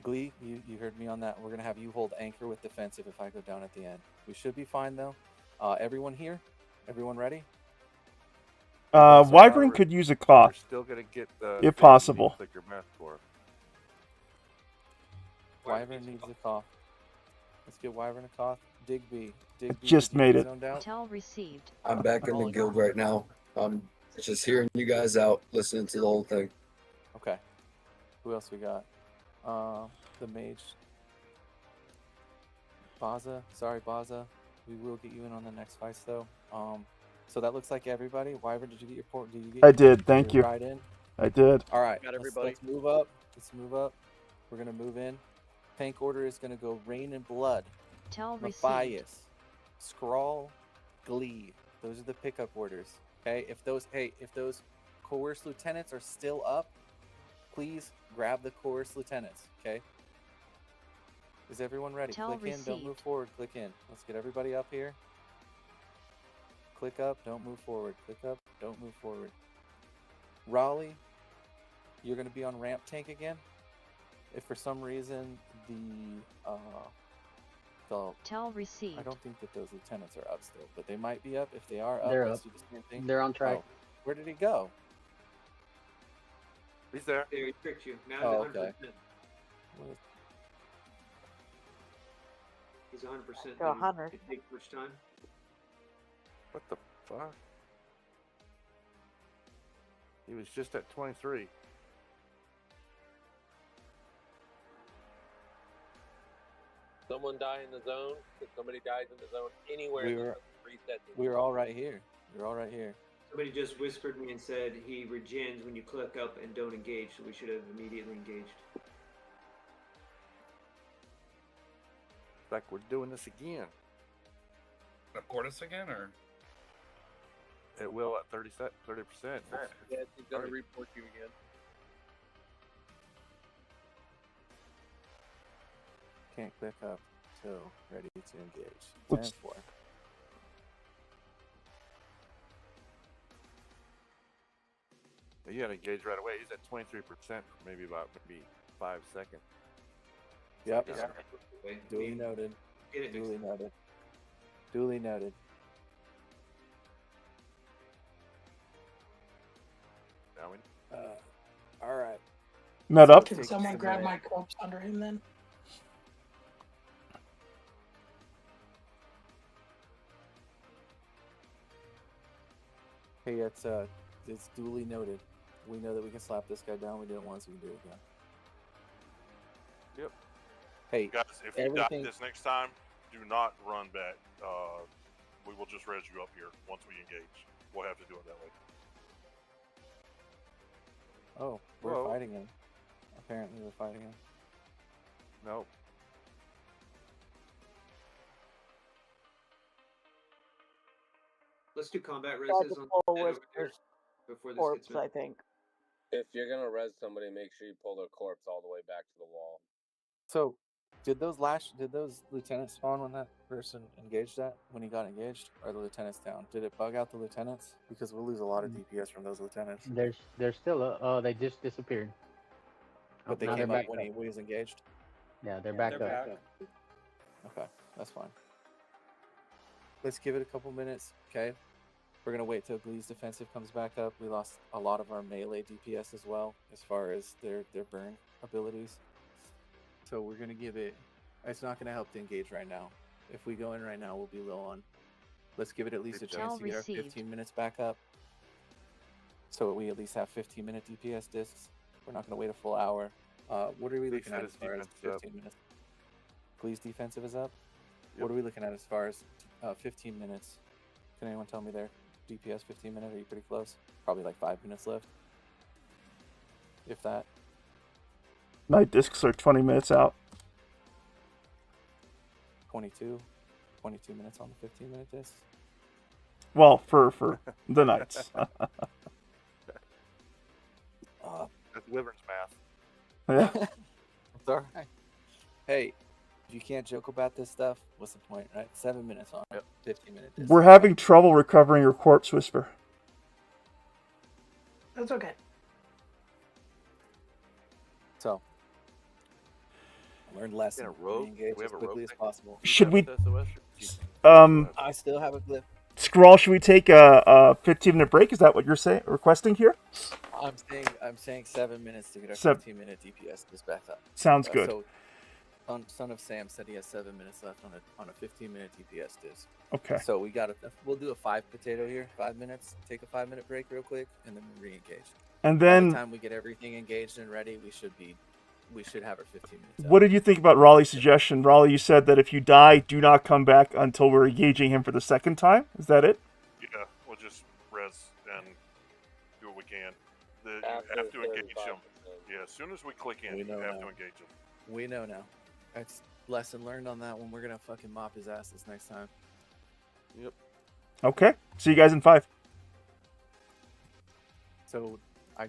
Glee, you heard me on that. We're gonna have you hold anchor with defensive if I go down at the end. We should be fine though. Everyone here? Everyone ready? Wyvern could use a cough. You're still gonna get the if thing you need possible. to click your math for. Wyvern needs a cough. Let's get Wyvern a cough. Digby. Just did you made get it. zoned out? Tell received. I'm back in the guild right now. I'm just hearing you guys out, listening to the whole thing. Okay. Who else we got? The mage. Baza. Sorry, Baza. We will get you in on the next fight though. So that looks like everybody. Wyvern, did you get your port? Did you get I did. Thank you. Ride in? I did. All right. Got everybody. Let's move up. Let's move up. We're gonna move in. Tank order is gonna go Rain and Blood. Tell received. Matthias, Scrawl, Glee. Those are the pickup orders. Okay. If those coerced lieutenants are still up, please grab the coerced lieutenants. Okay. Is everyone ready? Tell Click in. Don't move received. forward. Click in. Let's get everybody up here. Click up. Don't move forward. Click up. Don't move forward. Raleigh, you're going to be on ramp tank again. If for some reason the Tell received. I don't think that those lieutenants are up still, but they might be up. If they are up, They're let's up. do the same thing. They're on track. Oh, where did he go? He's there. There, he tricked you. Now Oh, he's 100%. okay. He's 100%. To 100. It takes much time. What the fuck? He was just at 23. Someone die in the zone. If somebody dies in the zone anywhere, We in the were- zone, reset the We're all right here. We're all right here. Somebody just whispered me and said he regens when you click up and don't engage, so we should have immediately engaged. Like we're doing this again. Report us again, or It will at 30%. Yes, he's gonna report you again. Can't click up till ready to engage. Whoops. 10-4. You gotta engage right away. He's at 23% for maybe 5 seconds. Yep. Wait, Duly me- noted. Get it next Duly time. noted. Duly noted. Now we All right. Met up. Can someone grab my corpse under him then? Hey, it's duly noted. We know that we can slap this guy down. We did it once. We can do it again. Yep. Hey, Guys, if you everything. die this next time, do not run back. We will just res you up here once we engage. We'll have to do it that way. Oh, we're Whoa. fighting him. Apparently, we're fighting him. No. Let's do combat Tried races to on pull that over there Whisper's before this corpse, gets I think. If you're gonna res somebody, make sure you pull their corpse all the way back to the wall. So, did those lieutenants spawn when that person engaged that? When he got engaged, or the lieutenants down? Did it bug out the lieutenants? Because we'll lose a lot of DPS from those lieutenants. They're still oh, they just disappeared. But they now came they're up back when up. he was engaged. Yeah, they're back up. Okay, that's fine. Let's give it a couple minutes, okay? We're gonna wait till Glee's defensive comes back up. We lost a lot of our melee DPS as well, as far as their burn abilities. So we're gonna give it. It's not gonna help to engage right now. If we go in right now, we'll be low on. Let's give it at least a chance to get our 15 minutes back up. So we at least have 15-minute DPS discs. We're not gonna wait a full hour. What are we Glee's looking at as far as defense up. 15 minutes? Glee's defensive is up. Yep. What are we looking at as far as 15 minutes? Can anyone tell me there? DPS 15 minutes? Are you pretty close? Probably like 5 minutes left. If that. Night discs are 20 minutes out. 22 minutes on the 15-minute disc. Well, for the nights. That's Wyverns math. Yeah. It's all right. Hey, if you can't joke about this stuff, what's the point, right? 7 minutes on it. 15-minute disc. We're having trouble recovering your corpse, Whisper. That's okay. So, Learn lesson. Re-engage as quickly as possible. Should we? I still have a glyph. Scrawl, should we take a 15-minute break? Is that what you're requesting here? I'm saying 7 minutes to get our 15-minute DPS just back up. Sounds good. So, Son of Sam said he has 7 minutes left on a 15-minute DPS disc. Okay. So we'll do a 5 potato here, 5 minutes. Take a 5-minute break real quick, and then we'll re-engage. And then, by the time we get everything engaged and ready, we should have our 15 minutes. What did you think about Raleigh's suggestion? Raleigh, you said that if you die, do not come back until we're engaging him for the second time. Is that it? Yeah, we'll just res and do what we can. You have to engage them. Yeah, as soon as we click in, you have to engage them. We know now. That's lesson learned on that one. We're gonna fucking mop his ass this next time. Yep. Okay. See you guys in 5. So I.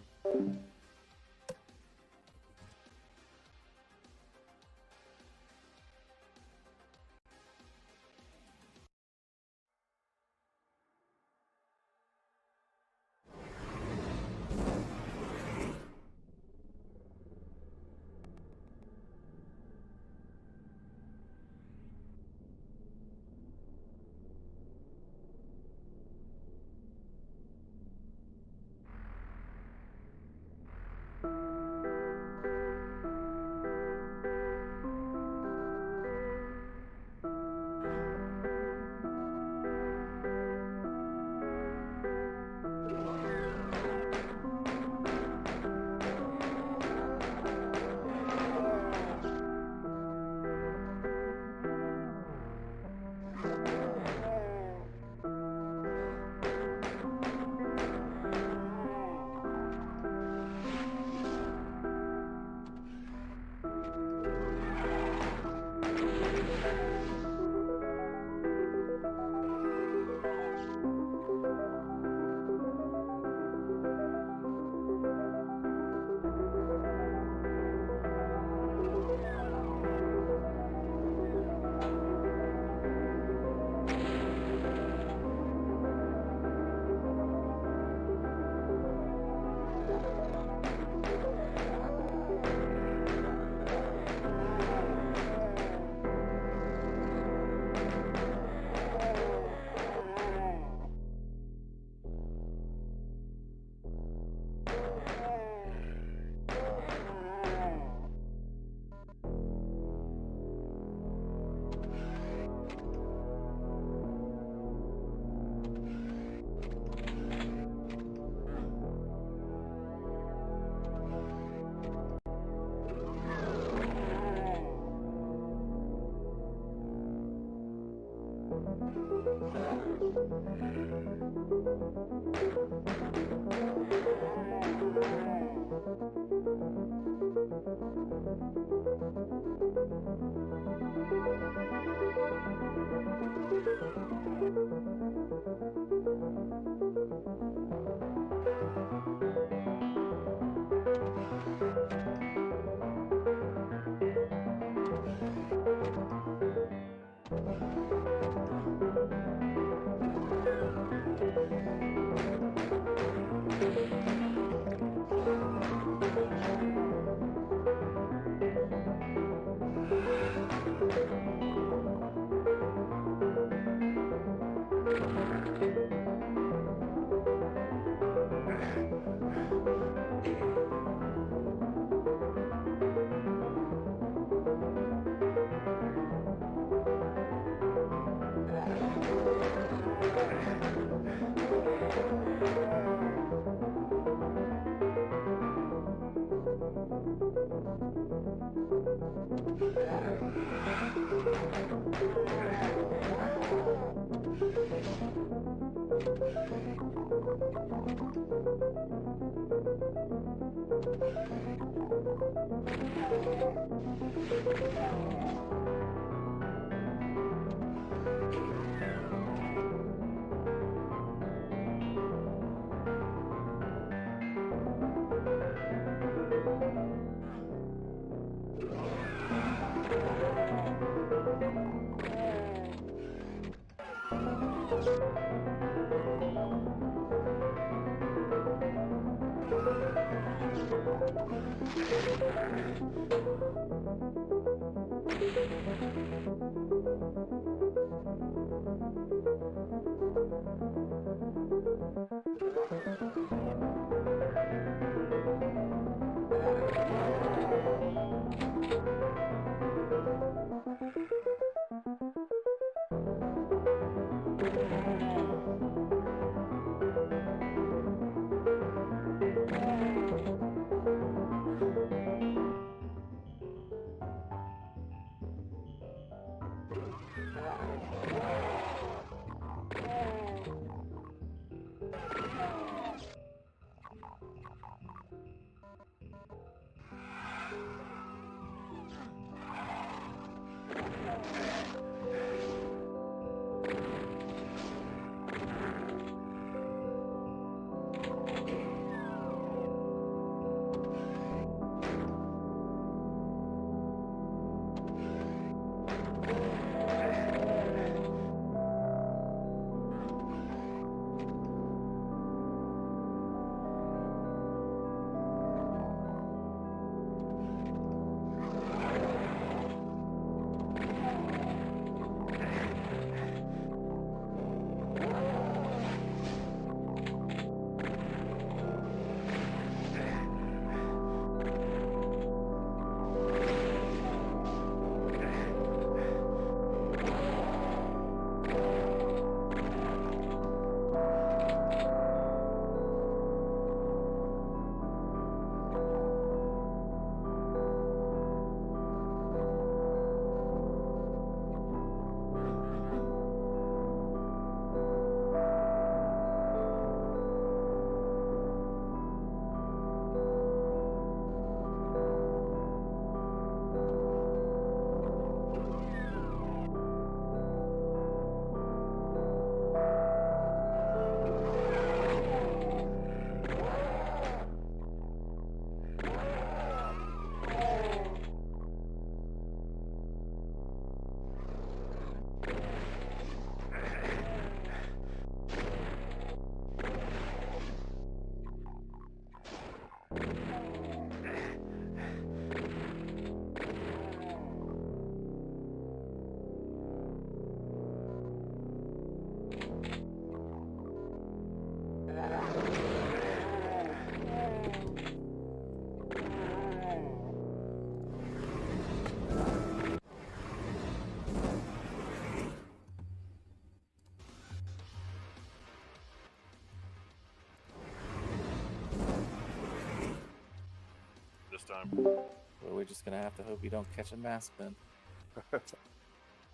This time. Well, we're just gonna have to hope you don't catch a mass spin.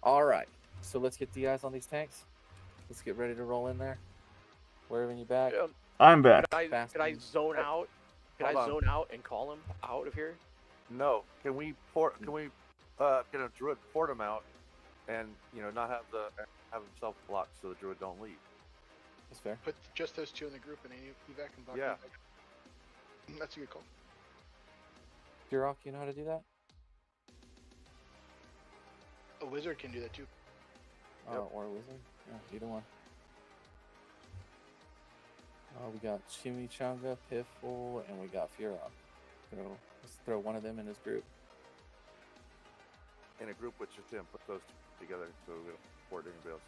All right, so let's get the eyes on these tanks. Let's get ready to roll in there. Wherever you back. I'm back. Could I zone out? Could I Hold on. zone out and call him out of here? No. Can we get a druid port him out, and not have himself blocked so the druid don't leave? That's fair. Put just those two in the group and evac and block Yeah. evac. That's a good call. Durok, you know how to do that? A wizard can do that too. Oh, or a wizard? Yeah, either one. We got Chimichanga, Piffle, and we got Furok. Let's throw one of them in his group. In a group with just him, put those two together so we don't port anybody else.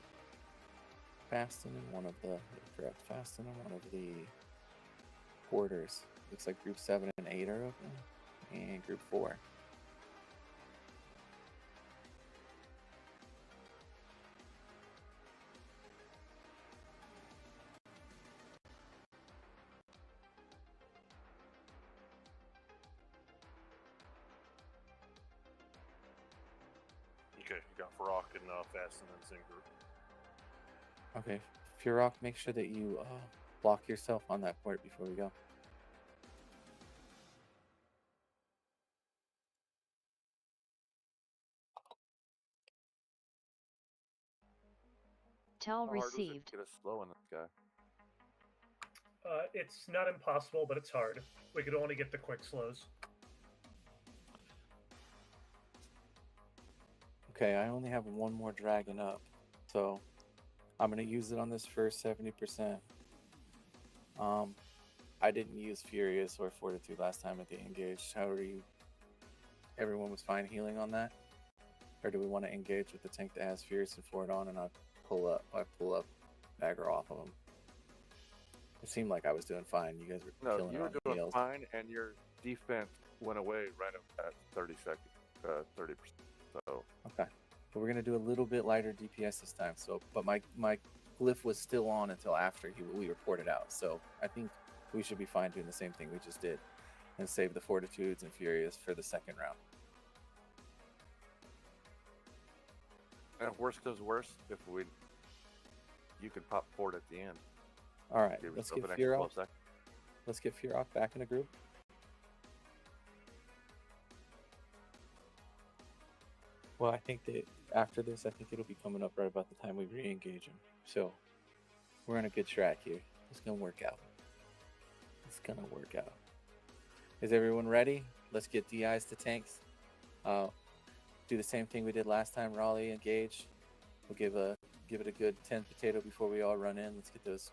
Fasten in one of the quarters. Looks like group 7 and 8 are open, and group 4. Okay, you got Farok and Fasten in the same group. Okay, Furok, make sure that you block yourself on that port before we go. Tell How hard was it received. to get us slow in this guy? It's not impossible, but it's hard. We could only get the quick slows. Okay, I only have one more dragon up, so I'm gonna use it on this first 70%. I didn't use Furious or Fortitude last time at the engage. However, everyone was fine healing on that, or do we want to engage with the tank that has Furious and Fort on, and I pull up Bagger off of him? It seemed like I was doing fine. You guys were killing you it were on the doing heals. fine, and your defense went away right at 30%. So Okay, but we're gonna do a little bit lighter DPS this time. So, but my glyph was still on until after we reported out. So I think we should be fine doing the same thing we just did and save the Fortitudes and Furious for the second round. And if worst goes worst, you can pop Fort at the end. All right, Give let's yourself get an extra Fear 12 off. seconds. Let's get Fear off back in the group. Well, I think that after this, I think it'll be coming up right about the time we re-engage him. So we're on a good track here. It's gonna work out. It's gonna work out. Is everyone ready? Let's get DIs to tanks. Do the same thing we did last time. Raleigh, engage. We'll give it a good 10 potato before we all run in. Let's get those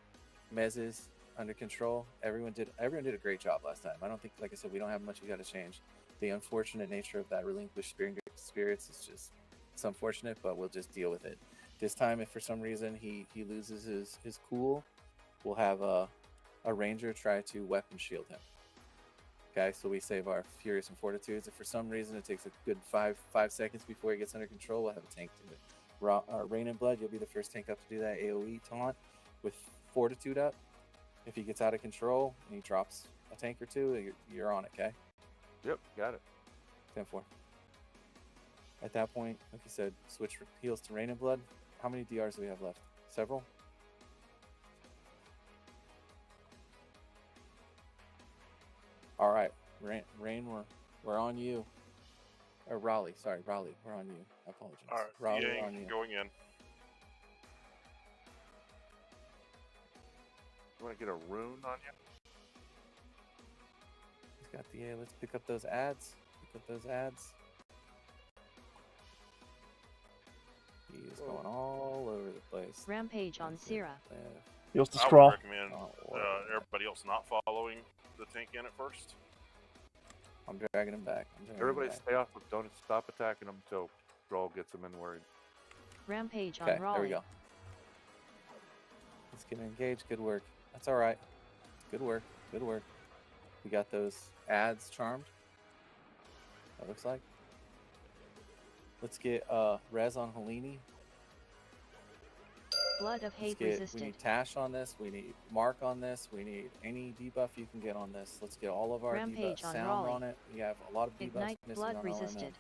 mezzes under control. Everyone did a great job last time. I don't think, like I said, we don't have much we got to change. The unfortunate nature of that relinquished spirits is just, it's unfortunate, but we'll just deal with it. This time, if for some reason he loses his cool, we'll have a ranger try to weapon shield him. Okay, so we save our Furious and Fortitudes. If for some reason it takes a good five seconds before he gets under control, we'll have a tank do it. Rain and Blood, you'll be the first tank up to do that AoE taunt with Fortitude up. If he gets out of control and he drops a tank or two, you're on it, okay? Yep, got it. 10-4. At that point, like you said, switch heals to Rain and Blood. How many DRs do we have left? Several? All right, Rain, we're on you. Or Raleigh, sorry, Raleigh, we're on you. I apologize. All right, Raleigh, yeah, we're on you. going in. You want to get a rune on you? He's got the A. Let's pick up those ads. Pick up those ads. He is going all over the place. Rampage on Sierra. Heals to I would Scrawl. recommend everybody else not following the tank in at first. I'm dragging him back. Everybody stay off. Don't stop attacking them until Roll gets them in worried. Rampage Okay, on Raleigh. there we go. Let's get engaged. Good work. That's all right. Good work. Good work. We got those ads charmed. That looks like. Let's get Rez on Helini. Blood of Hate We resisted. need Tash on this. We need Mark on this. We need any debuff you can get on this. Let's get all of our Rampage debuff on sound Raleigh. on it. We have a lot of debuffs Ignite missing blood on resisted.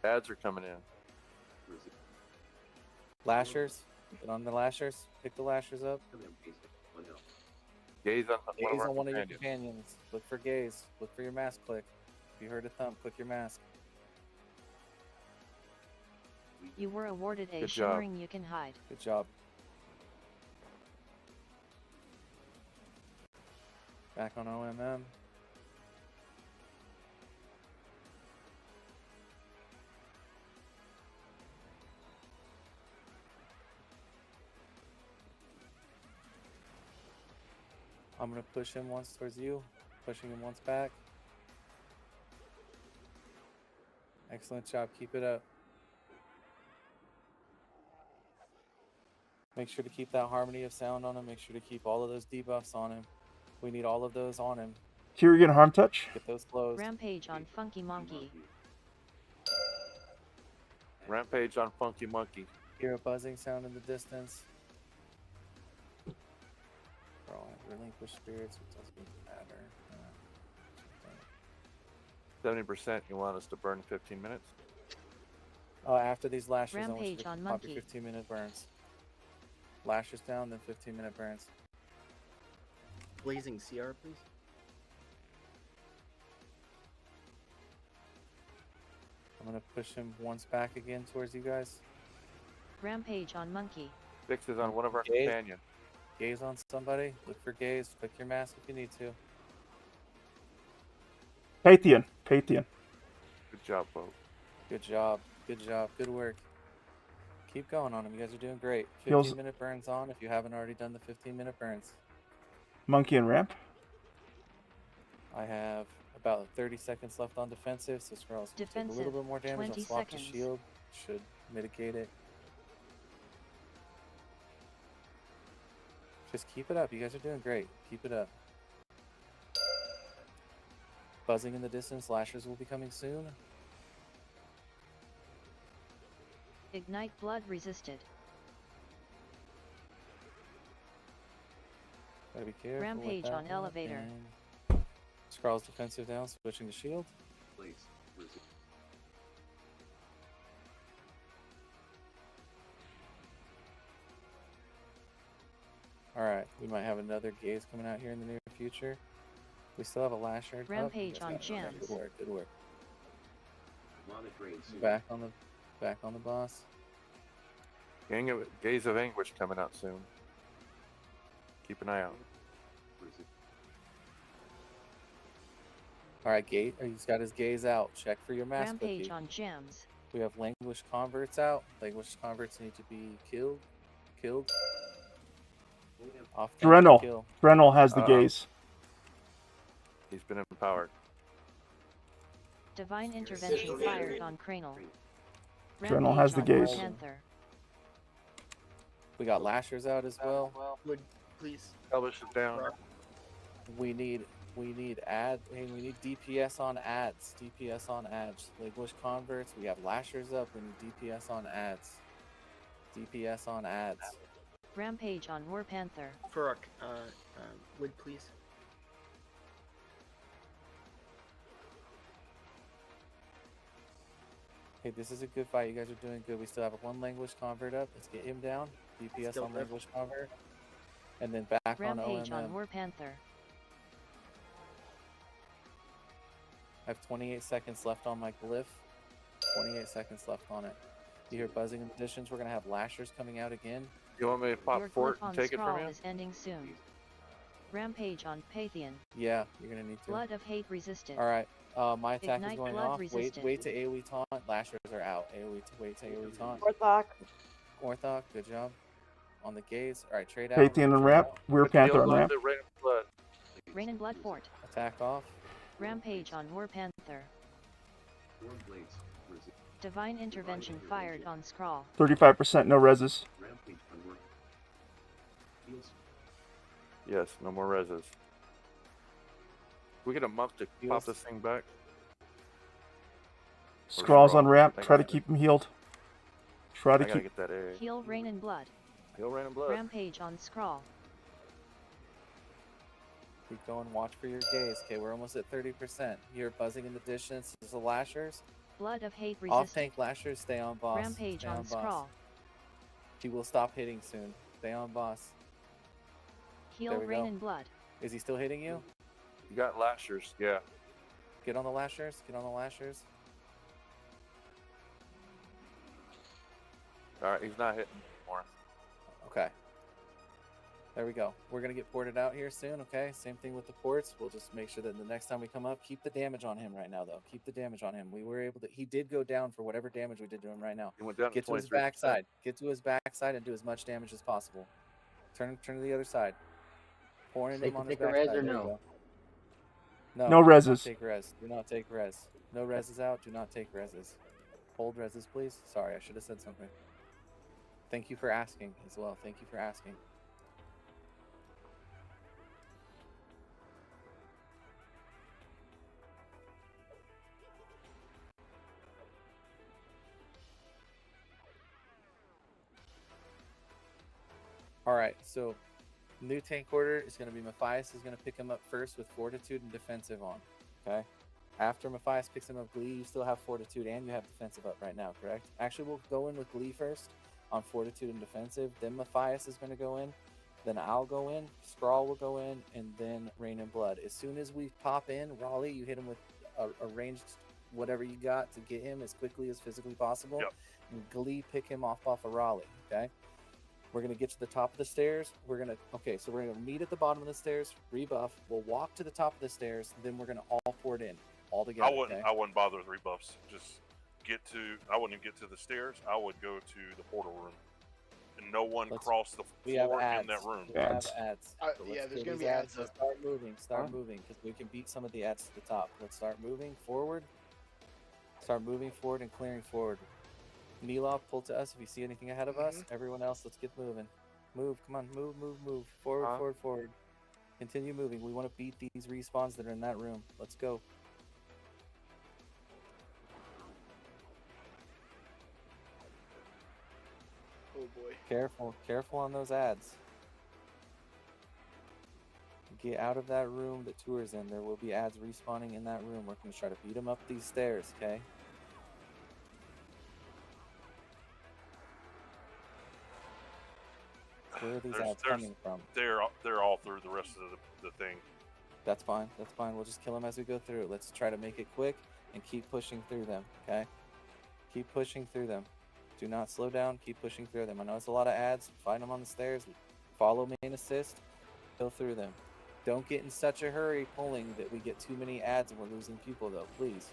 OMM. Ads are coming in. Lashers. Get on the Lashers. Pick the Lashers up. Gaze on Gaze on one of your companions. companions. Look for gaze. Look for your mask click. If you heard a thump, click your mask. You were awarded a Good job. shimmering you can hide. Good job. Back on OMM. I'm going to push him once towards you, pushing him once back. Excellent job. Keep it up. Make sure to keep that harmony of sound on him. Make sure to keep all of those debuffs on him. We need all of those on him. Tyrion Harm Touch. Get those closed. Rampage on Funky Monkey. Rampage on Funky Monkey. Hear a buzzing sound in the distance. Relinquish spirits, it doesn't matter. 70%. You want us to burn 15 minutes? After these lashes, I want you Rampage to on pop your Monkey. 15-minute burns. Lashes down, then 15-minute burns. Blazing CR, please. I'm gonna push him once back again towards you guys. Rampage on Monkey. 6 is on one of our Gaze. companions. Gaze on somebody. Look for gaze. Click your mask if you need to. Pathian. Pathian. Good job, Bo. Good job. Good job. Good work. Keep going on them. You guys are doing great. Heals- 15-minute burns on if you haven't already done the 15-minute burns. Monkey and Ramp. I have about 30 seconds left on defensive, so Scrolls will take a little Defensive, bit more damage. 20 I'll swap to seconds. shield. Should mitigate it. Just keep it up. You guys are doing great. Keep it up. Buzzing in the distance. Lashers will be coming soon. Ignite blood resisted. Gotta be careful. Rampage with that on one. elevator. And Skrull's defensive down, switching to shield. Alright, we might have another gaze coming out here in the near future. We still have a Lasher. Rampage on Good gems. work, good work. Back on the boss. Gaze of Anguish coming out soon. Keep an eye out. Alright, Gate, he's got his gaze out. Check for your mask Rampage cookie. on gems. We have Languish Converts out. Languish Converts need to be killed. Off the Drenel. kill. Drenel has the gaze. He's been empowered. Divine intervention fired on Cranel. Drenel has the Rampage on gaze. Panther. We got Lashers out as well. Would please. Elvish is down. We need ad. Hey, we need DPS on ads. DPS on ads. Languish Converts. We have Lashers up. We need DPS on ads. DPS on ads. Rampage on War Panther. Furrock, would please. Hey, this is a good fight. You guys are doing good. We still have one Languish Convert up. Let's get him down. DPS Still on live. Languish Convert. And then back Rampage on on OMM. War Panther. I have 28 seconds left on my glyph. 28 seconds left on it. You hear buzzing in the distance. We're going to have Lashers coming out again. You want me to pop Your fort glyph on and take it Scrawl from you? is ending soon. Rampage on Pathian. Yeah, you're going to need to. Blood of Hate resisted. Alright, my attack Ignite is going blood off. resisted. Wait to AoE taunt. Lashers are out. Wait to AoE taunt. Orthoc. Orthoc, good job. On the gaze. Alright, trade out. Pathian and ramp. We're Panther on ramp. Rain and Blood Fort. Attack off. Rampage on War Panther. Divine intervention fired on Scrawl. 35% no reses. Yes, no more reses. We get a month to pop this thing back. Scrawls on ramp. I Try to got it. keep him healed. Try to I gotta keep. get that A. Heal Rain and Blood. Heal Rain and Blood. Rampage on Scrawl. Keep going. Watch for your gaze. Okay, we're almost at 30%. You're buzzing in the distance. There's the Lashers. Blood of Hate Off resisted. tank Lashers. Stay on boss. Rampage Stay on on boss. Scrawl. He will stop hitting soon. Stay on boss. Heal There we Rain go. and Blood. Is he still hitting you? You got Lashers, yeah. Get on the Lashers. Get on the Lashers. Alright, he's not hitting anymore. Okay. There we go. We're going to get ported out here soon, okay? Same thing with the ports. We'll just make sure that the next time we come up, keep the damage on him right now, though. Keep the damage on him. We were able to... He did go down for whatever damage we did to him right now. He went down Get to his 23%. backside. Get to his backside and do as much damage as possible. Turn to the other side. Pouring him on his Take a backside. res or There you no? go. No do not reses. take res. Do not take res. No reses out. Do not take reses. Hold reses, please. Sorry, I should have said something. Thank you for asking as well. Thank you for asking. Alright, so new tank order is going to be Matthias is going to pick him up first with Fortitude and Defensive on. Okay? After Matthias picks him up Glee, you still have Fortitude and you have Defensive up right now, correct? Actually, we'll go in with Glee first on Fortitude and Defensive. Then Matthias is going to go in. Then I'll go in. Scrawl will go in. And then Rain and Blood. As soon as we pop in, Raleigh, you hit him with a ranged whatever you got to get him as quickly as physically possible. Yep. And Glee pick him off of Raleigh, okay? We're going to get to the top of the stairs. We're going to meet at the bottom of the stairs, rebuff. We'll walk to the top of the stairs. Then we're going to all port in all together. I wouldn't bother with rebuffs. Just I wouldn't even get to the stairs. I would go to the portal room. And no one cross the floor in that room. We have ads. Yeah, So let's there's get gonna these be ads Let's up. start moving. Start moving, because we can beat some of the ads to the top. Let's start moving forward. Start moving forward and clearing forward. Milov, pull to us if you see anything ahead of us. Everyone else, let's get moving. Move, come on, move. Forward, forward. Continue moving. We want to beat these respawns that are in that room. Let's go. Oh boy. Careful on those ads. Get out of that room that Tour's in. There will be ads respawning in that room. We're going to try to beat them up these stairs, okay? Where are these ads coming from? They're all through the rest of the thing. That's fine. That's fine. We'll just kill them as we go through. Let's try to make it quick and keep pushing through them, okay? Keep pushing through them. Do not slow down. Keep pushing through them. I know it's a lot of ads. Find them on the stairs. Follow main assist. Kill through them. Don't get in such a hurry pulling that we get too many ads and we're losing people, though. Please.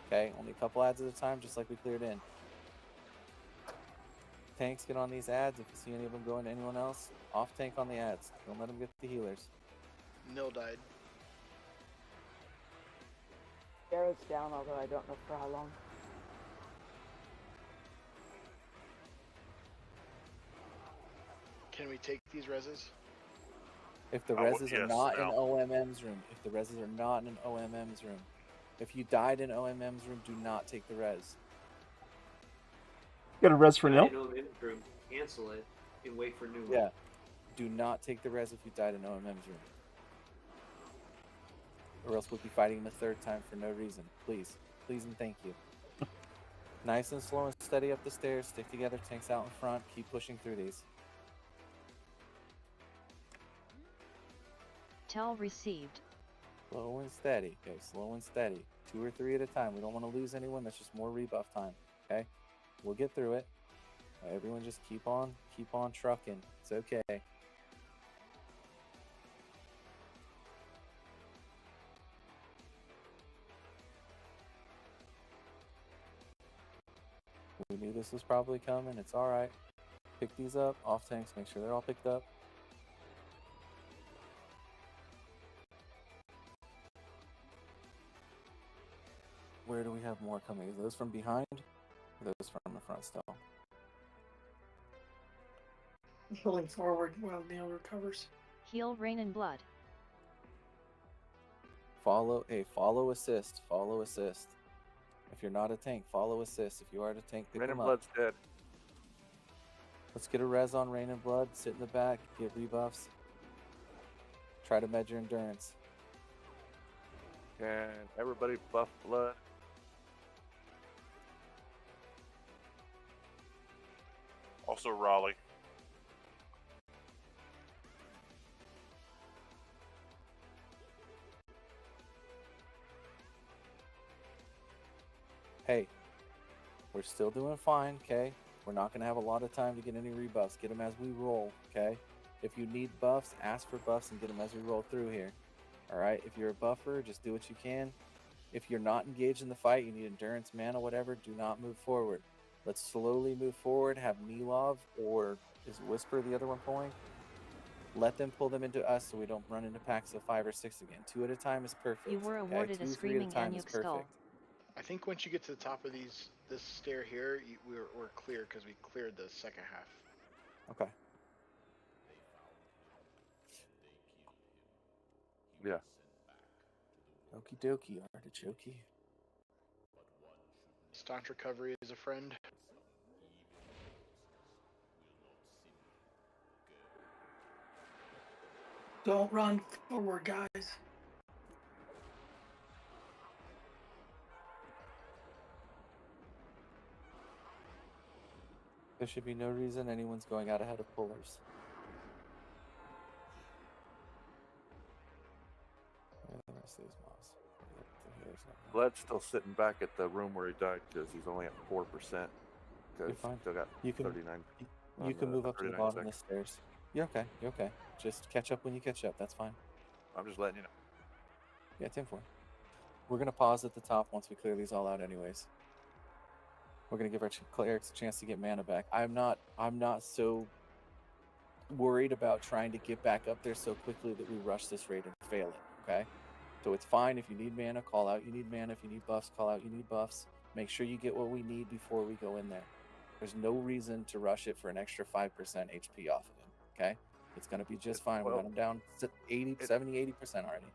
Okay? Only a couple ads at a time, just like we cleared in. Tanks get on these ads. If you see any of them going to anyone else, off tank on the ads. Don't let them get the healers. Nil died. Garrett's down, although I don't know for how long. Can we take these reses? If the reses are not in OMM's room, if the reses are not in OMM's room, if you died in OMM's room, do not take the res. Got a res for Nil? Room, cancel it and wait for new one. Yeah. Do not take the res if you died in OMM's room. Or else we'll be fighting the third time for no reason. Please. Please and thank you. Nice and slow and steady up the stairs. Stick together. Tanks out in front. Keep pushing through these. Tell received. Slow and steady. Okay, slow and steady. 2 or 3 at a time. We don't want to lose anyone. That's just more rebuff time. Okay? We'll get through it. Everyone just keep on trucking. It's okay. We knew this was probably coming. It's alright. Pick these up. Off tanks. Make sure they're all picked up. Where do we have more coming? Are those from behind? Or those from the front still? Pulling forward while Neil recovers. Heal Rain and Blood. Follow assist. Follow assist. If you're not a tank, follow assist. If you are a tank, pick Rain them and up. Blood's dead. Let's get a res on Rain and Blood. Sit in the back. Get rebuffs. Try to measure endurance. Can everybody buff Blood? Also Raleigh. Hey, we're still doing fine, okay? We're not going to have a lot of time to get any rebuffs. Get them as we roll, okay? If you need buffs, ask for buffs and get them as we roll through here. Alright, if you're a buffer, just do what you can. If you're not engaged in the fight, you need endurance, mana, whatever, do not move forward. Let's slowly move forward, have Nilov, or is Whisper the other one pulling? Let them pull them into us so we don't run into packs of 5 or 6 again. 2 at a time is perfect. You were okay? awarded 2, a 3 at screaming time is Anuk skull. perfect. I think once you get to the top of this stair here, we're clear because we cleared the second half. Okay. Yeah. Okie dokie, artichoke. Staunch recovery is a friend. Don't run forward, guys. There should be no reason anyone's going out ahead of pullers. Where are the rest of these mobs? Blood's still sitting back at the room where he died because he's only at 4%. You're Because fine. still got You can 39. You can move up to the 39 bottom of the seconds. stairs. You're okay. You're okay. Just catch up when you catch up. That's fine. I'm just letting you know. Yeah, 10-4. We're gonna pause at the top once we clear these all out, anyways. We're gonna give our clerics a chance to get mana back. I'm not so worried about trying to get back up there so quickly that we rush this raid and fail it. Okay, so it's fine if you need mana, call out you need mana. If you need buffs, call out you need buffs. Make sure you get what we need before we go in there. There's no reason to rush it for an extra 5% HP off of it. Okay, it's gonna be just fine. We got them down 70-80% already.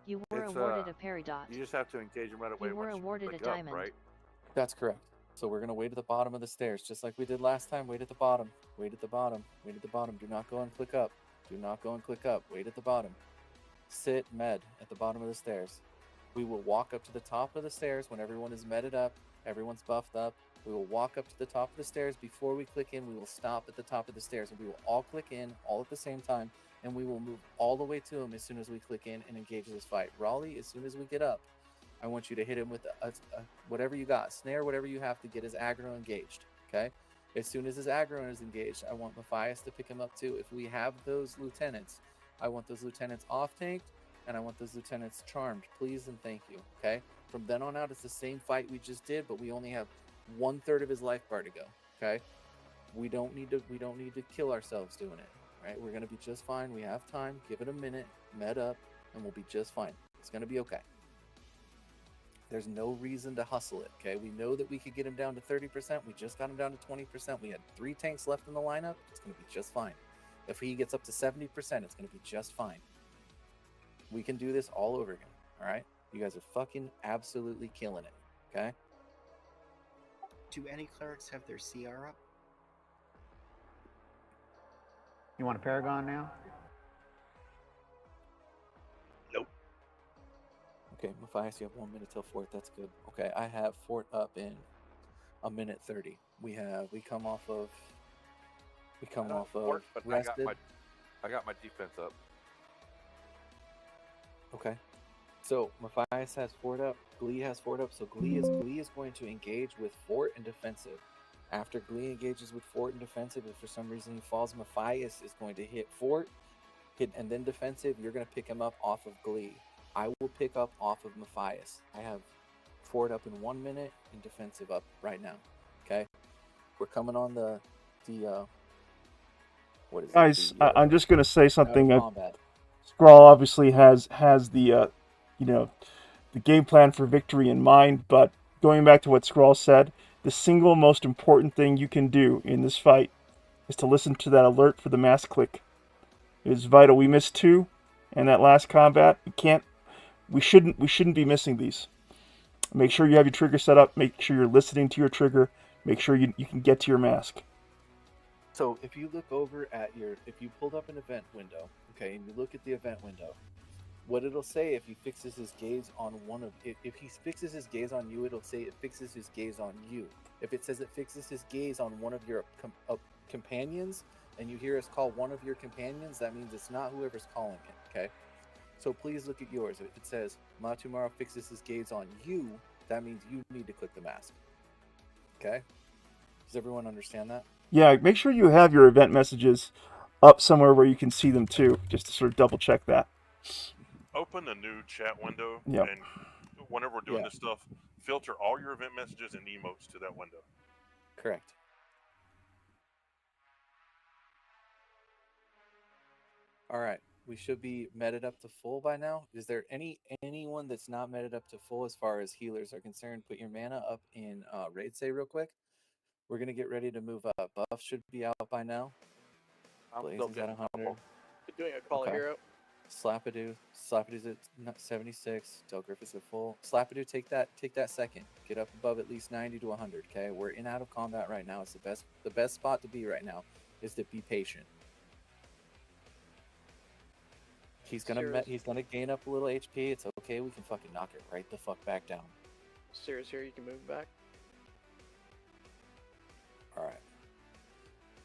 You were awarded a peridot. You just have to engage him right away. You were once awarded click a up, diamond. right? That's correct. So we're going to wait at the bottom of the stairs, just like we did last time. Wait at the bottom. Wait at the bottom. Wait at the bottom. Do not go and click up. Do not go and click up. Wait at the bottom. sit med at the bottom of the stairs. We will walk up to the top of the stairs when everyone is medded up, everyone's buffed up. We will walk up to the top of the stairs. Before we click in, we will stop at the top of the stairs, and we will all click in all at the same time, and we will move all the way to him as soon as we click in and engage this fight. Raleigh, as soon as we get up, I want you to hit him with a whatever you got, snare, whatever you have to get his aggro engaged, okay? As soon as his aggro is engaged, I want Matthias to pick him up too. If we have those lieutenants, I want those lieutenants off-tanked, and I want those lieutenants charmed, please and thank you, okay? From then on out, it's the same fight we just did, but we only have 1/3 of his life bar to go, okay? We don't need to kill ourselves doing it, right? We're gonna be just fine. We have time. Give it a minute, med up, and we'll be just fine. It's gonna be okay. There's no reason to hustle it, okay? We know that we could get him down to 30%. We just got him down to 20%. We had 3 tanks left in the lineup. It's gonna be just fine. If he gets up to 70%, it's gonna be just fine. We can do this all over again, all right? You guys are fucking absolutely killing it, okay? Do any clerics have their CR up? You want a Paragon now? Nope. Okay, Matthias, you have 1 minute till Fort. That's good. Okay, I have Fort up in a minute 30. We come off of Fort, but rested. I got my defense up. Okay. So Matthias has Fort up, Glee has Fort up, so Glee is going to engage with Fort and defensive. After Glee engages with Fort and defensive, if for some reason he falls, Matthias is going to hit Fort, and then defensive. You're going to pick him up off of Glee. I will pick up off of Matthias. I have Fort up in 1 minute and defensive up right now. Okay, we're coming on the what is Guys, it? I'm just going to say something. Combat. Scrawl obviously has the the game plan for victory in mind, but going back to what Scrawl said, the single most important thing you can do in this fight is to listen to that alert for the mass click. It is vital. We missed 2 in that last combat. We shouldn't be missing these. Make sure you have your trigger set up. Make sure you're listening to your trigger. Make sure you can get to your mask. So if you look over at if you pulled up an event window, okay, and you look at the event window, what it'll say if he fixes his gaze on if he fixes his gaze on you, it'll say it fixes his gaze on you. If it says it fixes his gaze on one of your companions, and you hear us call one of your companions, that means it's not whoever's calling it, okay? So please look at yours. If it says Matumaro fixes his gaze on you, that means you need to click the mask. Okay? Does everyone understand that? Yeah, make sure you have your event messages up somewhere where you can see them too, just to sort of double check that. Open a new chat window, Yep. and whenever we're doing this stuff, filter all your event messages and emotes to that window. Correct. All right. We should be meted up to full by now. Is there anyone that's not meted up to full as far as healers are concerned? Put your mana up in raid say real quick. We're gonna get ready to move up. Buff should be out by now. Blaze is at 100. Doing a call hero. Slappadoo's at 76. Delgriff is at full. Slappadoo, take that second. Get up above at least 90 to 100. Okay, we're in out of combat right now. It's the best spot to be right now is to be patient. He's gonna gain up a little HP. It's okay. We can fucking knock it right the fuck back down. Sears here, you can move back. All right.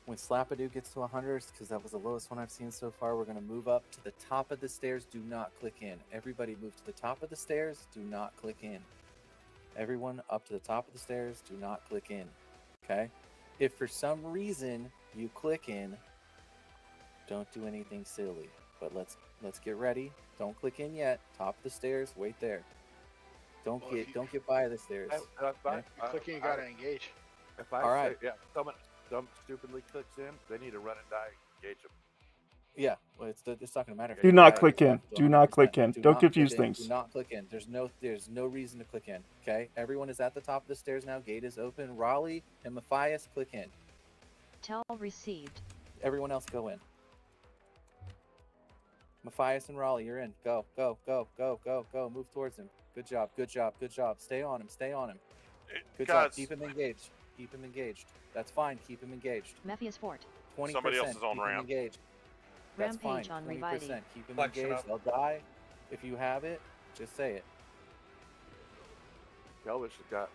When Slappadoo gets to 100, because that was the lowest one I've seen so far, we're gonna move up to the top of the stairs. Do not click in. Everybody move to the top of the stairs. Do not click in. Everyone up to the top of the stairs. Do not click in. Okay. If for some reason you click in, don't do anything silly. But let's get ready. Don't click in yet. Top of the stairs. Wait there. Don't get by the stairs. Clicking, you gotta engage. If I All right. someone stupidly clicks in, they need to run and die. Engage them. Yeah, well, it's not gonna matter. Do not click in. Do not click in. Don't confuse things. Do not click in. There's no reason to click in. Okay, everyone is at the top of the stairs now. Gate is open. Raleigh and Matthias, click in. Tell received. Everyone else, go in. Matthias and Raleigh, you're in. Go. Move towards him. Good job. Stay on him. Good job. Keep him engaged. That's fine. Keep him engaged. Mephius Fort. 20%. Somebody else is on keep him ramp. engaged. That's fine. Rampage on 20%. Reviving. Keep him Flexion engaged. up. They'll die. If you have it, just say it. Elvish has got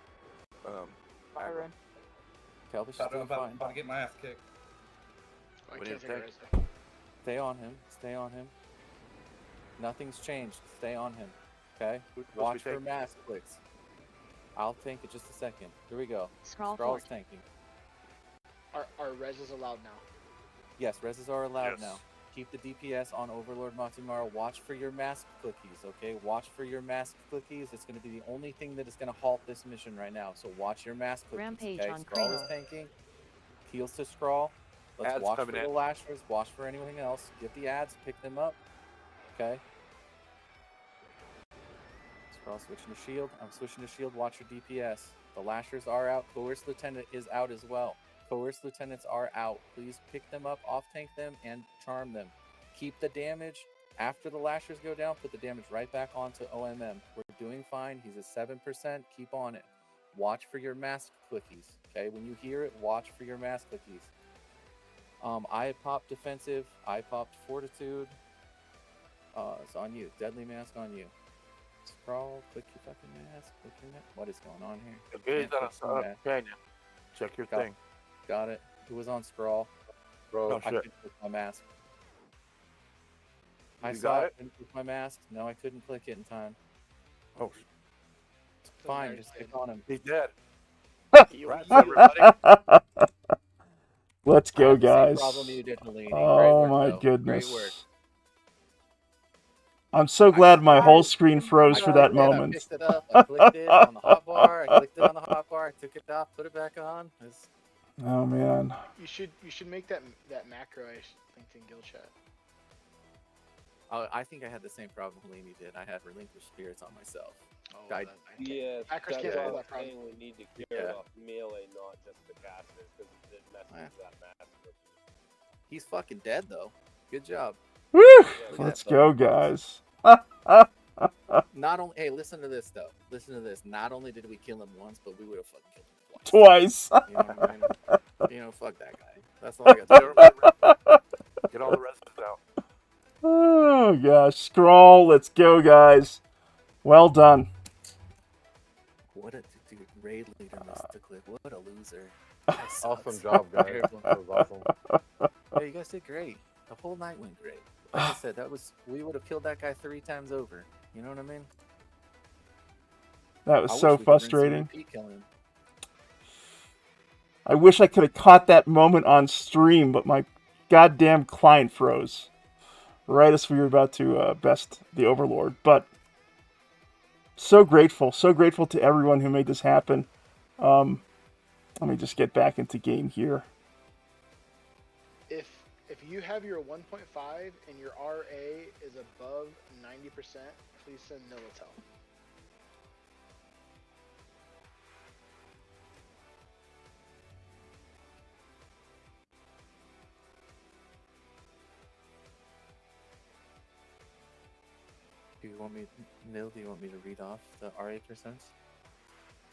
Byron. Kelvish is About, doing about, fine. about to get my ass kicked. I We can't need think to of it. Stay on him. Stay on him. Nothing's changed. Stay on him. Okay? Who's supposed to be Watch for taking? mass clicks. I'll tank it just a second. Here we go. Scroll Scrawl's forward. tanking. Are reses allowed now? Yes, reses are allowed Yes. now. Keep the DPS on Overlord Matsumara. Watch for your mask clickies, okay? Watch for your mask clickies. It's going to be the only thing that is going to halt this mission right now. So watch your mask clickies, Rampage okay? on Scrawl is Kratos. tanking. Heals to Scrawl. Let's Ads watch for coming the in. Lashers. Watch for anything else. Get the ads. Pick them up. Okay? Scrawl switching to shield. I'm switching to shield. Watch your DPS. The Lashers are out. Coerced Lieutenant is out as well. Coerced Lieutenants are out. Please pick them up, off-tank them, and charm them. Keep the damage. After the Lashers go down, put the damage right back onto OMM. We're doing fine. He's at 7%. Keep on it. Watch for your mask clickies. Okay? When you hear it, watch for your mask clickies. I popped defensive. I popped fortitude. It's on you. Deadly mask on you. Scroll. Click your fucking mask. Click your mask. What is going on here? Gaze Can't on click the a mask. companion. Check your thing. Got it. It was on Scroll. Oh, I shit. couldn't click my mask. I You saw got it. it? Couldn't click my mask. No, I couldn't click it in time. Oh, It's fine. Just stick on him. he's dead. Right, everybody. Let's I go, had the same guys. problem you did, Nalini. Great Oh work, my though. goodness. Great work. I'm so glad my whole screen froze for that I moment. picked it up. I clicked it on the hotbar. I clicked it on the hotbar. I took it off. Put it back on. It's... Oh man. You should make that macro I linked in guild chat. Oh, I think I had the same problem Nalini did. I had relinquished spirits on myself. Oh, Yeah, Hackers that's can't why solve I'm that problem. saying we need to clear Yeah. off melee, not just the casters, because it messes that mask. He's fucking dead, though. Good job. Woo! Look at Let's that, go, though. guys. Not only, hey, listen to this though. Listen to this. Not only did we kill him once, but we would have fucking killed him Twice. You know what I mean? You know, fuck that guy. That's all I got to say. Get all the rest out. Oh gosh, Scroll. Let's go, guys. Well done. What a dude, raid leader missed the clip. What a loser. Awesome job, guys. Terrible. That was awesome. Yeah, you guys did great. The whole night went great. Like I said, we would have killed that guy 3 times over. You know what I mean? That was I so wish we could rinse and frustrating. repeat kill him. I wish I could have caught that moment on stream, but my goddamn client froze right as we were about to best the Overlord. But so grateful to everyone who made this happen. Let me just get back into game here. If you have your 1.5 and your RA is above 90%, please send Nilatel. Do you want me, Nil? Do you want me to read off the RA percents?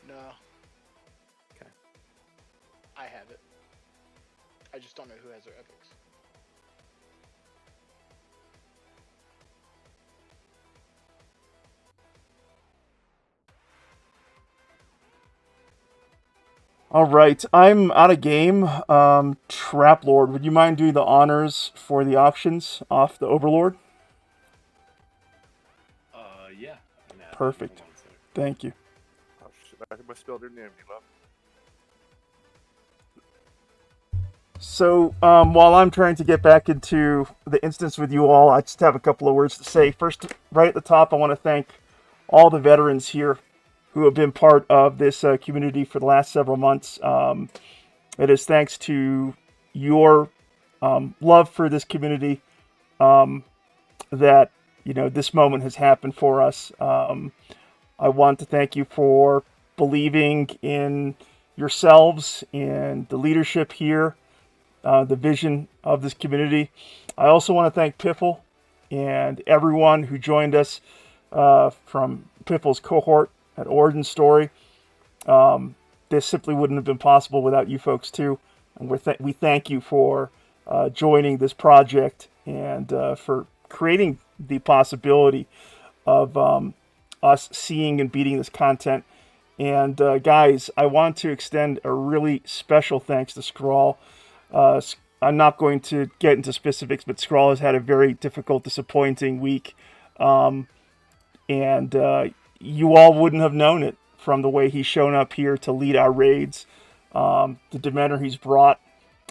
No. Okay. I have it. I just don't know who has their epics. All right, I'm out of game. Trap Lord, would you mind doing the honors for the auctions off the Overlord? Yeah. Perfect. Thank you. Oh, shit, I misspelled her name, you love. So, while I'm trying to get back into the instance with you all, I just have a couple of words to say. First, right at the top, I want to thank all the veterans here who have been part of this community for the last several months. It is thanks to your love for this community that, you know, this moment has happened for us. I want to thank you for believing in yourselves and the leadership here, the vision of this community. I also want to thank Piffle and everyone who joined us from Piffle's cohort at Origin Story. This simply wouldn't have been possible without you folks too. And we thank you for joining this project and for creating the possibility of us seeing and beating this content. And guys, I want to extend a really special thanks to Scrawl. I'm not going to get into specifics, but Scrawl has had a very difficult, disappointing week. And you all wouldn't have known it from the way he's shown up here to lead our raids. The demeanor he's brought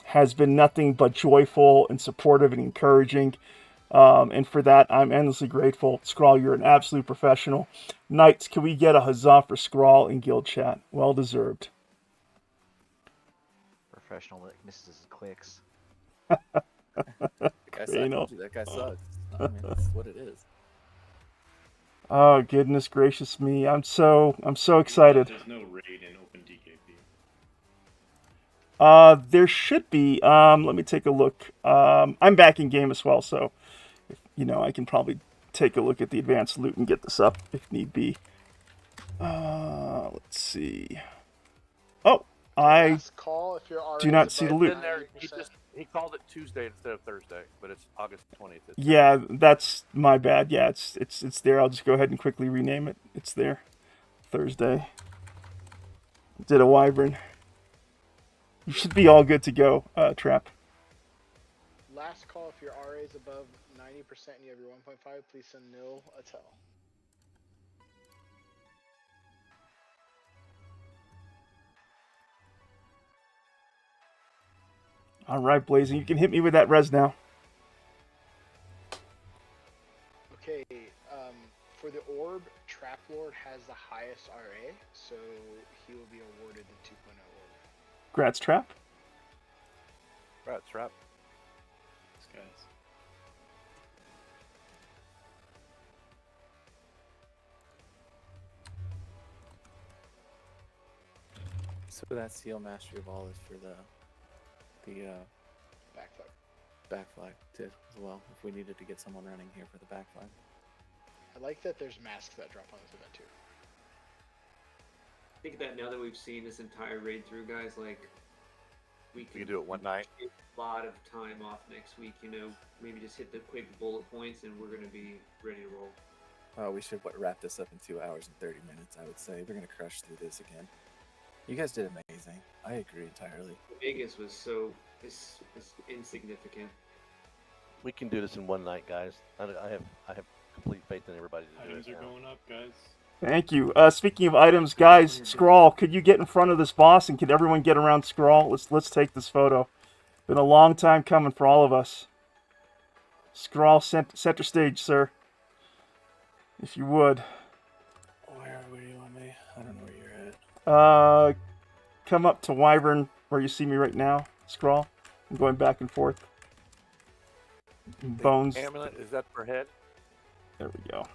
has been nothing but joyful and supportive and encouraging. And for that, I'm endlessly grateful. Scrawl, you're an absolute professional. Knights, can we get a huzzah for Scrawl in guild chat? Well deserved. Professional that misses his clicks. That guy sucks. I mean, that's what it is. Oh goodness gracious me! I'm so excited. There's no raid in Open DKP. There should be. Let me take a look. I'm back in game as well, so I can probably take a look at the advanced loot and get this up if need be. Let's see. Oh, I do not see the loot. He called it Tuesday instead of Thursday, but it's August 20th. Yeah, that's my bad. Yeah, it's there. I'll just go ahead and quickly rename it. It's there. Thursday. Did a Wyvern. You should be all good to go, Trap. Last call, if your RA is above 90% and you have your 1.5, please send nil a tell. All right, Blazing, you can hit me with that res now. Okay, for the orb, Trap Lord has the highest RA, so he will be awarded the 2.0 orb. Grats, Trap. Grats, Trap. These guys. So that seal mastery of all is for the backflag too, as well. If we needed to get someone running here for the backflag. I like that there's masks that drop on this event too. I think that now that we've seen this entire raid through, guys, like we can do it one night. Take a lot of time off next week. Maybe just hit the quick bullet points, and we're gonna be ready to roll. We should wrap this up in 2 hours and 30 minutes. I would say we're gonna crush through this again. You guys did amazing. I agree entirely. Vegas was it's insignificant. We can do this in one night, guys. I have complete faith in everybody to do Items it. are going up, guys. Thank you. Speaking of items, guys, Scrawl, could you get in front of this boss and could everyone get around Scrawl? Let's take this photo. Been a long time coming for all of us. Scrawl, center stage, sir. If you would. Where do you want me? I don't know where you're at. Come up to Wyvern where you see me right now. Scrawl. I'm going back and forth. Bones. Amulet, is that per head? There we go.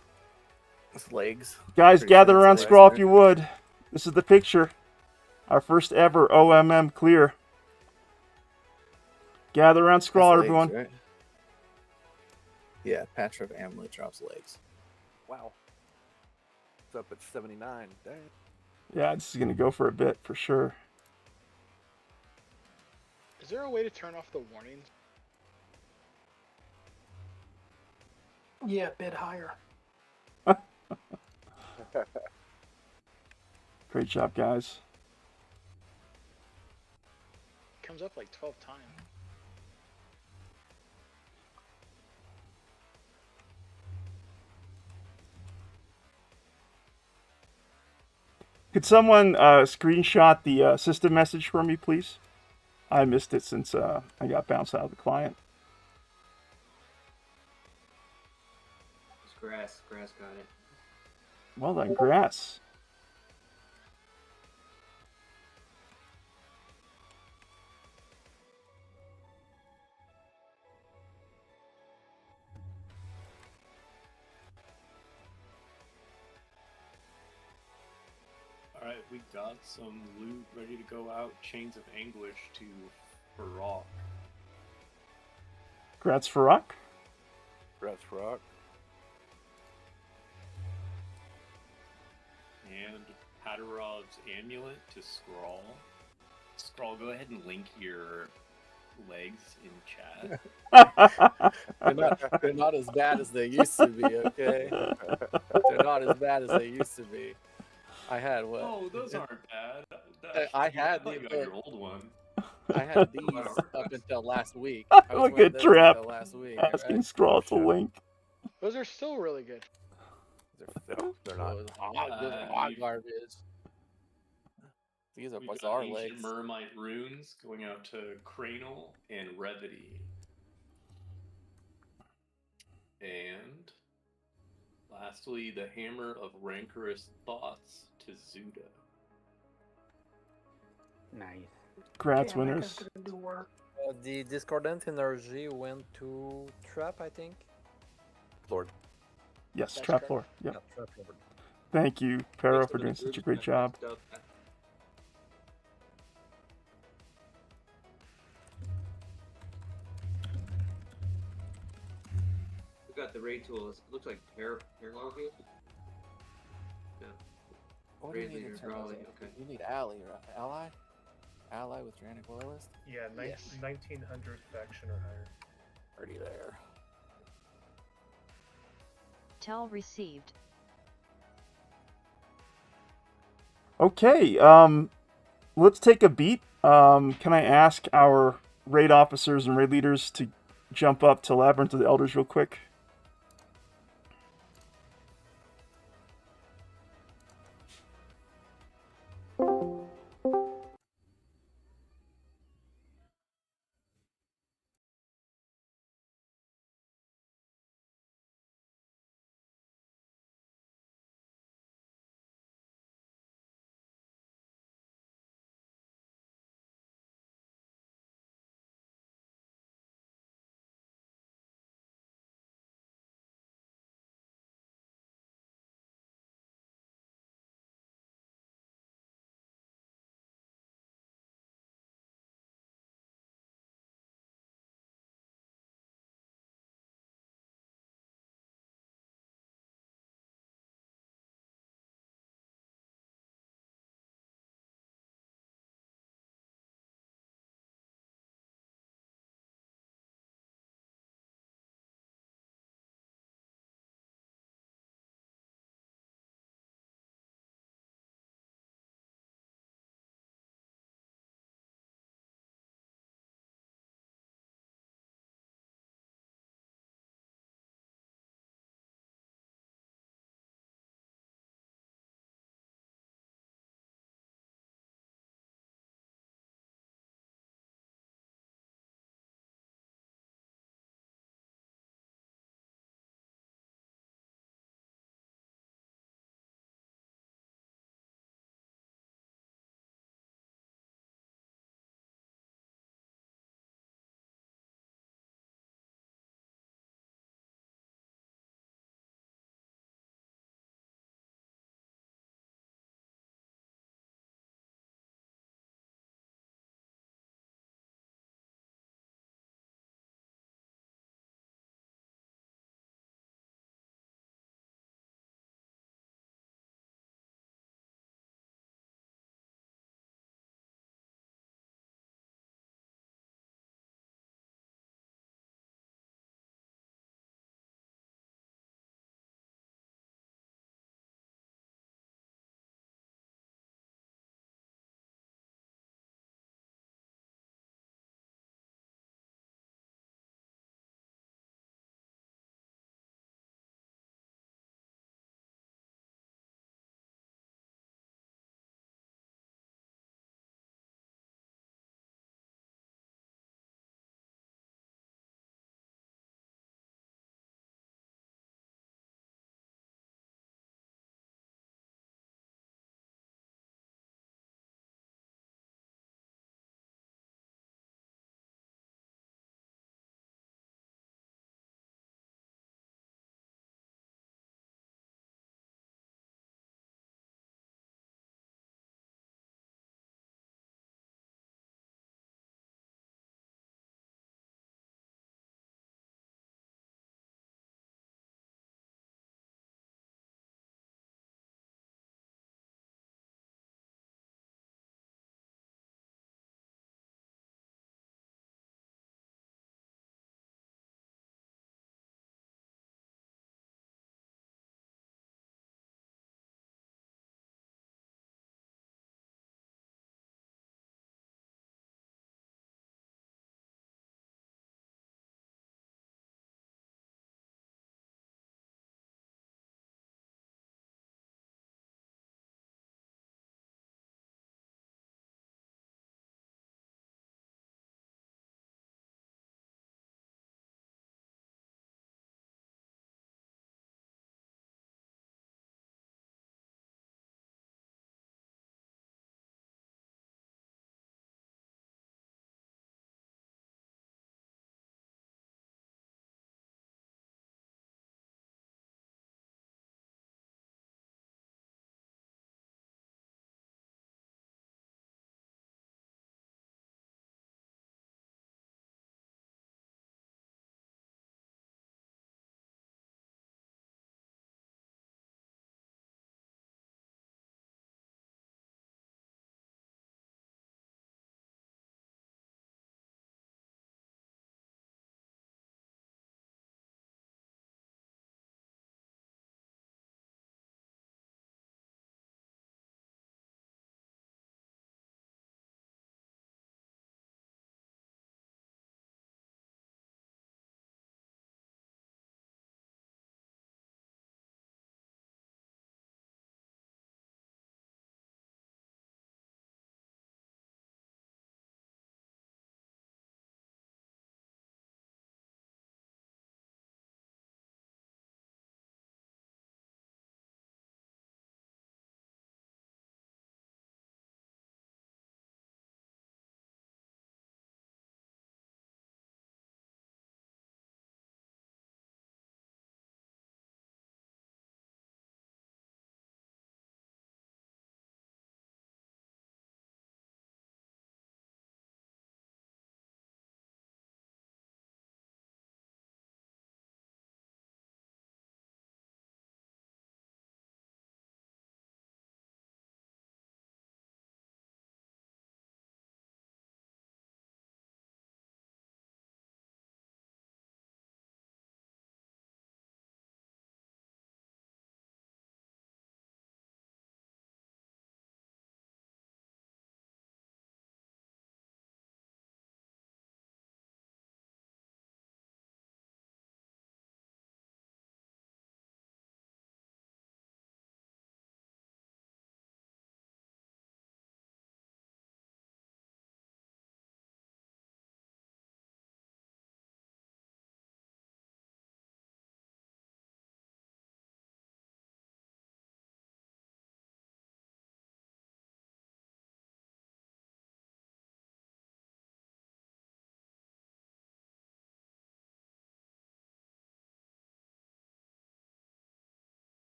It's legs. Guys, Pretty gather sure around it's legs Scrawl if there. you would. This is the picture. Our first ever OMM clear. Gather around Scrawl, That's legs, everyone. right? Yeah, Patch of Amulet drops legs. Wow. It's up at 79. Dang. Yeah, this is going to go for a bit, for sure. Is there a way to turn off the warnings? Yeah, a bit higher. Great job, guys. It comes up like 12 times. Could someone screenshot the system message for me, please? I missed it since I got bounced out of the client. It's grass. Grass got it. Well done, Grass. Alright, we got some loot ready to go out. Chains of Anguish to Farak. Grats for Rock. Grats for Rock. And Hadarov's Amulet to Scrawl. Scrawl, go ahead and link your legs in chat. They're not as bad as they used to be, okay? They're not as bad as they used to be. I had what? Oh, those aren't bad. I had thought you got your old one. I had these up until last week. I was Look wearing at those Trap until last week. asking Right? Scrawl to link. Those are still really good. They're not. Those are hot garbage. These are We've got bizarre ancient legs. Mermite runes going out to Cranal and Revity. And lastly, the Hammer of Rancorous Thoughts to Zuda. Nice. Congrats, Damn, that winners. guy's gonna do work. The discordant energy went to Trap, I think. Lord. Yes, That's Trap correct. Floor. Yep. Yeah, Trap Lord. Thank you, Pero, Thanks for the doing such a group great that job. messed up. We got the raid tools. It looks like parallel here. No. What do you Raid need leader, in terms Raleigh, of- okay. You need ally, right? Ally? Ally with Tyrannic Loyalist? Yeah, 1900 faction or higher. Already there. Tell received. Okay, let's take a beat. Can I ask our raid officers and raid leaders to jump up to Labyrinth of the Elders real quick?